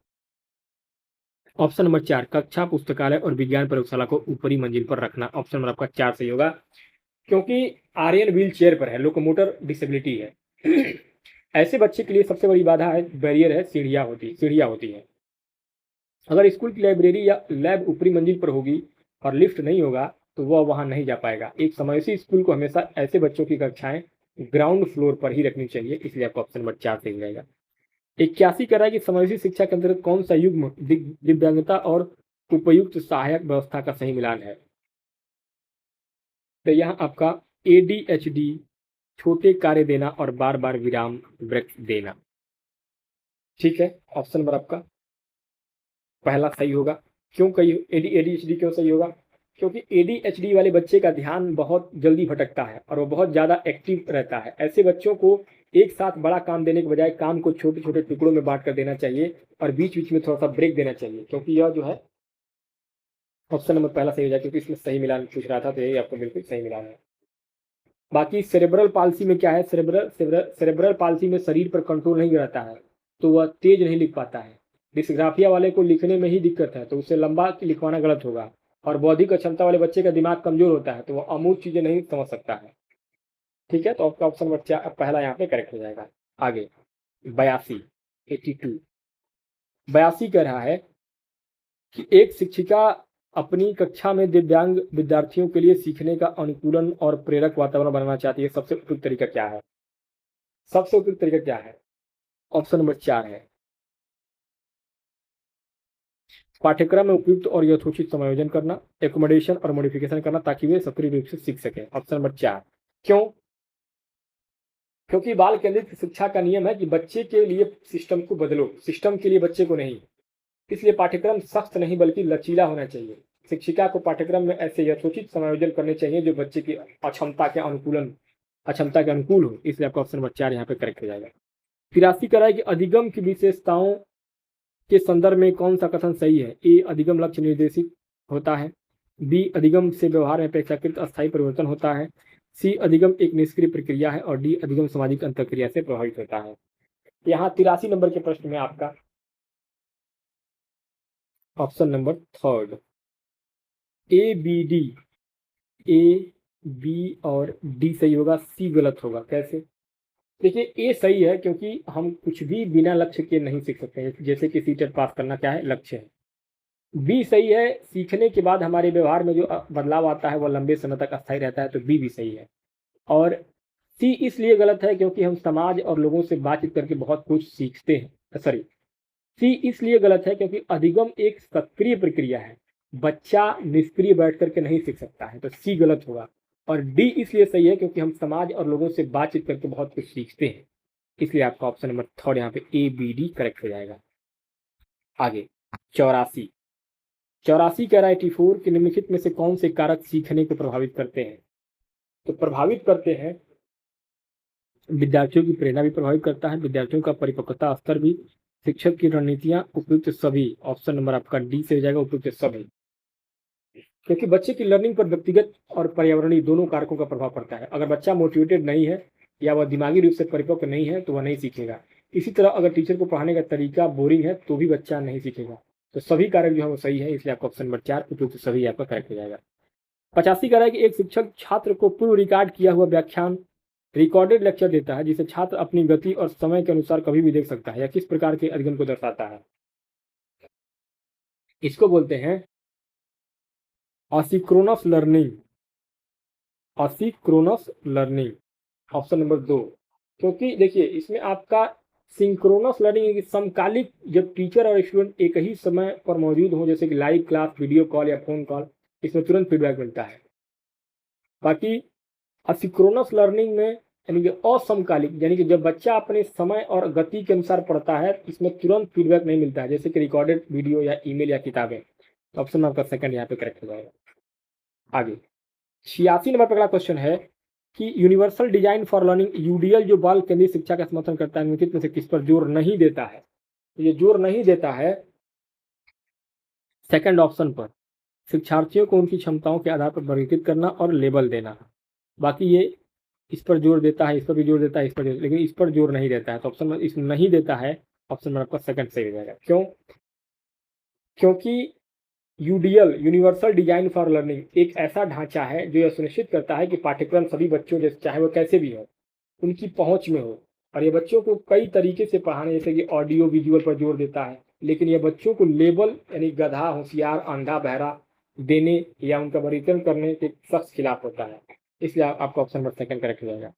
ऑप्शन नंबर 4, कक्षा, पुस्तकालय और विज्ञान प्रयोगशाला को ऊपरी मंजिल पर रखना। ऑप्शन नंबर आपका 4 सही होगा क्योंकि आर्यन व्हील चेयर पर है, लोकोमोटर डिसेबिलिटी है। ऐसे बच्चे के लिए सबसे बड़ी बाधा है, बैरियर है, सीढ़ियाँ होती है। अगर स्कूल की लाइब्रेरी या लैब ऊपरी मंजिल पर होगी और लिफ्ट नहीं होगा तो वह वहां नहीं जा पाएगा। एक समावेशी स्कूल को हमेशा ऐसे बच्चों की कक्षाएं ग्राउंड फ्लोर पर ही रखनी चाहिए। इसलिए आपका ऑप्शन नंबर 4 सही रहेगा। 81 कह रहा है कि समावेशी शिक्षा के अंतर्गत कौन सा युग्म दिव्यांगता और उपयुक्त सहायक व्यवस्था का सही मिलान है। तो यहाँ आपका ADHD, छोटे कार्य देना और बार बार विराम ब्रेक देना। ठीक है, ऑप्शन नंबर आपका पहला सही होगा। क्यों ADHD क्यों सही होगा? क्योंकि एडीएचडी वाले बच्चे का ध्यान बहुत जल्दी भटकता है और वो बहुत ज़्यादा एक्टिव रहता है। ऐसे बच्चों को एक साथ बड़ा काम देने के बजाय काम को छोटे छोटे टुकड़ों में बांट कर देना चाहिए और बीच बीच में थोड़ा सा ब्रेक देना चाहिए, क्योंकि यह जो है ऑप्शन नंबर पहला सही हो जाए, क्योंकि इसमें सही मिलान पूछ रहा था, तो यही आपको बिल्कुल सही मिलान है। बाकी सेरेब्रल पाल्सी में क्या है, सेरेब्रल पाल्सी में शरीर पर कंट्रोल नहीं रहता है, तो वह तेज नहीं लिख पाता है। डिस्ग्राफिया वाले को लिखने में ही दिक्कत है, तो उसे लंबा लिखवाना गलत होगा। और बौद्धिक अक्षमता वाले बच्चे का दिमाग कमजोर होता है, तो वह अमूर्त चीजें नहीं समझ सकता है। ठीक है, तो आपका ऑप्शन बच्चा पहला यहाँ पे करेक्ट हो जाएगा। आगे 82 82 82 कह रहा है कि एक शिक्षिका अपनी कक्षा में दिव्यांग विद्यार्थियों के लिए सीखने का अनुकूलन और प्रेरक वातावरण बनाना चाहती है। सबसे उपयुक्त तरीका क्या है? सबसे उपयुक्त तरीका क्या है? ऑप्शन नंबर 4 है पाठ्यक्रम में उपयुक्त और यथोचित समायोजन करना, एकोमोडेशन और मॉडिफिकेशन करना, ताकि वे सक्रिय रूप से सीख सके। Option number 4। क्यों? क्योंकि बाल केंद्रित शिक्षा का नियम है कि बच्चे के लिए सिस्टम को बदलो, सिस्टम के लिए बच्चे को नहीं। इसलिए पाठ्यक्रम सख्त नहीं बल्कि लचीला होना चाहिए। शिक्षिका को पाठ्यक्रम में ऐसे यथोचित समायोजन करने चाहिए जो बच्चे की अक्षमता के अनुकूल हो। इसलिए आपका ऑप्शन नंबर 4 यहाँ पे करेक्ट हो जाएगा। 83 कह रहा है कि अधिगम की विशेषताओं के संदर्भ में कौन सा कथन सही है? ए, अधिगम लक्ष्य निर्देशित होता है। बी, अधिगम से व्यवहार में अपेक्षाकृत अस्थायी परिवर्तन होता है। सी, अधिगम एक निष्क्रिय प्रक्रिया है। और डी, अधिगम सामाजिक अंतःक्रिया से प्रभावित होता है। यहाँ 83 नंबर के प्रश्न में आपका option number 3 A, B, D, A, B और डी सही होगा, सी गलत होगा। कैसे? देखिए, ए सही है क्योंकि हम कुछ भी बिना लक्ष्य के नहीं सीख सकते हैं, जैसे कि सीटेट पास करना क्या है? लक्ष्य है। बी सही है, सीखने के बाद हमारे व्यवहार में जो बदलाव आता है वह लंबे समय तक अस्थायी रहता है, तो बी भी सही है। और सी इसलिए गलत है क्योंकि हम समाज और लोगों से बातचीत करके बहुत कुछ सीखते हैं। सॉरी, सी इसलिए गलत है क्योंकि अधिगम एक सक्रिय प्रक्रिया है, बच्चा निष्क्रिय बैठ करके नहीं सीख सकता है, तो सी गलत होगा। और डी इसलिए सही है क्योंकि हम समाज और लोगों से बातचीत करके बहुत कुछ सीखते हैं। इसलिए आपका ऑप्शन नंबर 3 यहाँ पे ए, बी, डी करेक्ट हो जाएगा। आगे 84 कह रहा है 84 कि निम्नलिखित में से कौन से कारक सीखने को प्रभावित करते हैं? तो प्रभावित करते हैं, विद्यार्थियों की प्रेरणा भी प्रभावित करता है, विद्यार्थियों का परिपक्वता स्तर भी, शिक्षक की रणनीतियां, उपयुक्त सभी। ऑप्शन नंबर आपका डी से हो जाएगा, उपयुक्त सभी। क्योंकि बच्चे की लर्निंग पर व्यक्तिगत और पर्यावरणीय दोनों कारकों का प्रभाव पड़ता है। अगर बच्चा मोटिवेटेड नहीं है या वह दिमागी रूप से परिपक्व नहीं है तो वह नहीं सीखेगा। इसी तरह अगर टीचर को पढ़ाने का तरीका बोरिंग है तो भी बच्चा नहीं सीखेगा। तो सभी कारक जो है वो सही है, इसलिए आपका ऑप्शन नंबर 4 उपयुक्त सभी आपका करेक्ट हो जाएगा। 85 कह रहा है कि एक शिक्षक छात्र को पूर्व रिकॉर्ड किया हुआ व्याख्यान रिकॉर्डेड लेक्चर देता है जिसे छात्र अपनी गति और समय के अनुसार कभी भी देख सकता है। यह किस प्रकार के अधिगम को दर्शाता है? इसको बोलते हैं asynchronous learning. Asynchronous learning option number 2। क्योंकि देखिए, इसमें आपका सिंक्रोनस लर्निंग समकालिक, जब टीचर और स्टूडेंट एक ही समय पर मौजूद हो, जैसे कि लाइव क्लास, वीडियो कॉल या फोन कॉल, इसमें तुरंत फीडबैक मिलता है। बाकी असिक्रोनस लर्निंग में यानी कि असमकालिक, यानी कि जब बच्चा अपने समय और गति के अनुसार पढ़ता है, इसमें तुरंत फीडबैक नहीं मिलता है, जैसे कि रिकॉर्डेड वीडियो या ईमेल या किताबें। तो ऑप्शन आपका सेकंड यहाँ पे करेक्ट हो जाएगा। आगे 86 नंबर पर अगला क्वेश्चन है कि universal design for learning UDL जो बाल केंद्रित शिक्षा का समर्थन करता है, निम्नलिखित में से किस पर जोर नहीं देता है? तो ये जोर नहीं देता है सेकंड ऑप्शन पर, शिक्षार्थियों को उनकी क्षमताओं के आधार पर वर्गीकृत करना और लेबल देना। बाकी ये इस पर जोर देता है, इस पर भी जोर देता है, इस पर लेकिन इस पर जोर नहीं देता है। तो ऑप्शन इस नहीं देता है, ऑप्शन नंबर आपका सेकंड सही हो जाएगा। क्यों? क्योंकि UDL universal design for learning एक ऐसा ढांचा है जो यह सुनिश्चित करता है कि पाठ्यक्रम सभी बच्चों, जैसे चाहे वो कैसे भी हो, उनकी पहुंच में हो। और ये बच्चों को कई तरीके से पढ़ाने, जैसे कि ऑडियो विजुअल पर जोर देता है, लेकिन ये बच्चों को लेबल यानी गधा, होशियार, अंधा, बहरा देने या उनका वर्गीकरण करने के सख्त खिलाफ होता है। इसलिए आपका ऑप्शन नंबर सेकंड करेक्ट हो जाएगा।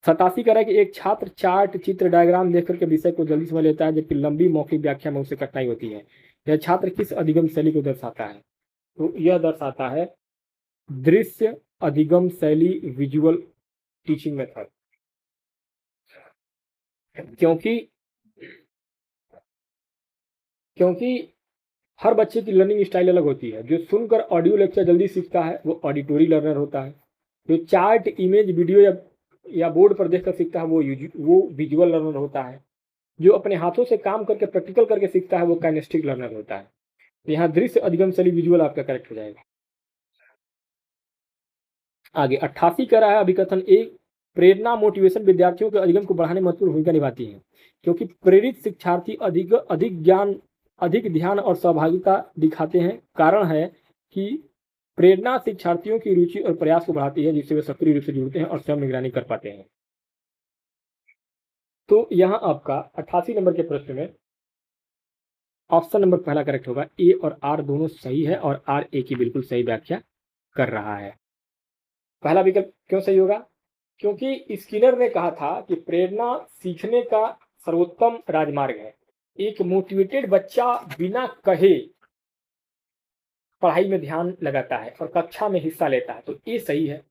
87 कह रहा है कि एक छात्र चार्ट, चित्र, डायग्राम देख करके विषय को जल्दी समझ लेता है, जबकि लंबी मौखिक व्याख्या में उसे कठिनाई होती है। यह छात्र किस अधिगम शैली को दर्शाता है? तो यह दर्शाता है दृश्य अधिगम शैली, विजुअल टीचिंग मेथड। क्योंकि हर बच्चे की लर्निंग स्टाइल अलग होती है। जो सुनकर ऑडियो लेक्चर जल्दी सीखता है वो ऑडिटोरी लर्नर होता है। जो चार्ट, इमेज, वीडियो या बोर्ड पर देखकर सीखता है वो विजुअल लर्नर होता है। जो अपने हाथों से काम करके प्रैक्टिकल करके सीखता है वो काइनेस्टिक लर्नर होता है। तो यहाँ दृश्य अधिगम शैली विजुअल आपका करेक्ट हो जाएगा। आगे 88 कह रहा है अभिकथन एक, प्रेरणा मोटिवेशन विद्यार्थियों के अधिगम को बढ़ाने में महत्वपूर्ण भूमिका निभाती है, क्योंकि प्रेरित शिक्षार्थी अधिक अधिक ज्ञान अधिक ध्यान और सहभागिता दिखाते हैं। कारण है कि प्रेरणा शिक्षार्थियों की रुचि और प्रयास को बढ़ाती है, जिससे वे सक्रिय रूप से जुड़ते हैं और स्वयं निगरानी कर पाते हैं। तो यहाँ आपका 88 नंबर के प्रश्न में ऑप्शन नंबर पहला करेक्ट होगा। ए और आर दोनों सही है और आर ए की बिल्कुल सही व्याख्या कर रहा है। पहला विकल्प क्यों सही होगा? क्योंकि स्किनर ने कहा था कि प्रेरणा सीखने का सर्वोत्तम राजमार्ग है। एक मोटिवेटेड बच्चा बिना कहे पढ़ाई में ध्यान लगाता है और कक्षा में हिस्सा लेता है, तो ये सही है।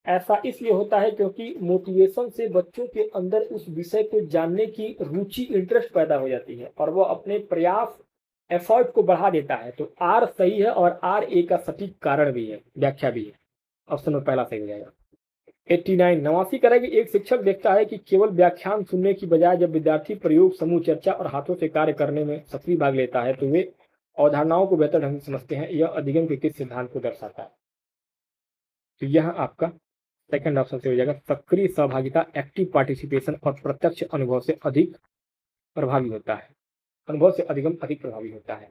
ऐसा इसलिए होता है क्योंकि मोटिवेशन से बच्चों के अंदर उस विषय को जानने की रुचि, इंटरेस्ट पैदा हो जाती है और वह अपने प्रयास, एफर्ट को बढ़ा देता है। तो आर सही है और आर ए का सटीक कारण भी है, व्याख्या भी है। ऑप्शन नंबर पहला सही हो जाएगा। 89 89 करेगी। एक शिक्षक देखता है कि केवल व्याख्यान सुनने की बजाय जब विद्यार्थी प्रयोग, समूह चर्चा और हाथों से कार्य करने में सक्रिय भाग लेता है तो वे अवधारणाओं को बेहतर ढंग से समझते हैं। यह अधिगम के किस सिद्धांत को दर्शाता है? तो यह आपका सेकंड ऑप्शन से हो जाएगा। सक्रिय सहभागिता, एक्टिव पार्टिसिपेशन और प्रत्यक्ष अनुभव से अधिक प्रभावी होता है। अनुभव से अधिगम अधिक प्रभावी होता है।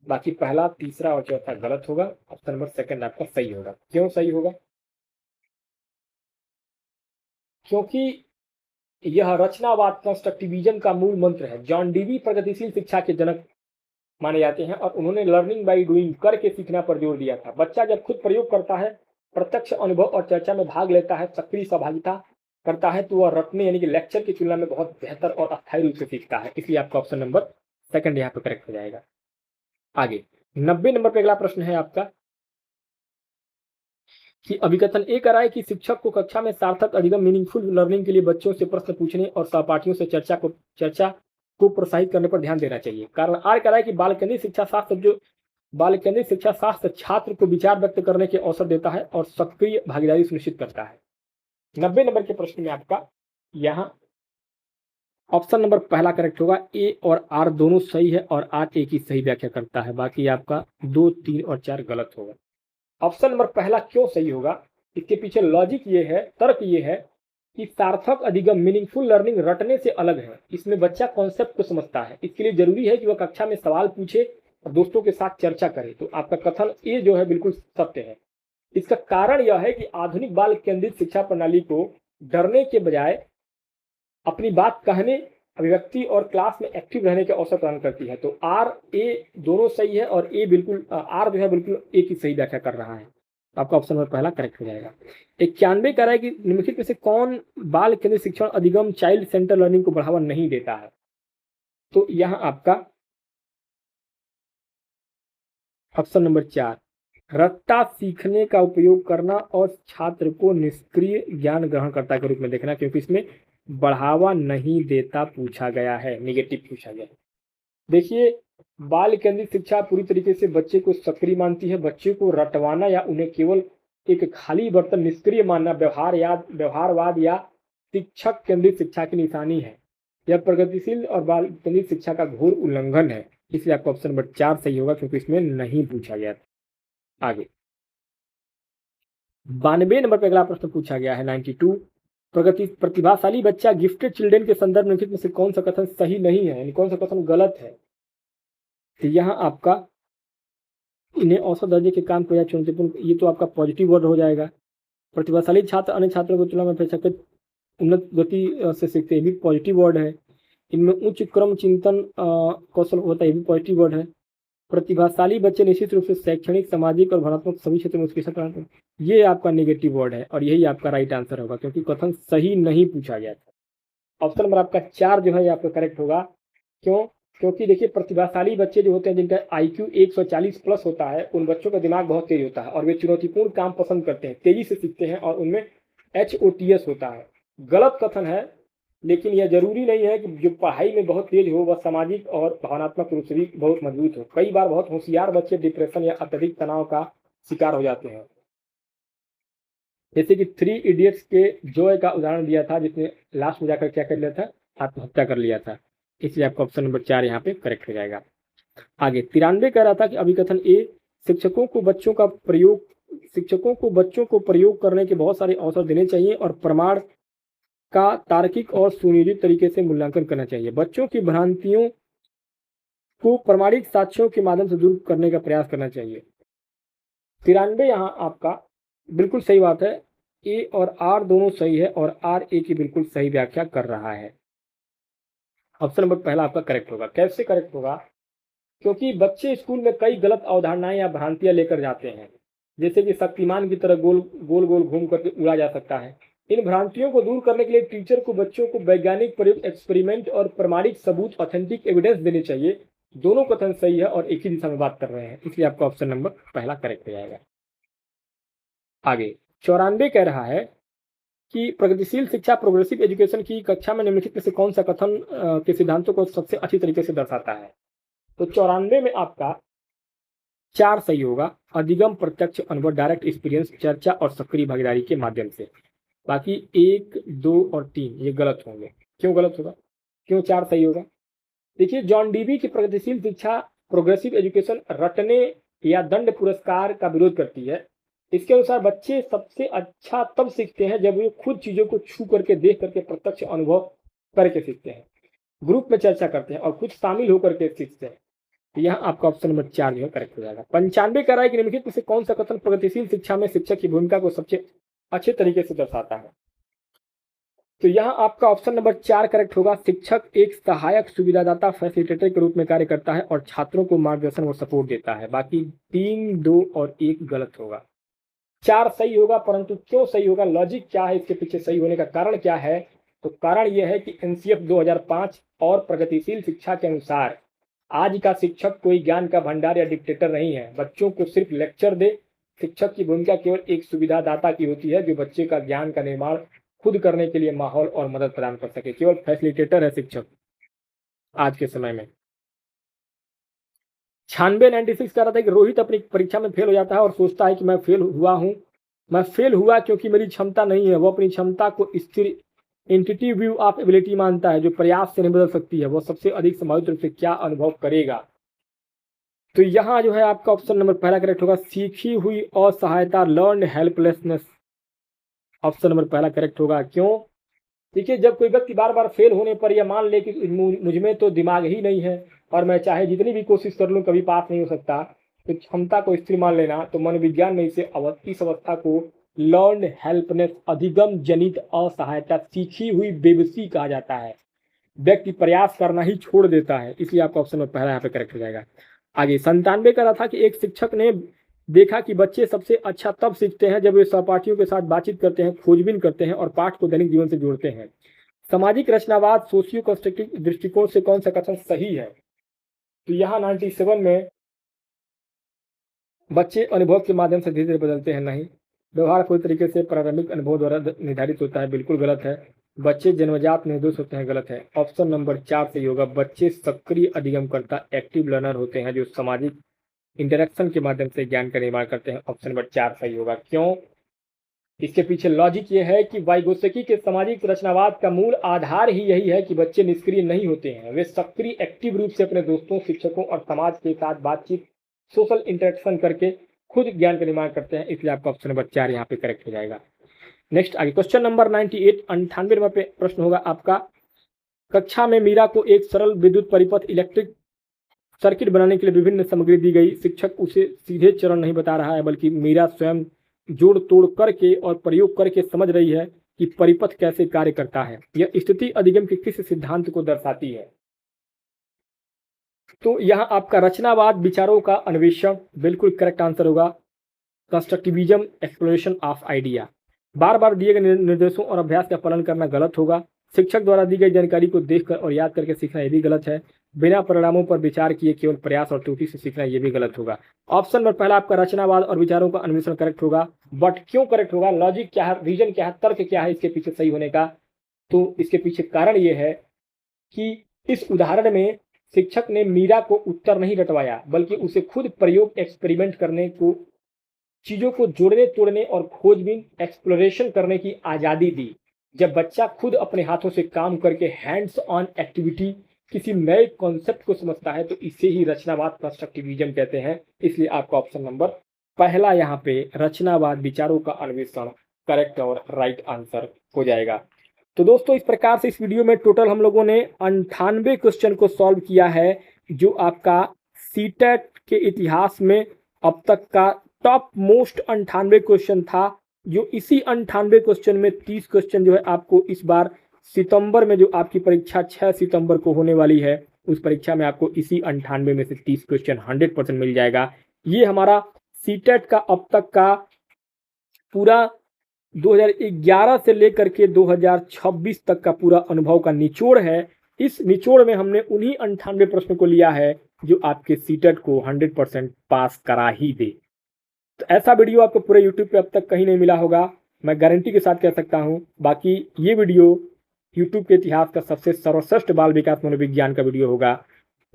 बाकी पहला, तीसरा और चौथा गलत होगा। ऑप्शन नंबर सेकंड आपका सही होगा। क्यों सही होगा? क्योंकि यह रचनावाद, कंस्ट्रक्टिविज्म का मूल मंत्र है। जॉन डीवी प्रगतिशील शिक्षा के जनक माने जाते हैं और उन्होंने लर्निंग बाय डूइंग, करके सीखना पर जोर दिया था। बच्चा जब खुद प्रयोग करता है, प्रत्यक्ष अनुभव और चर्चा में भाग लेता है, सक्रिय सहभागिता करता है, तो वह रटने यानी कि लेक्चर की तुलना में बहुत बेहतर और अस्थायी रूप से सीखता है। इसलिए आपका ऑप्शन नंबर सेकंड यहाँ पे करेक्ट हो जाएगा। आगे 90 नंबर पे अगला प्रश्न है आपका कि अभिकथन ए करा है कि शिक्षक को कक्षा में सार्थक अधिगम, मीनिंगफुल लर्निंग के लिए बच्चों से प्रश्न पूछने और सहपाठियों से चर्चा को प्रोत्साहित करने पर ध्यान देना चाहिए। कारण आर करा है कि बाल केंद्रित शिक्षा शास्त्र छात्र को विचार व्यक्त करने के अवसर देता है और सक्रिय भागीदारी सुनिश्चित करता है। 90 नंबर के प्रश्न में आपका यहाँ ऑप्शन नंबर पहला करेक्ट होगा। ए और आर दोनों सही है और आर ए की सही व्याख्या करता है। बाकी आपका 2, 3 और 4 गलत होगा। ऑप्शन नंबर पहला क्यों सही होगा? इसके पीछे लॉजिक ये है, तर्क ये है कि सार्थक अधिगम, मीनिंगफुल लर्निंग रटने से अलग है। इसमें बच्चा कॉन्सेप्ट को समझता है। इसके लिए जरूरी है कि वह कक्षा में सवाल पूछे और दोस्तों के साथ चर्चा करे। तो आपका कथन ये जो है बिल्कुल सत्य है। इसका कारण यह है कि आधुनिक बाल केंद्रित शिक्षा प्रणाली को डरने के बजाय अपनी बात कहने, अभिव्यक्ति और क्लास में एक्टिव रहने के अवसर प्रदान करती है। तो आर ए दोनों सही है और ए बिल्कुल आर जो है बिल्कुल ए की सही व्याख्या कर रहा है। आपका ऑप्शन नंबर पहला करेक्ट हो जाएगा। 91 कह रहा है कि निम्नलिखित में से कौन बाल केंद्रित शिक्षण अधिगम, चाइल्ड सेंटर लर्निंग को बढ़ावा नहीं देता है? तो यहाँ आपका ऑप्शन नंबर 4, रट्टा सीखने का उपयोग करना और छात्र को निष्क्रिय ज्ञान ग्रहणकर्ता के रूप में देखना, क्योंकि इसमें बढ़ावा नहीं देता पूछा गया है, निगेटिव पूछा गया है। देखिए, बाल केंद्रित शिक्षा पूरी तरीके से बच्चे को सक्रिय मानती है। बच्चे को रटवाना या उन्हें केवल एक खाली बर्तन, निष्क्रिय मानना व्यवहारवाद या शिक्षक केंद्रित शिक्षा की निशानी है। यह प्रगतिशील और बाल केंद्रित शिक्षा का घोर उल्लंघन है। इसलिए आपका ऑप्शन नंबर 4 सही होगा, क्योंकि इसमें नहीं पूछा गया था। आगे 92 नंबर पर अगला प्रश्न पूछा गया है 92, प्रतिभाशाली बच्चा, गिफ्टेड चिल्ड्रेन के संदर्भ में से कौन सा कथन सही नहीं है, यानी कौन सा कथन गलत है? तो यहाँ आपका इन्हें औसत दर्जे के काम को या चुनौतीपूर्ण, ये तो आपका पॉजिटिव वर्ड हो जाएगा। प्रतिभाशाली छात्र अन्य छात्रों की तुलना में अपेक्षाकृत उन्नत गति से सीखते, ये भी पॉजिटिव वर्ड है। इनमें उच्च क्रम चिंतन कौशल होता है, ये भी पॉजिटिव वर्ड है। प्रतिभाशाली बच्चे निश्चित रूप से शैक्षणिक, सामाजिक और भावनात्मक सभी क्षेत्रों में उत्कृष्ट प्राप्त करते हैं, ये आपका नेगेटिव वर्ड है और यही आपका राइट आंसर होगा, क्योंकि कथन सही नहीं पूछा गया था। ऑप्शन नंबर आपका 4 जो है आपका करेक्ट होगा। क्यों? क्योंकि देखिए, प्रतिभाशाली बच्चे जो होते हैं जिनका IQ 140 प्लस होता है, उन बच्चों का दिमाग बहुत तेज होता है और वे चुनौतीपूर्ण काम पसंद करते हैं, तेजी से सीखते हैं और उनमें HOTS होता है। गलत कथन है लेकिन यह जरूरी नहीं है कि जो पढ़ाई में बहुत तेज हो वह सामाजिक और भावनात्मक रूप से भी बहुत मजबूत हो। कई बार बहुत होशियार बच्चे डिप्रेशन या अत्यधिक तनाव का शिकार हो जाते हैं। जैसे कि थ्री इडियट्स के जॉय का उदाहरण दिया था, जिसने लास्ट में जाकर क्या कर लिया था, आत्महत्या कर लिया था। इसलिए आपका ऑप्शन नंबर 4 यहाँ पे करेक्ट हो जाएगा। आगे 93 कह रहा था कि अभिकथन ए, शिक्षकों को बच्चों को प्रयोग करने के बहुत सारे अवसर देने चाहिए और प्रमाण का तार्किक और सुनियोजित तरीके से मूल्यांकन करना चाहिए। बच्चों की भ्रांतियों को प्रमाणिक साक्ष्यों के माध्यम से दूर करने का प्रयास करना चाहिए। 93 यहाँ आपका बिल्कुल सही बात है। ए और आर दोनों सही है और आर ए की बिल्कुल सही व्याख्या कर रहा है। ऑप्शन नंबर पहला आपका करेक्ट होगा। कैसे करेक्ट होगा? क्योंकि बच्चे स्कूल में कई गलत अवधारणाएं या भ्रांतियां लेकर जाते हैं, जैसे कि शक्तिमान की तरह गोल गोल गोल घूम करके उड़ा जा सकता है। इन भ्रांतियों को दूर करने के लिए टीचर को बच्चों को वैज्ञानिक प्रयोग, एक्सपेरिमेंट और प्रमाणिक सबूत, ऑथेंटिक एविडेंस देने चाहिए। दोनों कथन सही है और एक ही दिशा में बात कर रहे हैं, इसलिए आपका ऑप्शन नंबर पहला करेक्ट हो जाएगा। आगे 94 कह रहा है कि प्रगतिशील शिक्षा, प्रोग्रेसिव एजुकेशन की कक्षा में निम्नलिखित में से कौन सा कथन के सिद्धांतों को सबसे अच्छी तरीके से दर्शाता है? तो 94 में आपका 4 सही होगा। अधिगम, प्रत्यक्ष अनुभव, डायरेक्ट एक्सपीरियंस, चर्चा और सक्रिय भागीदारी के माध्यम से। बाकी 1, 2 और 3 ये गलत होंगे। क्यों गलत होगा? क्यों 4 सही होगा? देखिए, जॉन डीवी की प्रगतिशील शिक्षा, प्रोग्रेसिव एजुकेशन रटने या दंड पुरस्कार का विरोध करती है। इसके अनुसार बच्चे सबसे अच्छा तब सीखते हैं जब वे खुद चीजों को छू करके, देख करके, प्रत्यक्ष अनुभव करके सीखते हैं, ग्रुप में चर्चा करते हैं और खुद शामिल होकर के सीखते हैं। यहाँ आपका ऑप्शन नंबर 4 जो है करेक्ट हो जाएगा। 95 कह रहा है कि निम्नलिखित में से कौन सा कथन प्रगतिशील शिक्षा में शिक्षक की भूमिका को सबसे अच्छे तरीके से दर्शाता है? तो यहाँ आपका ऑप्शन नंबर 4 करेक्ट होगा। शिक्षक एक सहायक, सुविधादाता, फैसिलिटेटर के रूप में कार्य करता है और छात्रों को मार्गदर्शन और सपोर्ट देता है। बाकी 3, 2 और 1 गलत होगा। 4 सही होगा, परंतु क्यों सही होगा, लॉजिक क्या है इसके पीछे सही होने का कारण क्या है? तो कारण यह है कि एनसीएफ 2005 और प्रगतिशील शिक्षा के अनुसार आज का शिक्षक कोई ज्ञान का भंडार या डिक्टेटर नहीं है। बच्चों को सिर्फ लेक्चर दे। शिक्षक की भूमिका केवल एक सुविधादाता की होती है, जो बच्चे का ज्ञान का निर्माण खुद करने के लिए माहौल और मदद प्रदान कर सके। केवल फैसिलिटेटर है शिक्षक आज के समय में। 96 कह रहा था कि रोहित अपनी परीक्षा में फेल हो जाता है और सोचता है कि मैं फेल हुआ क्योंकि मेरी क्षमता नहीं है। वो अपनी क्षमता को स्थिर इंटिटिव व्यू ऑफ एबिलिटी मानता है, जो प्रयास से नहीं बदल सकती है। वो सबसे अधिक संभावित रूप से क्या अनुभव करेगा? तो यहाँ जो है आपका ऑप्शन नंबर पहला करेक्ट होगा। सीखी हुई असहायता, लर्न हेल्पलेसनेस, ऑप्शन नंबर पहला करेक्ट होगा। क्यों? देखिए, जब कोई व्यक्ति बार बार फेल होने पर यह मान ले कि मुझमें तो दिमाग ही नहीं है और मैं चाहे जितनी भी कोशिश कर लूं कभी पास नहीं हो सकता, तो क्षमता को स्थिर मान लेना, तो मनोविज्ञान में इस अवस्था को लर्न हेल्पनेस, अधिगम जनित असहायता, सीखी हुई बेबसी कहा जाता है। व्यक्ति प्रयास करना ही छोड़ देता है, इसलिए आपका ऑप्शन में पहला यहाँ पे करेक्ट हो जाएगा। आगे 97 का रहा था कि एक शिक्षक ने देखा कि बच्चे सबसे अच्छा तब सीखते हैं जब वे सहपाठियों के साथ बातचीत करते हैं, खोजबीन करते हैं और पाठ को दैनिक जीवन से जोड़ते हैं। सामाजिक रचनावाद, सोशियो कंस्ट्रक्टिव दृष्टिकोण से कौन सा कथन सही है? तो यहाँ 97 में बच्चे अनुभव के माध्यम से धीरे धीरे बदलते हैं, नहीं। व्यवहार पूरी तरीके से प्रारंभिक अनुभव द्वारा निर्धारित होता है, बिल्कुल गलत है। बच्चे जन्मजात निर्दोष होते हैं, गलत है। ऑप्शन नंबर 4 सही होगा। बच्चे सक्रिय अधिगमकर्ता, एक्टिव लर्नर होते हैं, जो सामाजिक इंटरेक्शन के माध्यम से ज्ञान का निर्माण करते हैं। ऑप्शन नंबर 4 सही होगा। क्यों? इसके पीछे लॉजिक ये है कि वाइगोत्स्की के सामाजिक रचनावाद का मूल आधार ही यही है कि बच्चे निष्क्रिय नहीं होते हैं, वे सक्रिय, एक्टिव रूप से अपने दोस्तों, शिक्षकों और समाज के साथ बातचीत, सोशल इंटरेक्शन करके खुद ज्ञान का निर्माण करते हैं। इसलिए आपका ऑप्शन नंबर 4 यहाँ पे करेक्ट हो जाएगा। नेक्स्ट आगे क्वेश्चन नंबर 98, 98 नंबर पे प्रश्न होगा आपका। कक्षा में मीरा को एक सरल विद्युत परिपथ, इलेक्ट्रिक सर्किट बनाने के लिए विभिन्न सामग्री दी गई। शिक्षक उसे सीधे चरण नहीं बता रहा है, बल्कि मीरा स्वयं जोड़ तोड़ करके और प्रयोग करके समझ रही है कि परिपथ कैसे कार्य करता है। यह स्थिति अधिगम के किस सिद्धांत को दर्शाती है? तो यहाँ आपका रचनावाद, विचारों का अन्वेषण, बिल्कुल करेक्ट आंसर होगा। Constructivism, exploration of idea. बार बार दिए गए निर्देशों और अभ्यास का पालन करना गलत होगा। शिक्षक द्वारा दी गई जानकारी को देखकर और याद करके सीखना यह भी गलत है। बिना परिणामों पर विचार किए केवल प्रयास और त्रुटि से सीखना यह भी गलत होगा। ऑप्शन नंबर पहला आपका रचनावाद और विचारों का अन्वेषण करेक्ट होगा। बट क्यों करेक्ट होगा? लॉजिक क्या है, रीजन क्या है, तर्क क्या है इसके पीछे सही होने का? तो इसके पीछे कारण ये है कि इस उदाहरण में शिक्षक ने मीरा को उत्तर नहीं रटवाया, बल्कि उसे खुद प्रयोग एक्सपेरिमेंट करने को, चीजों को जोड़ने तोड़ने और खोजबीन एक्सप्लोरेशन करने की आजादी दी। जब बच्चा खुद अपने हाथों से काम करके हैंड्स ऑन एक्टिविटी किसी नए कॉन्सेप्ट को समझता है, तो इसे ही रचनावाद कंस्ट्रक्टिविज्म कहते हैं। इसलिए आपका ऑप्शन नंबर पहला यहाँ पे रचनावाद विचारों का अन्वेषण करेक्ट और राइट आंसर हो जाएगा। तो दोस्तों, इस प्रकार से इस वीडियो में टोटल हम लोगों ने 98 क्वेश्चन को सॉल्व किया है, जो आपका सीटेट के इतिहास में अब तक का टॉप मोस्ट 98 क्वेश्चन था। जो इसी 98 क्वेश्चन में 30 क्वेश्चन जो है आपको इस बार सितंबर में, जो आपकी परीक्षा 6 सितंबर को होने वाली है, उस परीक्षा में आपको इसी 98 में से 30 क्वेश्चन 100% मिल जाएगा। ये हमारा सीटेट का अब तक का पूरा 2011 से लेकर के 2026 तक का पूरा अनुभव का निचोड़ है। इस निचोड़ में हमने उन्हीं 98 प्रश्नों को लिया है जो आपके सीटेट को 100% पास करा ही दे। तो ऐसा वीडियो आपको पूरे यूट्यूब पे अब तक कहीं नहीं मिला होगा, मैं गारंटी के साथ कह सकता हूँ। बाकी ये वीडियो यूट्यूब के इतिहास का सबसे सर्वश्रेष्ठ बाल विकास मनोविज्ञान का वीडियो होगा।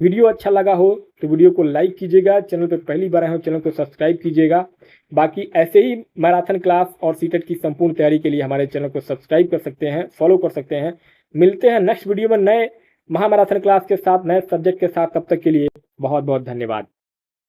वीडियो अच्छा लगा हो तो वीडियो को लाइक कीजिएगा, चैनल पर पहली बार आए हो चैनल को सब्सक्राइब कीजिएगा। बाकी ऐसे ही मैराथन क्लास और सीटेट की संपूर्ण तैयारी के लिए हमारे चैनल को सब्सक्राइब कर सकते हैं, फॉलो कर सकते हैं। मिलते हैं नेक्स्ट वीडियो में नए महामैराथन क्लास के साथ, नए सब्जेक्ट के साथ। तब तक के लिए बहुत बहुत धन्यवाद।